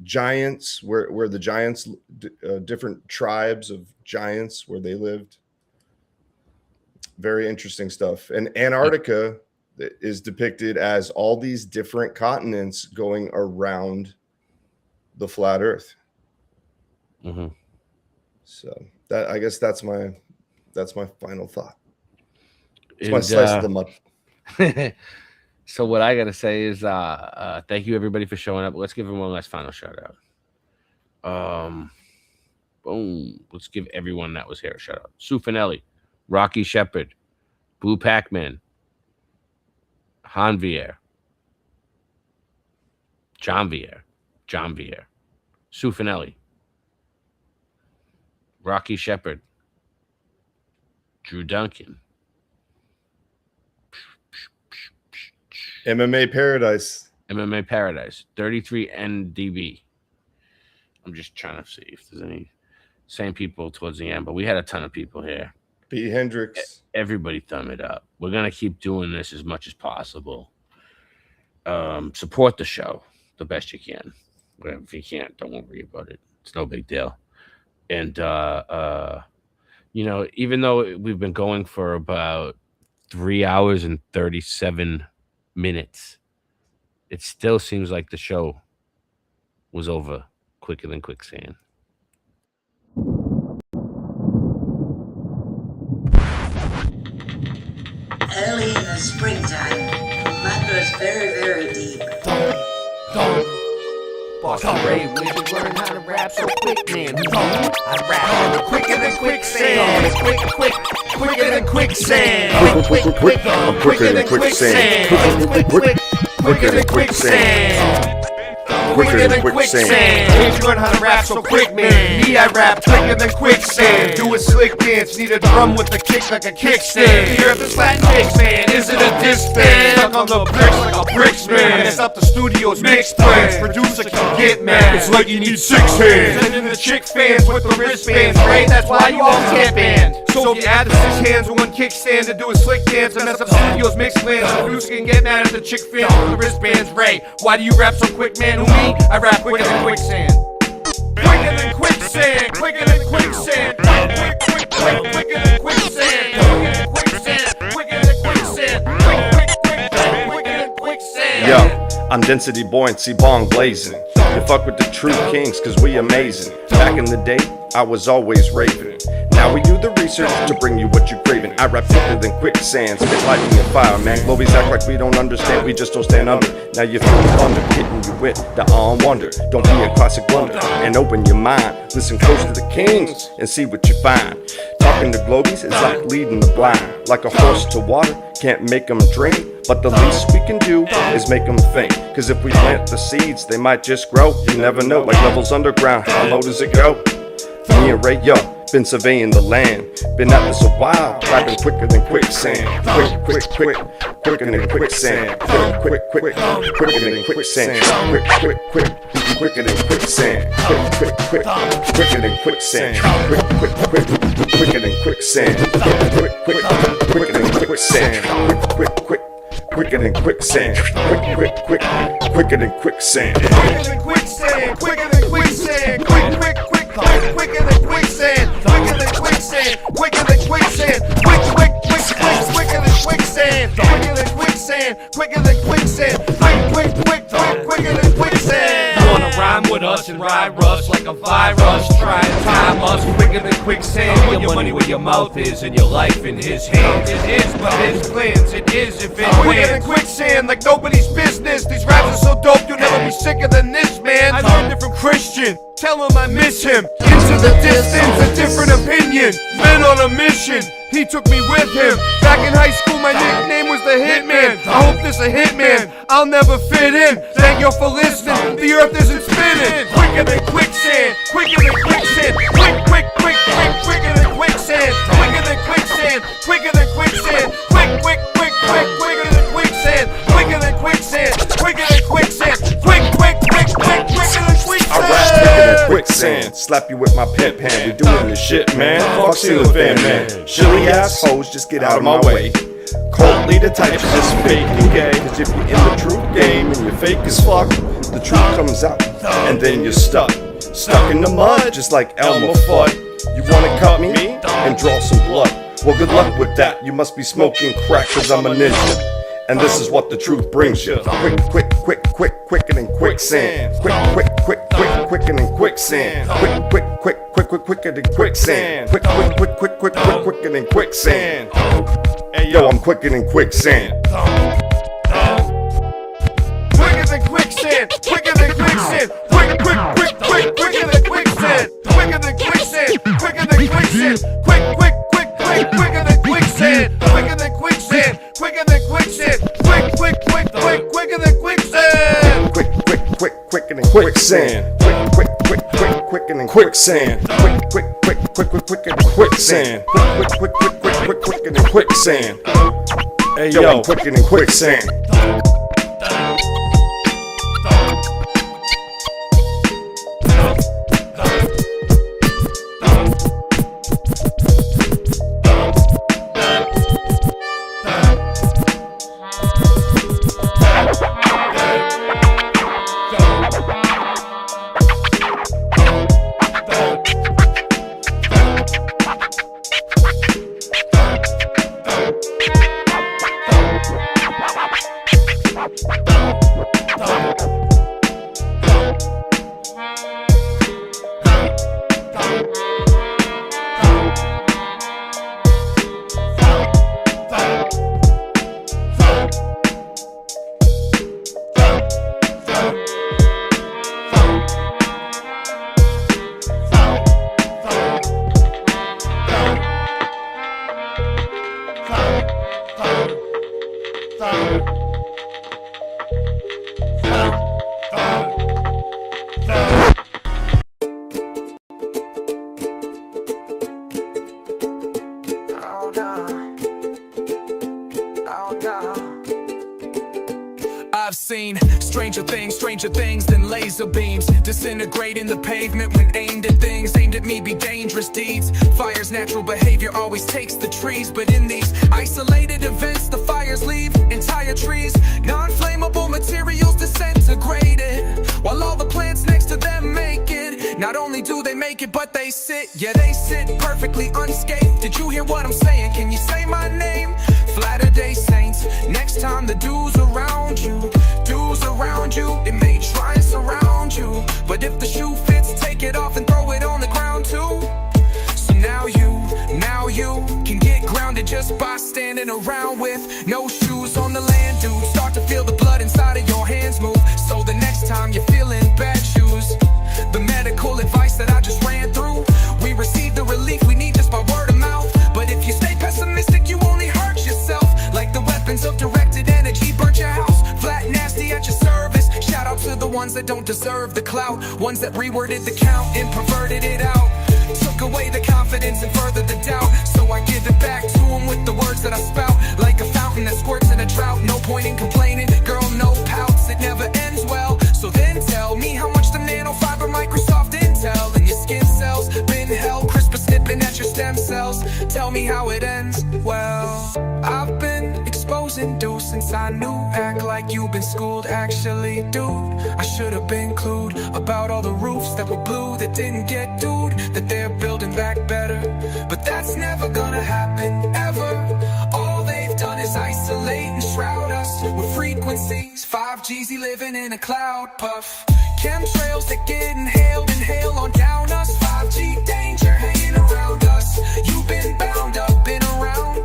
giants, where the giants, different tribes of giants where they lived. Very interesting stuff. And Antarctica is depicted as all these different continents going around the flat Earth. So that, I guess that's my final thought. It's my slice of the mud. So what I gotta say is thank you everybody for showing up. Let's give him one last final shout out. Boom. Let's give everyone that was here a shout out. Sue Finelli, Rocky Shepard, Blue Pac-Man, Han Vier, John Vier, Sue Finelli, Rocky Shepard, Drew Duncan, MMA Paradise, 33 NDB. I'm just trying to see if there's any same people towards the end, but we had a ton of people here. Pete Hendricks. Everybody thumb it up. We're gonna keep doing this as much as possible. Support the show the best you can. Whatever, if you can't, don't worry about it. It's no big deal. And you know, even though we've been going for about 3 hours and 37 minutes, it still seems like the show was over quicker than quicksand. Early in the springtime, the mud was very, very deep. Boston Ray, where'd you learn how to rap so quick, man? I rap quicker than quicksand. Quicker than quicksand. Quicker than quicksand. Quicker than quicksand. Quicker than quicksand. Where'd you learn how to rap so quick, man? Me, I rap quicker than quicksand. Do a slick dance, need a drum with a kick like a kickstand. Hear this Latin mix, man, is it a disc band? Stuck on the bricks like a bricks man. Mess up the studio's mix plans. Producer can get mad, it's like you need 6 hands. Sending the chick fans with the wristbands, right? That's why you all get banned. So if you add the 6 hands and 1 kickstand to do a slick dance and mess up studio's mix plans, the producer can get mad at the chick fans with the wristbands, Ray. Why do you rap so quick, man? Who me? I rap quicker than quicksand. Quicker than quicksand. Quicker than quicksand. Quicker than quicksand. Quicker than quicksand. Quicker than quicksand. Yo, I'm density buoyancy bong blazing. You fuck with the true kings cause we amazing. Back in the day, I was always raving. Now we do the research to bring you what you're craving. I rap quicker than quicksand, spit lightning and fire, man. Globies act like we don't understand, we just don't stand under. Now you feel the thunder, hitting you with the on wonder. Don't be a classic blunder, and open your mind. Listen close to the kings, and see what you find. Talking to Globies is like leading the blind. Like a horse to water, can't make them drink. But the least we can do is make them think. Cause if we plant the seeds, they might just grow. You never know, like levels underground, how low does it go? Me and Ray, yo, been surveying the land. Been at this a while, rapping quicker than quicksand. Quicker than quicksand. Quicker than quicksand. Quicker than quicksand. Quicker than quicksand. Quicker than quicksand. Quicker than quicksand. Quicker than quicksand. Quicker than quicksand. Quicker than quicksand. Quicker than quicksand. Quicker than quicksand. Quicker than quicksand. Quicker than quicksand. Quicker than quicksand. Quicker than quicksand. Quicker than quicksand. Quicker than quicksand. Quicker than quicksand. You wanna rhyme with us and ride rush like a virus? Try and time us quicker than quicksand. Put your money where your mouth is and your life in his hands. It is but his plans. It is if it quicker than quicksand, like nobody's business. These raps are so dope, you'll never be sicker than this, man. I learned it from Christian. Tell him I miss him. Into the distance, a different opinion. Been on a mission. He took me with him. Back in high school, my nickname was the Hitman. I hope this a hitman. I'll never fit in. Thank you for listening. The earth isn't spinning. Quicker than quicksand. Quicker than quicksand. Quicker than quicksand. Quicker than quicksand. Quicker than quicksand. Quicker than quicksand. Quicker than quicksand. Quicker than quicksand. Quicker than quicksand. slap you with my pimp hand. We doing this shit, man. Fuck ceiling fan, man. Shilly ass hoes, just get out of my way. Cold leader types are just fake and gay. Cause if you're in the truth game and you're fake as fuck, the truth comes out and then you're stuck. Stuck in the mud, just like Elmer Fudd. You wanna cut me and draw some blood? Well, good luck with that. You must be smoking crack, cause I'm a ninja. And this is what the truth brings you. Quick, quick, quick, quick, quicker than quicksand. Quick, quick, quick, quick, quicker than quicksand. Quick, quick, quick, quick, quick, quicker than quicksand. Quick, quick, quick, quick, quick, quick, quicker than quicksand. Hey yo, I'm quicker than quicksand. Quicker than quicksand. Quicker than quicksand. Quick, quick, quick, quick, quicker than quicksand. Quicker than quicksand. Quicker than quicksand. Quick, quick, quick, quick, quicker than quicksand. Quicker than quicksand. Quicker than quicksand. Quick, quick, quick, quick, quicker than quicksand. Quick, quick, quick, quicker than quicksand. Quick, quick, quick, quick, quicker than quicksand. Quick, quick, quick, quick, quick, quicker than quicksand. Quick, quick, quick, quick, quick, quick, quicker than quicksand. Hey yo, I'm quicker than quicksand. I've seen stranger things than laser beams disintegrating the pavement when aimed at things aimed at me be dangerous deeds. Fire's natural behavior always takes the trees, but in these isolated events the fires leave entire trees, non-flammable materials disintegrated, while all the plants next to them make it. Not only do they make it, but they sit, yeah, they sit perfectly unscathed. Did you hear what I'm saying? Can you say my name? Flatter Day Saints. Next time the dudes around you, it may try and surround you, but if the shoe fits, take it off and throw it on the ground too. So now you can get grounded just by standing around with no shoes on the land, dude. Start to feel the blood inside of your hands move, so the next time you're feeling bad shoes, the medical advice that I just ran through, we receive the relief we need just by word of mouth. But if you stay pessimistic, you only hurt yourself, like the weapons of directed energy burnt your house, flat nasty at your service. Shout out to the ones that don't deserve the clout, ones that reworded the count and perverted it out, took away the confidence and furthered the doubt. So I give it back to them with the words that I spout, like a fountain that squirts in a drought. No point in complaining, girl, no pouts, it never ends well. So then tell me how much the nanofiber Microsoft Intel in your skin cells been held, CRISPR snipping at your stem cells. Tell me how it ends. Well, I've been exposing dude since I knew. Act like you've been schooled, actually, dude, I should have been clued about all the roofs that were blue that didn't get dude, that they're building back better. But that's never gonna happen, ever. All they've done is isolate and shroud us with frequencies. 5G's living in a cloud puff. Chemtrails that get inhaled, inhale on down us. 5G danger hanging around us. You've been bound up, been around.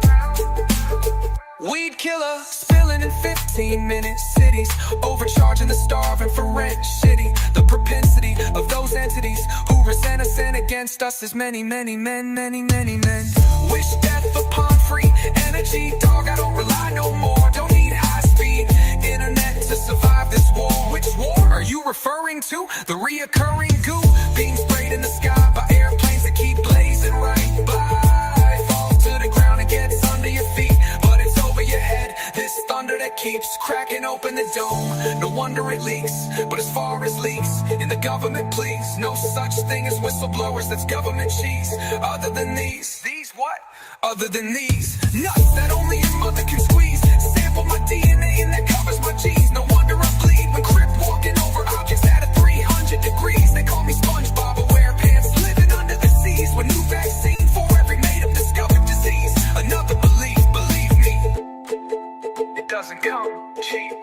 Weed killer, spilling in 15-minute cities, overcharging the starving for rent. Shitty, the propensity of those entities who resent us and against us is many, many men, many, many men. Wish death upon free energy, dog, I don't rely no more. Don't need high-speed internet to survive this war. Which war are you referring to? The reoccurring goo being sprayed in the sky by airplanes that keep blazing right by. Falls to the ground and gets under your feet, but it's over your head. This thunder that keeps cracking open the dome. No wonder it leaks, but as far as leaks in the government, please There's no such thing as whistleblowers, that's government cheese. Other than these what? Other than these nuts that only a mother can squeeze. Sample my DNA and that covers my genes. No wonder I bleed when crip walking over objects at a 300 degrees. They call me SpongeBob, but wear pants living under the seas. With new vaccine for every made-up discovered disease. Another believe me, it doesn't come cheap.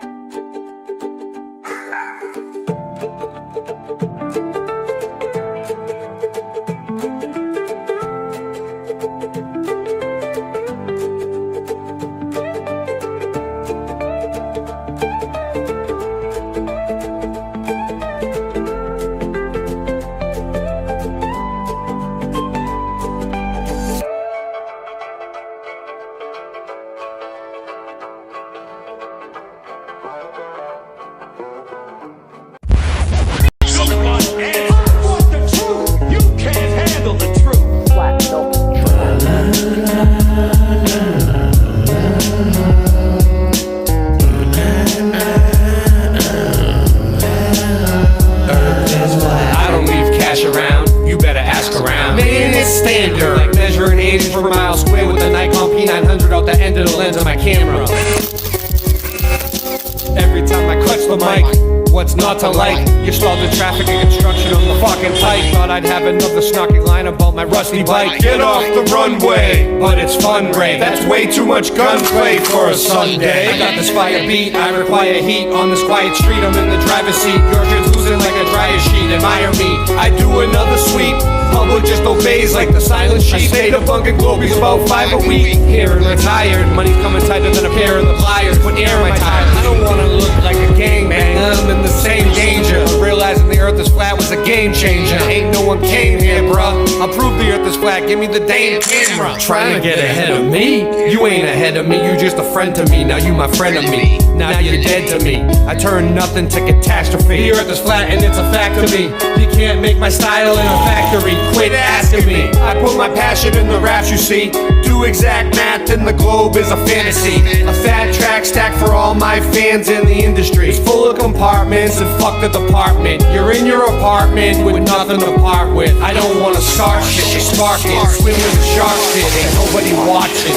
Not to like, you stalled the traffic and construction on the fucking pike. Thought I'd have another snarky line about my rusty bike. Get off the runway, but it's fun, Ray. That's way too much gunplay for a Sunday. I got this fire beat, I require heat on this quiet street. I'm in the driver's seat, Yorkshire's losing like a dryer sheet. Admire me, I do another sweep. Public just obeys like the silent sheep. I stayed up on Globies about 5 a week. Here and retired, money's coming tighter than a pair of the pliers. Put air in my tires. I don't wanna look like a gangbanger. I'm in the same danger. Realizing the earth is flat was a game changer. Ain't no one came here, bruh. I'll prove the earth is flat, give me the damn camera. Trying to get ahead of me? You ain't ahead of me, you just a friend to me. Now you my friend of me. Now you're dead to me. I turn nothing to catastrophe. The earth is flat and it's a fact to me. You can't make my style in a factory. Quit asking me. I put my passion in the raps, you see. Do exact math and the globe is a fantasy. A fat track stack for all my fans in the industry. It's full of compartments and fuck the department. You're in your apartment with nothing to part with. I don't wanna start shit, just spark it. Swim with the shark shit, ain't nobody watching.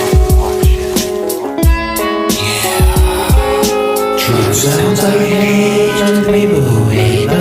Truth sounds like hate to the people who hate the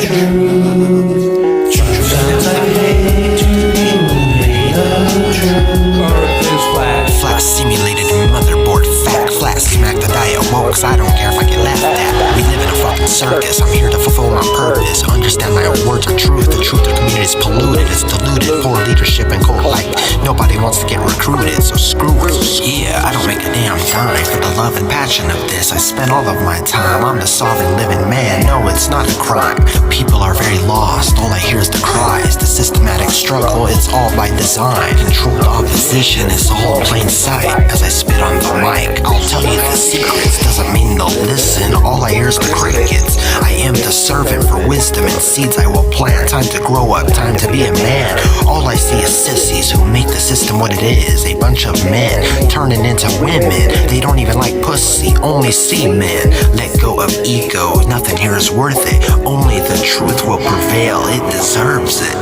truth. Truth sounds like hate to the people who hate the truth. Earth is flat. Flat simulated motherboard fact. Flat smack the diet woke, cause I don't care if I get laughed at. We live in a fucking circus, I'm here to fulfill my purpose. Understand my words are truth. The truth of the community is polluted, it's diluted. Poor leadership and cold light. Nobody wants to get recruited, so screw it. Yeah, I don't make a damn dime for the love and passion of this. I spend all of my time. I'm the sovereign living man. No, it's not a crime. People are very lost. All I hear is the cries. The systematic struggle, it's all by design. Controlled opposition is all plain sight. As I spit on the mic, I'll tell you the secrets. Doesn't mean they'll listen. All I hear is the crickets. I am the servant for wisdom and seeds I will plant. Time to grow up, time to be a man. All I see is sissies who make the system what it is. A bunch of men turning into women. They don't even like pussy, only see men. Let go of ego, nothing here is worth it. Only the truth will prevail, it deserves it.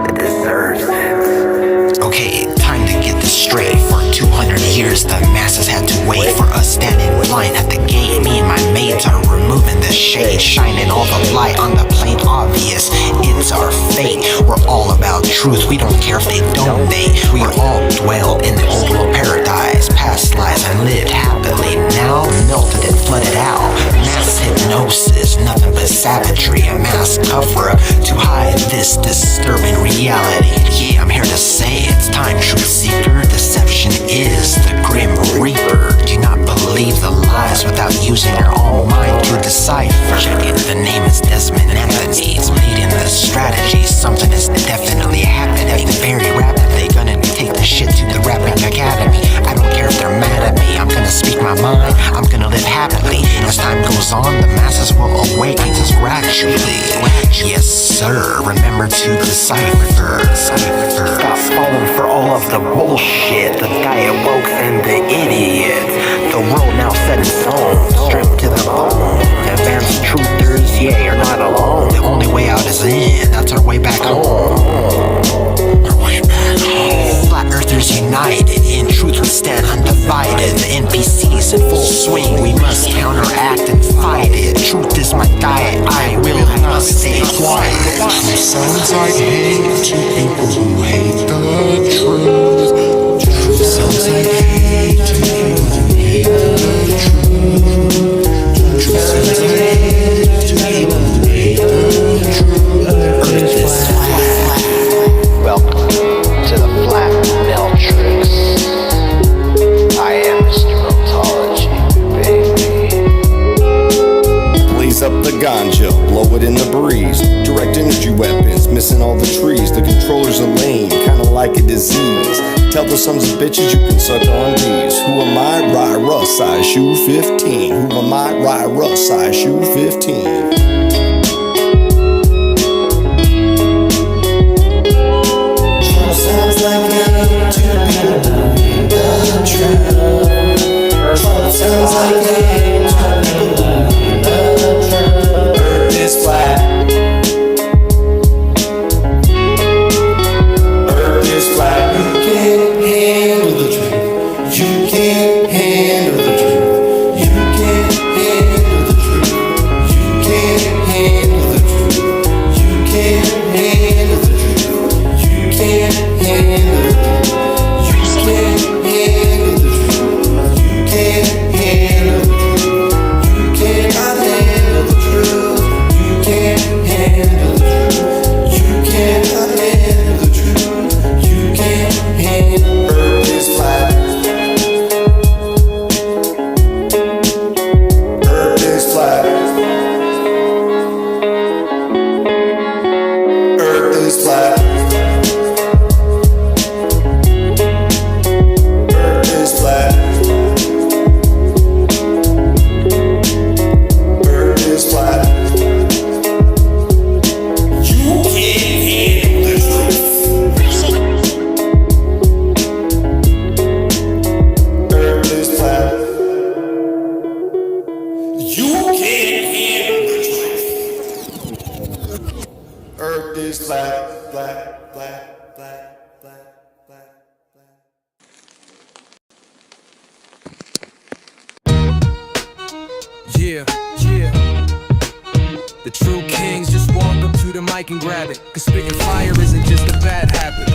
It deserves it. Okay, time to get this straight. For 200 years the masses had to wait for us standing in line at the gate. Me and my mates are removing the shade, shining all the light on the plain obvious. It's our fate. We're all about truth, we don't care if they donate. We all dwell in the old world paradise. Past lives I lived happily, now melted and flooded out. Mass hypnosis, nothing but savagery. A mass cover-up to hide this disturbing reality. Yeah, I'm here to say it's time, truth seeker. Deception is the grim reaper. Do not believe the lies without using your own mind to decipher. Check it, the name is Desmond Anthony. It's leading the strategy. Something is definitely happening very rapidly. Gonna take the shit to the rapping academy. I don't care if they're mad at me. I'm gonna speak my mind. I'm gonna live happily. As time goes on, the masses will awaken just gradually. Yes, sir. Remember to decipher. Stop falling for all of the bullshit. The diet woke and the idiots. The world now set in stone, stripped to the bone. Advanced truthers, yeah, you're not alone. The only way out is in. lame, kinda like a disease. Tell those sons of bitches you can suck on these. Who am I? Rye Russ, size shoe 15. Who am I? Rye Russ, size shoe 15. Sounds like hate to people believe the truth. Sounds like hate to people believe the truth. Earth is flat. Earth is flat. You can't handle the truth. You can't handle the truth. You can't handle the truth. You can't handle the truth. You can't handle the truth. You can't handle the truth. You can't handle the truth. You can't handle the truth. You cannot handle the truth. You can't handle the truth. You cannot handle the truth. You can't handle. Earth is flat. Earth is flat. Earth is flat. Earth is flat. Earth is flat. You can't handle the truth. Earth is flat. You can't handle the truth. Earth is flat, flat, flat, flat, flat, flat, flat. Yeah, yeah. The true kings just walk up to the mic and grab it. Cause spitting fire isn't just a bad habit.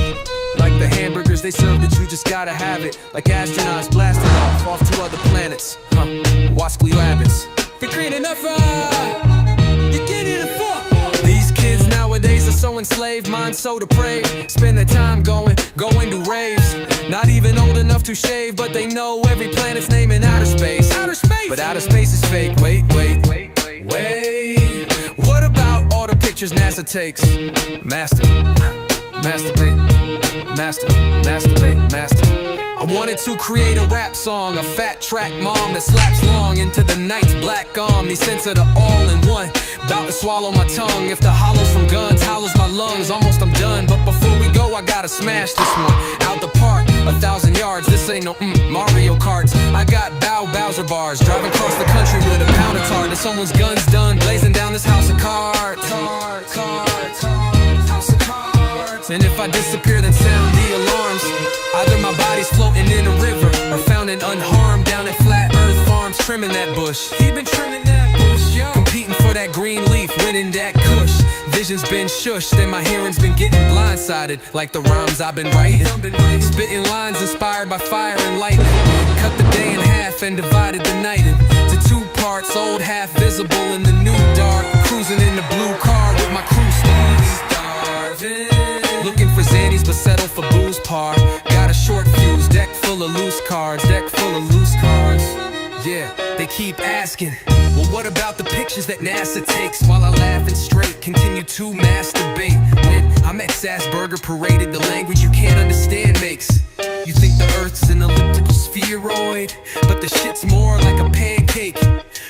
Like the hamburgers they serve that you just gotta have it. Like astronauts blasting off to other planets. Wascally rabbits. They're creating enough, you get it a fuck. These kids nowadays are so enslaved, minds so depraved. Spend their time going to raves. Not even old enough to shave, but they know every planet's name in outer space. Outer space! But outer space is fake. Wait. What about all the pictures NASA takes? Masturbate. I wanted to create a rap song, a fat track mom that slaps long into the night's black arm. These scents are the all-in-one, about to swallow my tongue. If the hollow from guns hollows my lungs, almost I'm done. But before we go, I gotta smash this one out the park, 1,000 yards. This ain't no Mario Karts. I got Bowser bars, driving across the country with a pound of tar. Till someone's gun's done, blazing down this house of cards. And if I disappear, then sound the alarms. Either my body's floating in a river or found and unharmed down at Flat Earth Farms, trimming that bush. He been trimming that bush, yo. Competing for that green leaf, winning that kush. Vision's been shushed and my hearing's been getting blindsided. Like the rhymes I've been writing. Spitting lines inspired by fire and lightning. Cut the day in half and divided the night into 2 parts. Old half visible in the new dark. Cruising in the blue car with my crew stars. Looking for Xannies but settle for booze par. Got a short fuse, deck full of loose cards. Yeah, they keep asking, well, what about the pictures that NASA takes? While I laugh and straight, continue to masturbate. When I'm at Sassburger, paraded the language you can't understand makes you think the Earth's an elliptical spheroid, but the shit's more like a pancake.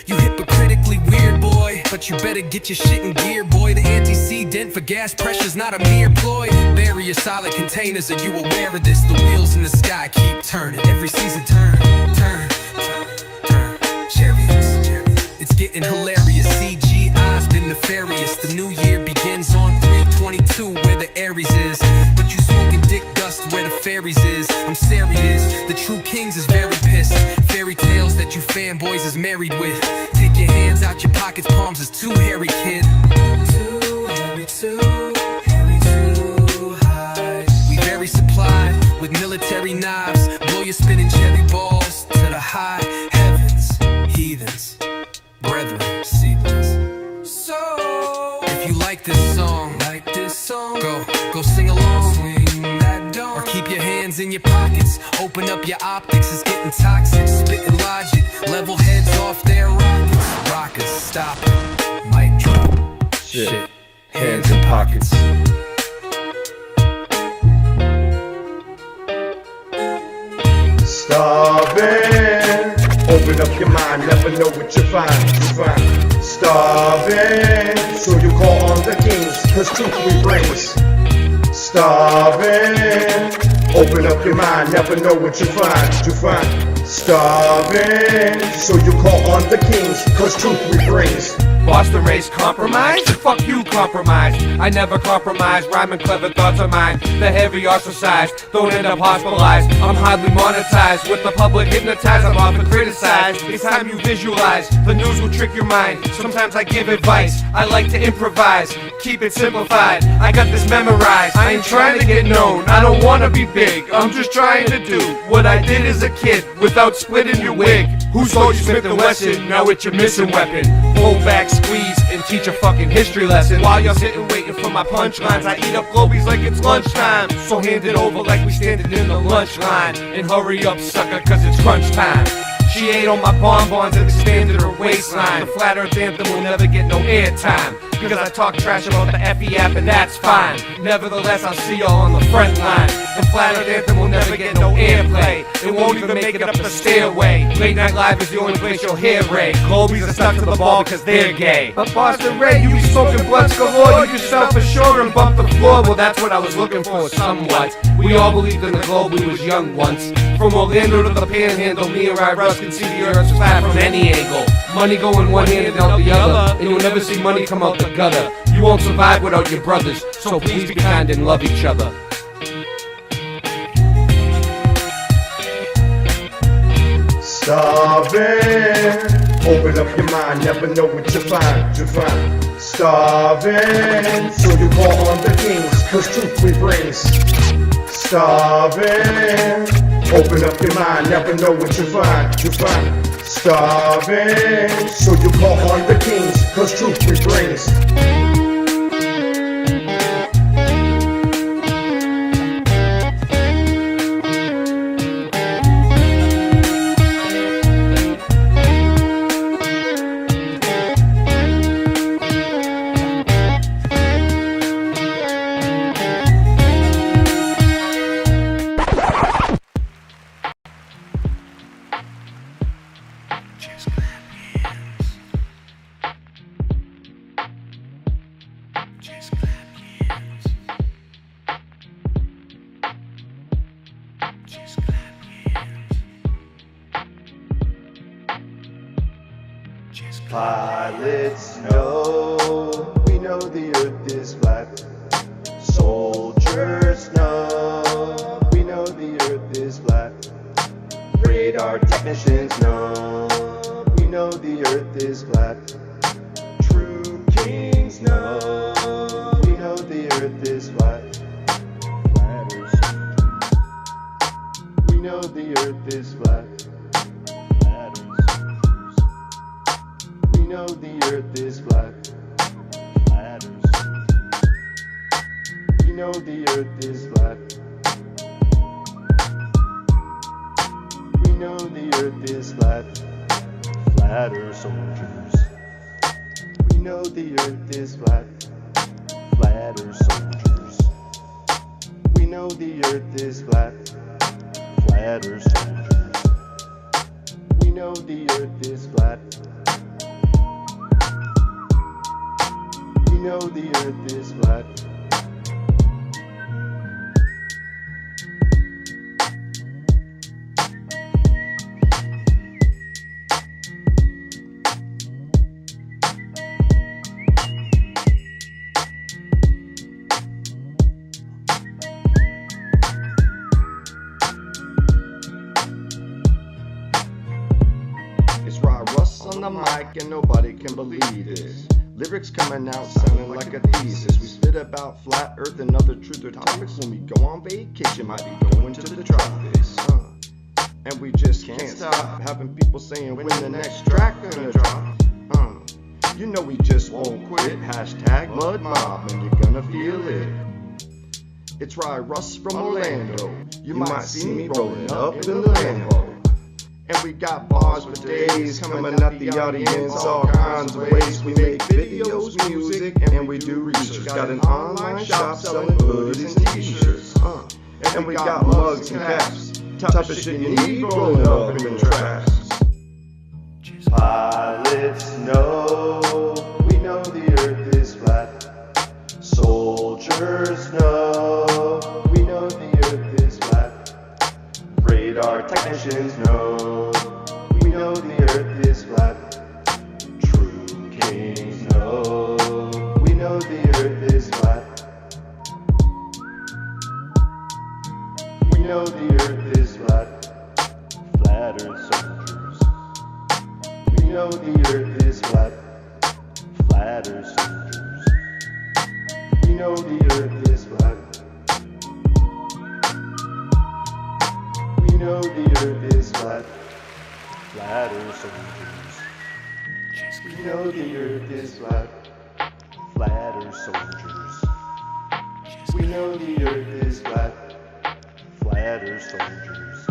You hypocritically weird, boy, but you better get your shit in gear, boy. The antecedent for gas pressure's not a mere ploy. Bury your solid containers, are you aware of this? The wheels in the sky keep turning, every season turn. Chariots, it's getting hilarious. CGI's been nefarious. The new year begins on 3/22, where the Aries is. But you smoking dick dust where the fairies is. I'm serious, the true kings is very pissed. Fairy tales that you fanboys is married with. Take your hands out your pockets, palms is too hairy, kid. Too hairy, too high. We very supplied with military knives. Blow your spinning cherry balls to the high heavens. Heathens, brethren, seedlings. So, if you like this song, go sing along. Swing that dome. Or keep your hands in your pockets. Open up your optics, it's getting toxic. Spitting logic, level heads off their rockets. Rockers, stop it, mic drop. Shit, hands in pockets. Starving. Open up your mind, never know what you find. Starving. So you call on the kings, cause truth we brings. Starving. Open up your mind, never know what you find. Starving. So you call on the kings, cause truth we brings. Boston race compromise? Fuck you, compromise. I never compromise, rhyming clever thoughts of mine. The heavy ostracized, don't end up hospitalized. I'm hardly monetized, with the public hypnotized. I'm often criticized, it's time you visualize. The news will trick your mind, sometimes I give advice. I like to improvise, keep it simplified. I got this memorized, I ain't trying to get known. I don't wanna be big, I'm just trying to do what I did as a kid, without splitting your wig. Who sold you Smith & Wesson? Now it's your missing weapon. Hold back, squeeze, and teach a fucking history lesson. While you're sitting waiting for my punchlines, I eat up Globies like it's lunchtime. So hand it over like we standing in the lunch line. And hurry up, sucker, cause it's crunch time. She ate on my bonbons and expanded her waistline. The flat earth anthem will never get no airtime, because I talk trash about the FE app and that's fine. Nevertheless, I'll see y'all on the front line. The flat earth anthem will never get no airplay. It won't even make it up the stairway. Late Night Live is the only place you'll hear Ray. Globies are stuck to the ball because they're gay. But Boston Ray, you be smoking blunts galore. You yourself ashore and bump the floor. Well, that's what I was looking for, somewhat. We all believed in the globe, we was young once. From Orlando to the Panhandle, me and Ry Russ can see the earth's flat from any angle. Money going one hand and out the other, and you'll never see money come out the gutter. You won't survive without your brothers, so please be kind and love each other. Starving. Open up your mind, never know what you find. Starving. So you call on the kings, cause truth we brings. Starving. Open up your mind, never know what you find. Starving. So you call on the kings, cause truth we brings. Pilots know, we know the earth is flat. Soldiers know, we know the earth is flat. Radar technicians know, we know the earth is flat. True kings know, we know the earth is flat. Flatters, we know the earth is flat. We know the earth is flat. Flatters. We know the earth is flat. We know the earth is flat. Flatter soldiers. We know the earth is flat. Flatter soldiers. We know the earth is flat. Flatter soldiers. We know the earth is flat. We know the earth is flat. It's Ry Russ on the mic and nobody can believe this. Lyrics coming out sounding like a thesis. We spit about flat earth and other truth or topics. When we go on vacation, might be going to the tropics. And we just can't stop having people saying when the next track gonna drop. You know we just won't quit. Hashtag Mud Mob and you're gonna feel it. It's Ry Russ from Orlando. You might see me rolling up in the Lambo. And we got bars for days coming at the audience all kinds of ways. We make videos, music, and we do research. Got an online shop selling hoodies and t-shirts. And we got mugs and caps, toughest shit you need rolling up in the tracks. Pilots know, we know the earth is flat. Soldiers know, we know the earth is flat. Radar technicians know, we know the earth is flat. True kings know, we know the earth is flat. We know the earth is flat. Flat earth soldiers. We know the earth is flat. Flat earth soldiers. We know the earth is flat. We know the earth is flat. Flat earth soldiers. We know the earth is flat. Flat earth soldiers. We know the earth is flat. Flat earth soldiers.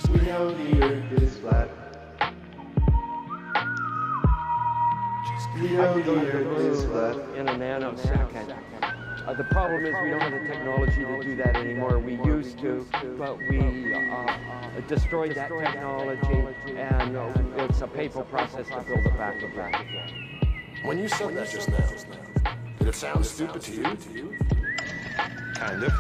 We know the earth is flat. We know the earth is flat. In a nanosecond. The problem is we don't have the technology to do that anymore. We used to, but we destroyed that technology, and it's a painful process to build it back again. When you said that just now, did it sound stupid to you? Kind of.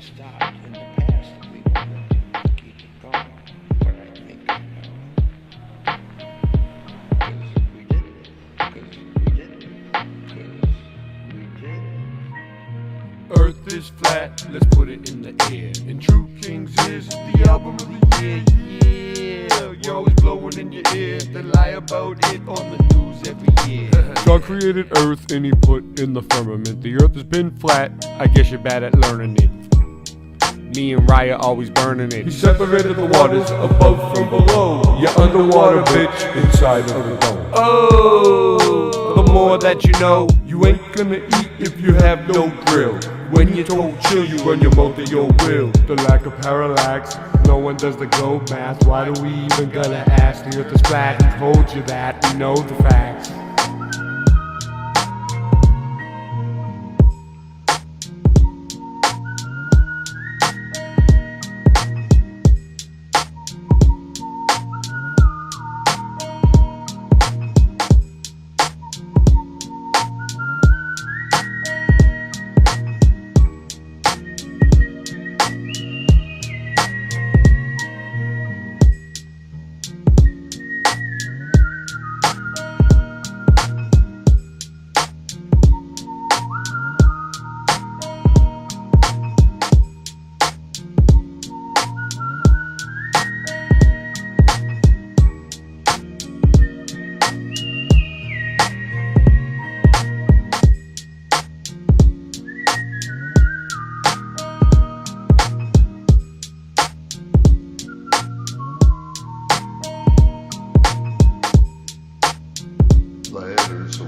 Stopped in the past, we wanted to keep it going, but I think I know. on the news every year. God created Earth and he put in the firmament. The Earth has been flat, I guess you're bad at learning it. Me and Raya always burning it. He separated the waters above from below. You're underwater, bitch, inside of the dome. Oh, the more that you know, you ain't gonna eat if you have no grill. When you're told chill, you run your mouth at your will. The lack of parallax, no one does the globe math. Why do we even gotta ask? The earth is flat, who told you that? We know the facts. Letters